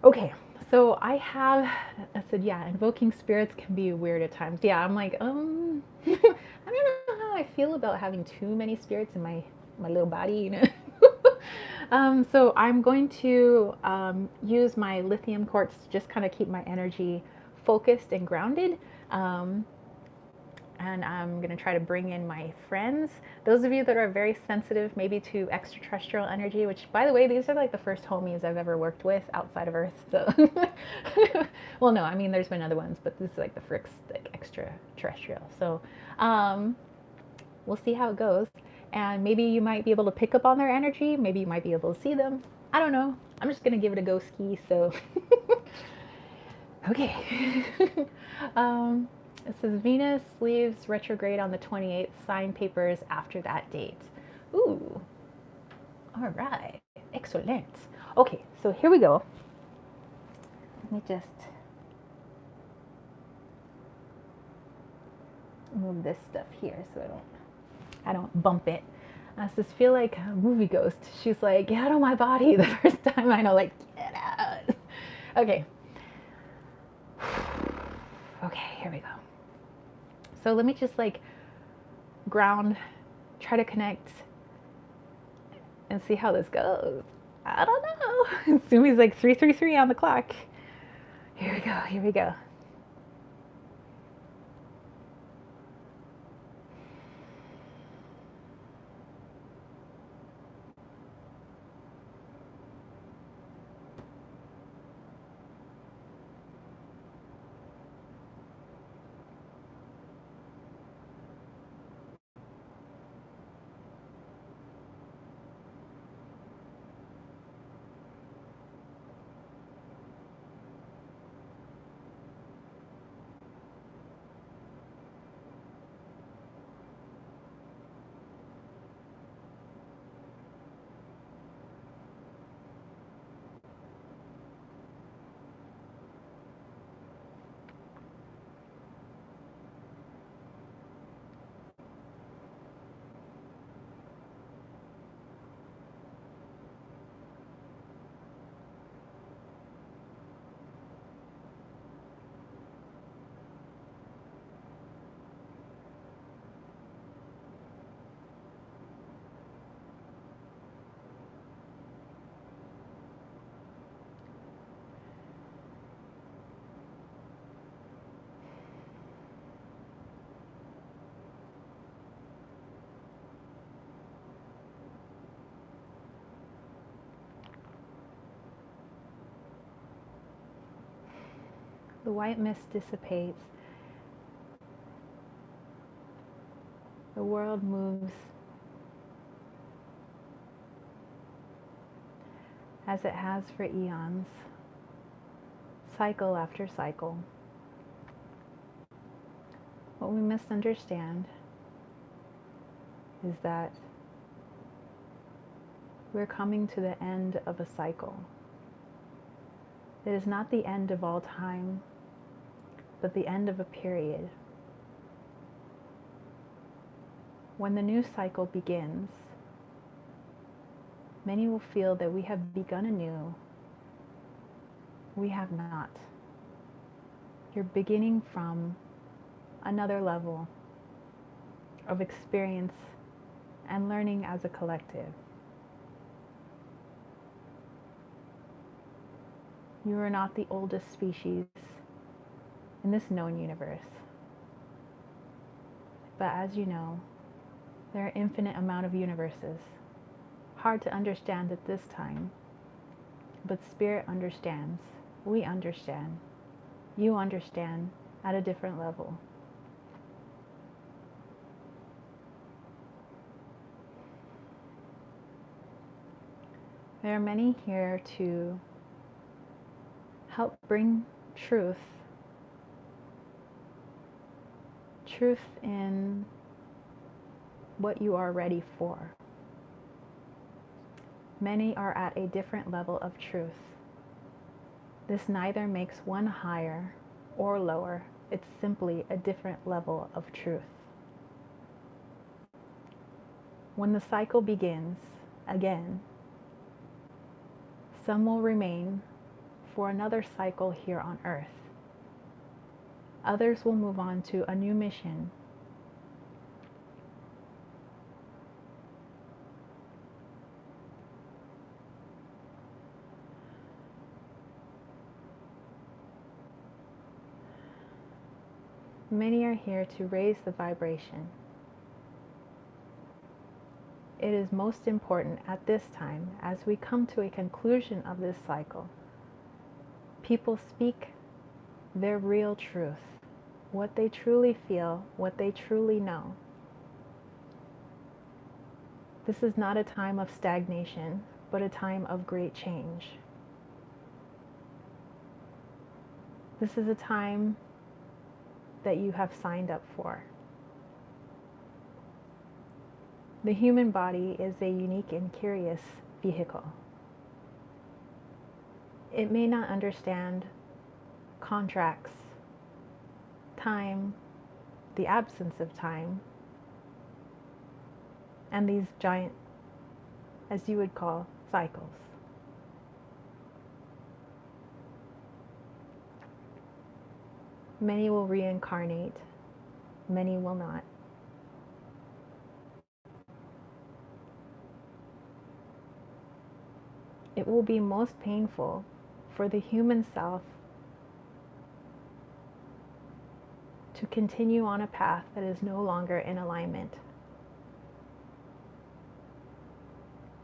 S1: Okay, so I said, yeah, invoking spirits can be weird at times. Yeah, I'm like, I don't know how I feel about having too many spirits in my little body, you know. So I'm going to use my lithium quartz to just kind of keep my energy focused and grounded. And I'm going to try to bring in my friends. Those of you that are very sensitive maybe to extraterrestrial energy, which, by the way, these are like the first homies I've ever worked with outside of Earth. So, well, no, I mean, there's been other ones, but this is like the first like extraterrestrial. So we'll see how it goes. And maybe you might be able to pick up on their energy. Maybe you might be able to see them. I don't know. I'm just going to give it a go ski. So, okay. It says Venus leaves retrograde on the 28th. Sign papers after that date. Ooh. All right. Excellent. Okay, so here we go. Let me just move this stuff here so I don't I don't bump it. I just feel like a movie ghost. She's like, get out of my body the first time. I know, like, get out. Okay. Okay, here we go. So let me just like ground, try to connect, and see how this goes. I don't know. Sumi's like 333 on the clock. Here we go, here we go. The white mist dissipates. The world moves as it has for eons, cycle after cycle. What we must understand is that we're coming to the end of a cycle. It is not the end of all time, but the end of a period. When the new cycle begins, many will feel that we have begun anew. We have not. You're beginning from another level of experience and learning as a collective. You are not the oldest species in this known universe. But as you know, there are infinite amount of universes. Hard to understand at this time, but Spirit understands. We understand. You understand at a different level. There are many here to help bring truth in what you are ready for. Many are at a different level of truth. This neither makes one higher or lower. It's simply a different level of truth. When the cycle begins again, some will remain for another cycle here on Earth. Others will move on to a new mission. Many are here to raise the vibration. It is most important at this time, as we come to a conclusion of this cycle, people speak their real truth, what they truly feel, what they truly know. This is not a time of stagnation, but a time of great change. This is a time that you have signed up for. The human body is a unique and curious vehicle. It may not understand contracts, time, the absence of time, and these giant, as you would call, cycles. Many will reincarnate, many will not. It will be most painful for the human self to continue on a path that is no longer in alignment.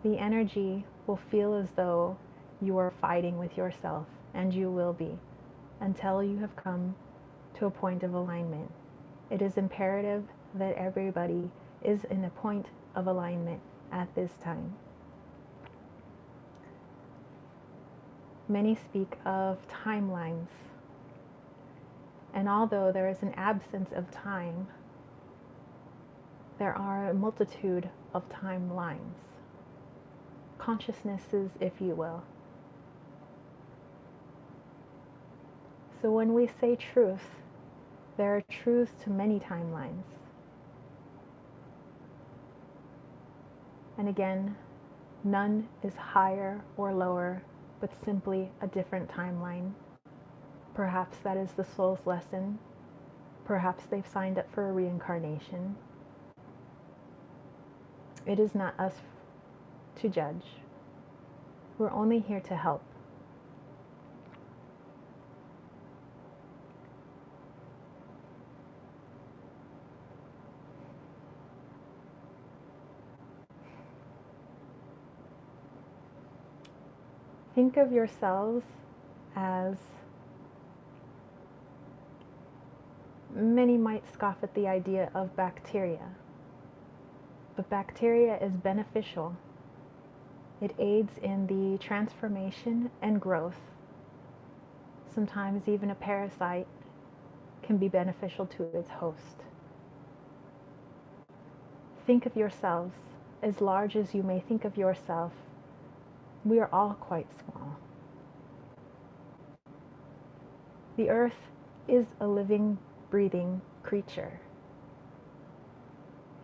S1: The energy will feel as though you are fighting with yourself, and you will be, until you have come to a point of alignment. It is imperative that everybody is in a point of alignment at this time. Many speak of timelines, and although there is an absence of time, there are a multitude of timelines, consciousnesses, if you will. So when we say truth, there are truths to many timelines. And again, none is higher or lower, but simply a different timeline. Perhaps that is the soul's lesson. Perhaps they've signed up for a reincarnation. It is not us to judge. We're only here to help. Think of yourselves as, many might scoff at the idea of bacteria, but bacteria is beneficial. It aids in the transformation and growth. Sometimes even a parasite can be beneficial to its host. Think of yourselves as large as you may think of yourself. We are all quite small. The earth is a living, breathing creature,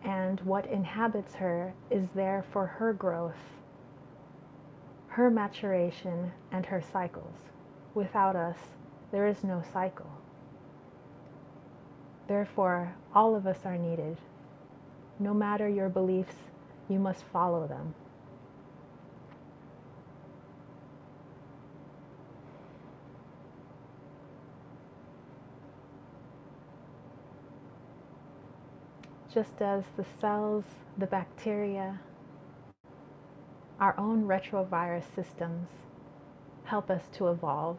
S1: and what inhabits her is there for her growth, her maturation, and her cycles. Without us, there is no cycle. Therefore, all of us are needed. No matter your beliefs, you must follow them. Just as the cells, the bacteria, our own retrovirus systems help us to evolve,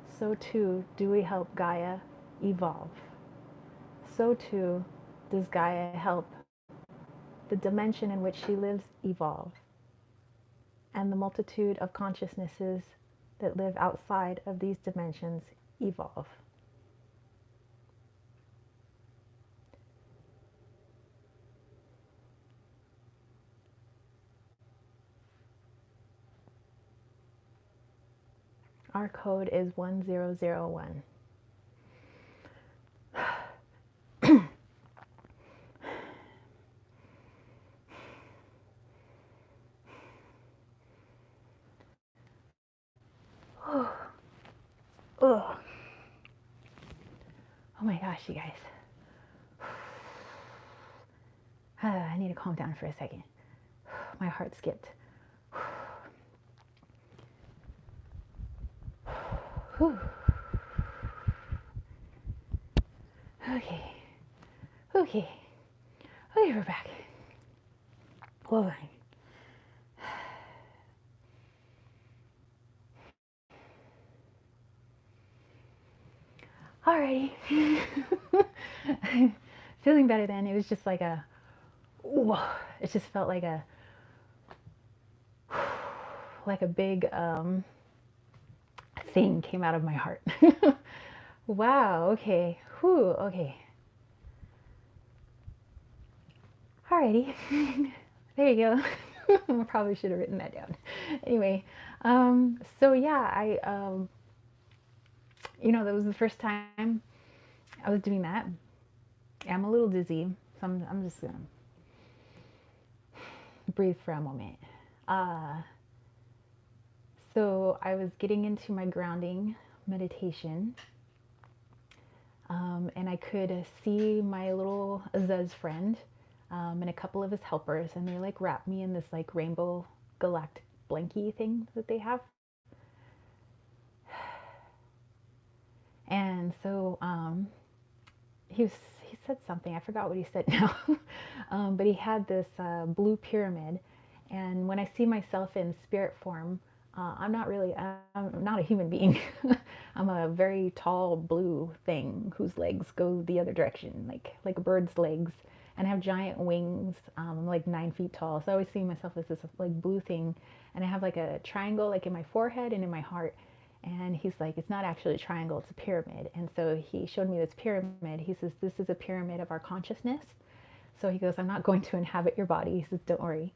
S1: so too do we help Gaia evolve. So too does Gaia help the dimension in which she lives evolve, and the multitude of consciousnesses that live outside of these dimensions evolve. Our code is 1001. Oh my gosh, you guys. I need to calm down for a second. My heart skipped. Okay, we're back. Hold on. Alrighty. I'm feeling better then. It was just like a, it just felt like a big thing came out of my heart. Wow, okay. Whew, okay. Alrighty. There you go. I probably should have written that down. Anyway, so yeah, that was the first time I was doing that. I'm a little dizzy, so I'm just gonna breathe for a moment. Uh, so I was getting into my grounding meditation, and I could see my little Azaz friend and a couple of his helpers, and they like wrapped me in this like rainbow galactic blankie thing that they have. And so he said something. I forgot what he said now, but he had this blue pyramid. And when I see myself in spirit form, I'm not a human being. I'm a very tall blue thing whose legs go the other direction, like a bird's legs, and I have giant wings. I'm like 9 feet tall, so I always see myself as this like blue thing, and I have like a triangle like in my forehead and in my heart. And he's like, it's not actually a triangle, it's a pyramid. And so he showed me this pyramid. He says, this is a pyramid of our consciousness. So he goes, I'm not going to inhabit your body. He says, don't worry.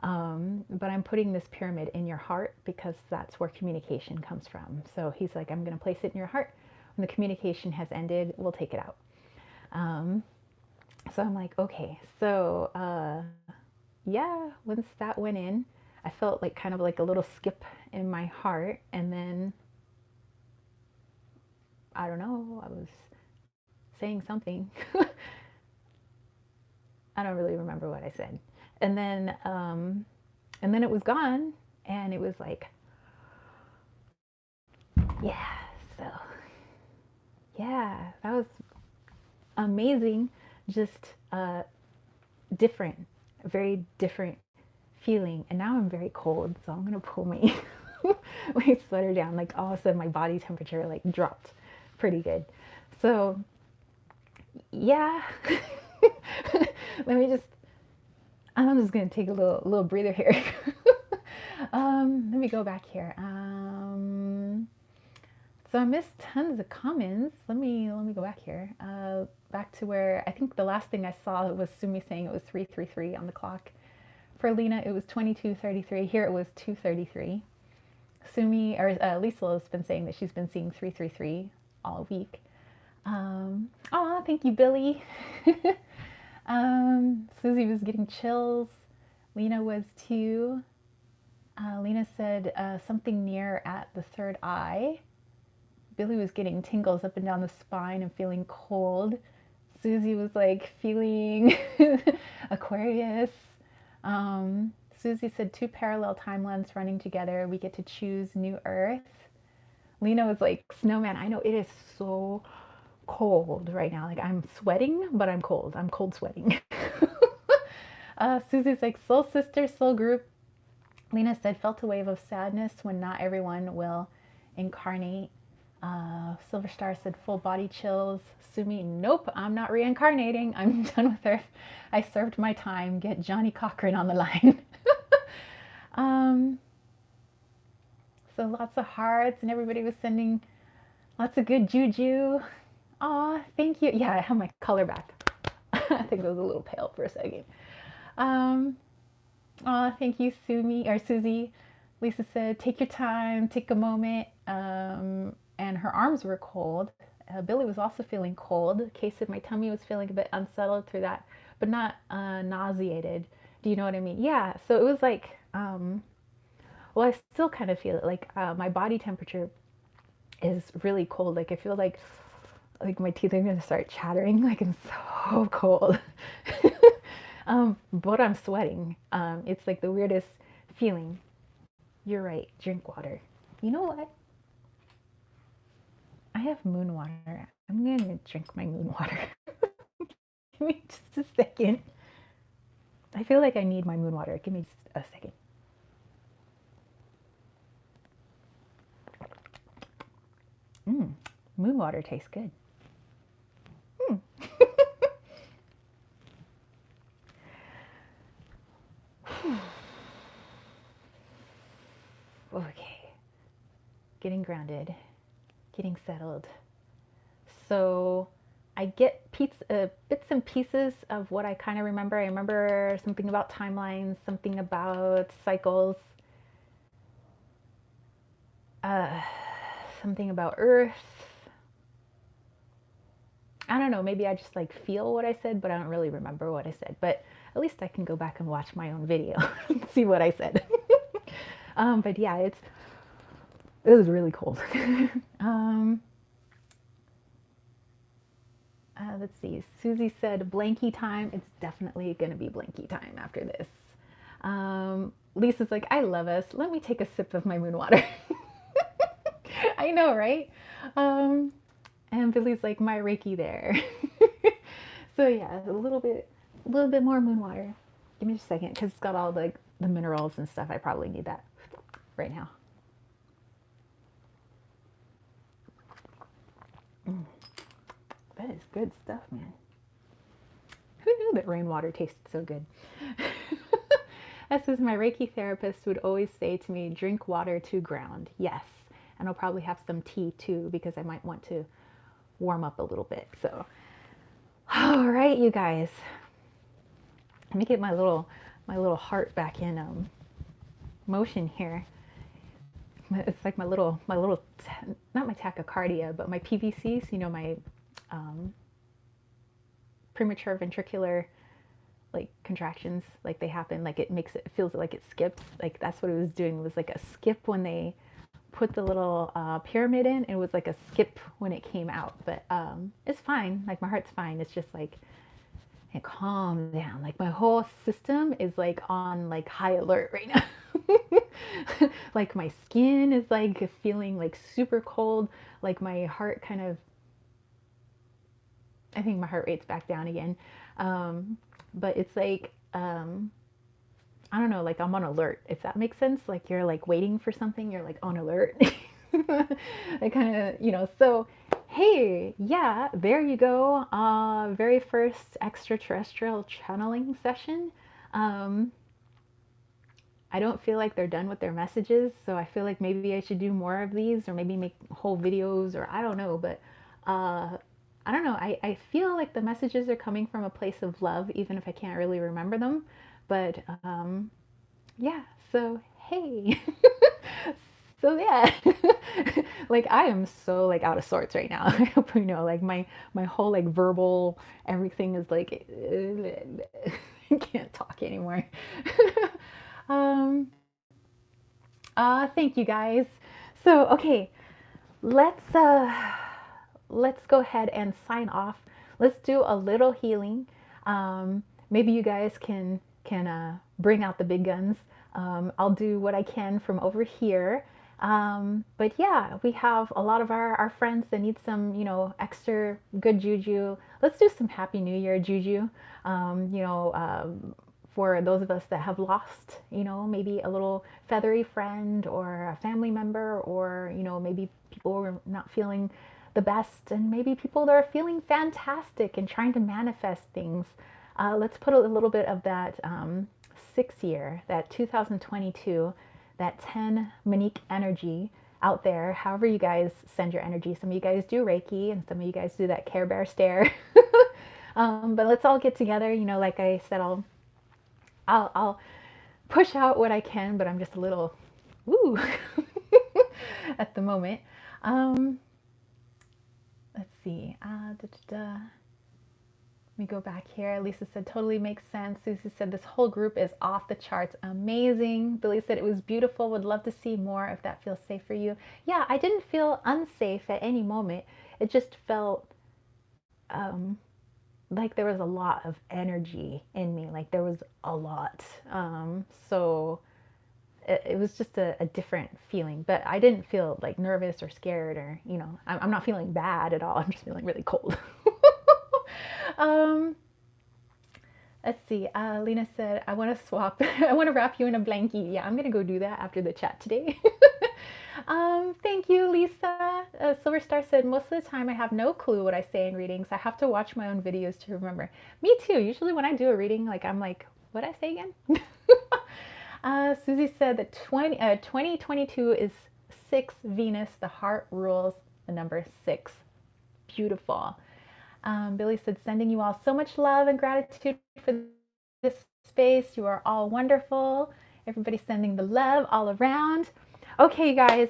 S1: But I'm putting this pyramid in your heart because that's where communication comes from. So he's like, I'm going to place it in your heart. When the communication has ended, we'll take it out. So I'm like, okay. So yeah, once that went in, I felt like kind of like a little skip in my heart. And then, I don't know, I was saying something. I don't really remember what I said. And then it was gone, and it was like, yeah. So yeah, that was amazing. Just different, very different feeling. And now I'm very cold, so I'm gonna pull my my sweater down. Like all of a sudden, my body temperature like dropped pretty good. So yeah. I'm just gonna take a little breather here. Let me go back here. So I missed tons of comments. Let me go back here. Back to where I think the last thing I saw was Sumi saying it was 3:33 on the clock. For Lena, it was 22:33. Here it was 2:33. Sumi or Lisa has been saying that she's been seeing 3:33 all week. Oh, thank you, Billy. Susie was getting chills. Lena was too. Lena said something near at the third eye. Billy was getting tingles up and down the spine and feeling cold. Susie was like feeling Aquarius. Susie said 2 parallel timelines running together. We get to choose new Earth. Lena was like, snowman. I know it is so cold right now. Like I'm sweating, but I'm cold. I'm cold sweating. Susie's like, soul sister, soul group. Lena said, felt a wave of sadness when not everyone will incarnate. Silver Star said, full body chills. Sumi, nope, I'm not reincarnating. I'm done with Earth. I served my time. Get Johnny Cochran on the line. So lots of hearts, and everybody was sending lots of good juju. Aw, thank you. Yeah, I have my color back. I think it was a little pale for a second. Aw, thank you, Susie. Lisa said, take your time, take a moment. And her arms were cold. Billy was also feeling cold. Kay said my tummy was feeling a bit unsettled through that, but not nauseated. Do you know what I mean? Yeah, so it was like, well, I still kind of feel it. Like my body temperature is really cold. Like I feel like my teeth are gonna start chattering. Like I'm so cold. But I'm sweating. It's like the weirdest feeling. You're right. Drink water. You know what? I have moon water. I'm gonna drink my moon water. Give me just a second. I feel like I need my moon water. Give me just a second. Moon water tastes good. Okay. Getting grounded. Getting settled. So I get bits and pieces of what I kind of remember. I remember something about timelines, something about cycles, something about Earth. I don't know, maybe I just like feel what I said, but I don't really remember what I said. But At least I can go back and watch my own video and see what I said. But yeah, it was really cold. Let's see. Susie said blankie time. It's definitely going to be blankie time after this. Lisa's like, I love us. Let me take a sip of my moon water. I know, right? And Billy's like, my Reiki there. So yeah, a little bit more moon water. Give me just a second, because it's got all the minerals and stuff. I probably need that right now. That is good stuff, man. Who knew that rainwater tasted so good? That says my Reiki therapist would always say to me, drink water to ground. Yes. And I'll probably have some tea too, because I might want to warm up a little bit. So, all right, you guys. Let me get my little heart back in motion here. It's like my little, not my tachycardia, but my PVCs, you know, my premature ventricular like contractions, like they happen, like it feels like it skips. Like that's what it was doing. It was like a skip when they put the little pyramid in. It was like a skip when it came out, but it's fine. Like my heart's fine. It's just like, it calmed down. Like my whole system is like on like high alert right now. Like my skin is like feeling like super cold. Like my heart kind of, I think my heart rate's back down again. But it's like, I don't know, like I'm on alert, if that makes sense. Like you're like waiting for something, you're like on alert. I kind of, you know, so hey, yeah, there you go. Very first extraterrestrial channeling session. I don't feel like they're done with their messages, so I feel like maybe I should do more of these, or maybe make whole videos, or I don't know, but I don't know. I feel like the messages are coming from a place of love, even if I can't really remember them. But yeah, so hey. So yeah, like I am so like out of sorts right now. I hope you know, like my whole like verbal everything is like I can't talk anymore. Thank you guys. So okay, let's go ahead and sign off. Let's do a little healing. Maybe you guys can bring out the big guns. I'll do what I can from over here. But yeah, we have a lot of our friends that need some, you know, extra good juju. Let's do some Happy New Year juju. You know, for those of us that have lost, you know, maybe a little feathery friend or a family member, or, you know, maybe people are not feeling the best, and maybe people that are feeling fantastic and trying to manifest things. Let's put a little bit of that 6 year, that 2022, that 10 Monique energy out there, however you guys send your energy. Some of you guys do Reiki, and some of you guys do that Care Bear stare. But let's all get together. You know, like I said, I'll push out what I can, but I'm just a little woo at the moment. Let's see. Let me go back here. Lisa said, totally makes sense. Susie said, this whole group is off the charts. Amazing. Billy said, it was beautiful. Would love to see more if that feels safe for you. Yeah, I didn't feel unsafe at any moment. It just felt like there was a lot of energy in me. Like there was a lot. So it was just a different feeling. But I didn't feel like nervous or scared, or, you know, I'm not feeling bad at all. I'm just feeling really cold. Let's see. Lena said, I want to swap. I want to wrap you in a blankie. Yeah, I'm going to go do that after the chat today. Thank you, Lisa. Silver Star said, most of the time I have no clue what I say in readings. I have to watch my own videos to remember. Me too. Usually when I do a reading, like I'm like, what'd I say again? Susie said that 2022 is 6 Venus. The heart rules the number 6. Beautiful. Billy said, sending you all so much love and gratitude for this space. You are all wonderful. Everybody sending the love all around. Okay, guys,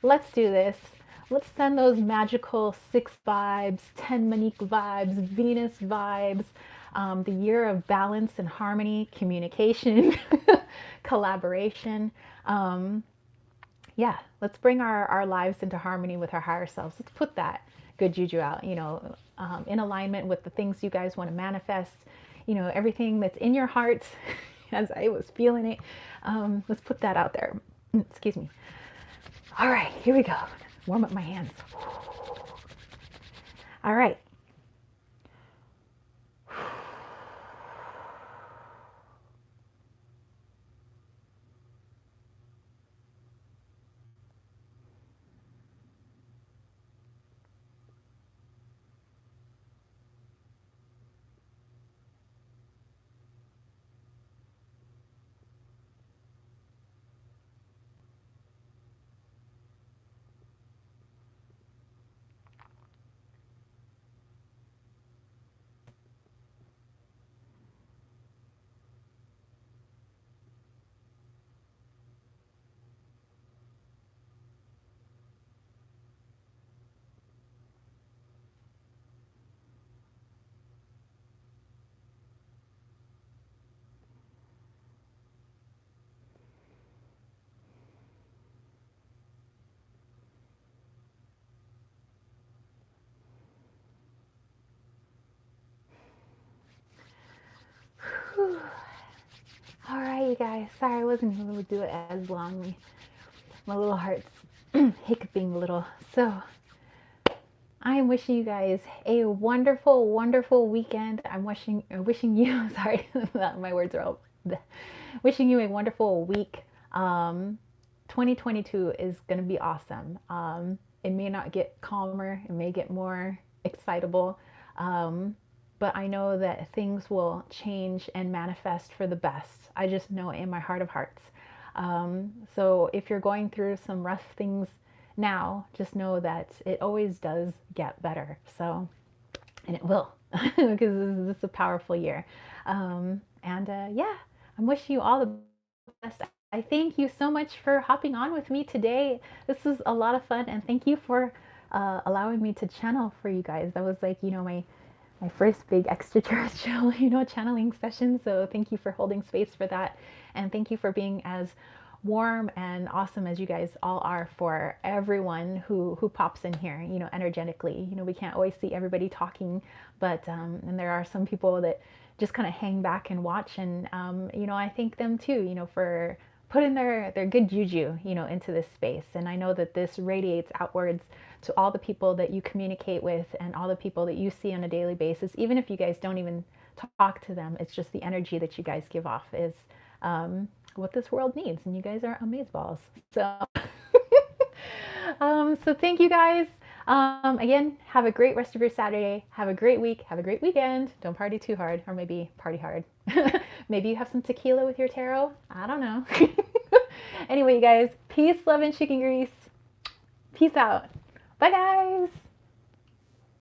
S1: let's do this. Let's send those magical 6 vibes, 10 Monique vibes, Venus vibes. the year of balance and harmony, communication, collaboration. Yeah, let's bring our lives into harmony with our higher selves. Let's put that good juju out, in alignment with the things you guys want to manifest, everything that's in your heart as I was feeling it. Let's put that out there. Excuse me. All right, here we go. Warm up my hands. All right. Whew. All right, you guys. Sorry I wasn't able to do it as long. My little heart's hiccuping a little. So I am wishing you guys a wonderful, wonderful weekend. I'm wishing you, sorry, my words are all, wishing you a wonderful week. 2022 is going to be awesome. It may not get calmer. It may get more excitable. But I know that things will change and manifest for the best. I just know it in my heart of hearts. So if you're going through some rough things now, just know that it always does get better. So, and it will, because this is a powerful year. Yeah, I'm wishing you all the best. I thank you so much for hopping on with me today. This was a lot of fun, and thank you for allowing me to channel for you guys. That was like, my first big extraterrestrial, channeling session. So thank you for holding space for that. And thank you for being as warm and awesome as you guys all are for everyone who pops in here, energetically. We can't always see everybody talking, but, and there are some people that just kind of hang back and watch. And, I thank them too, for putting their good juju, into this space. And I know that this radiates outwards to all the people that you communicate with and all the people that you see on a daily basis. Even if you guys don't even talk to them, it's just the energy that you guys give off is what this world needs. And you guys are amazeballs. So, so thank you guys. Again, have a great rest of your Saturday. Have a great week. Have a great weekend. Don't party too hard, or maybe party hard. Maybe you have some tequila with your tarot. I don't know. Anyway, you guys, peace, love, and chicken grease. Peace out. Bye, guys.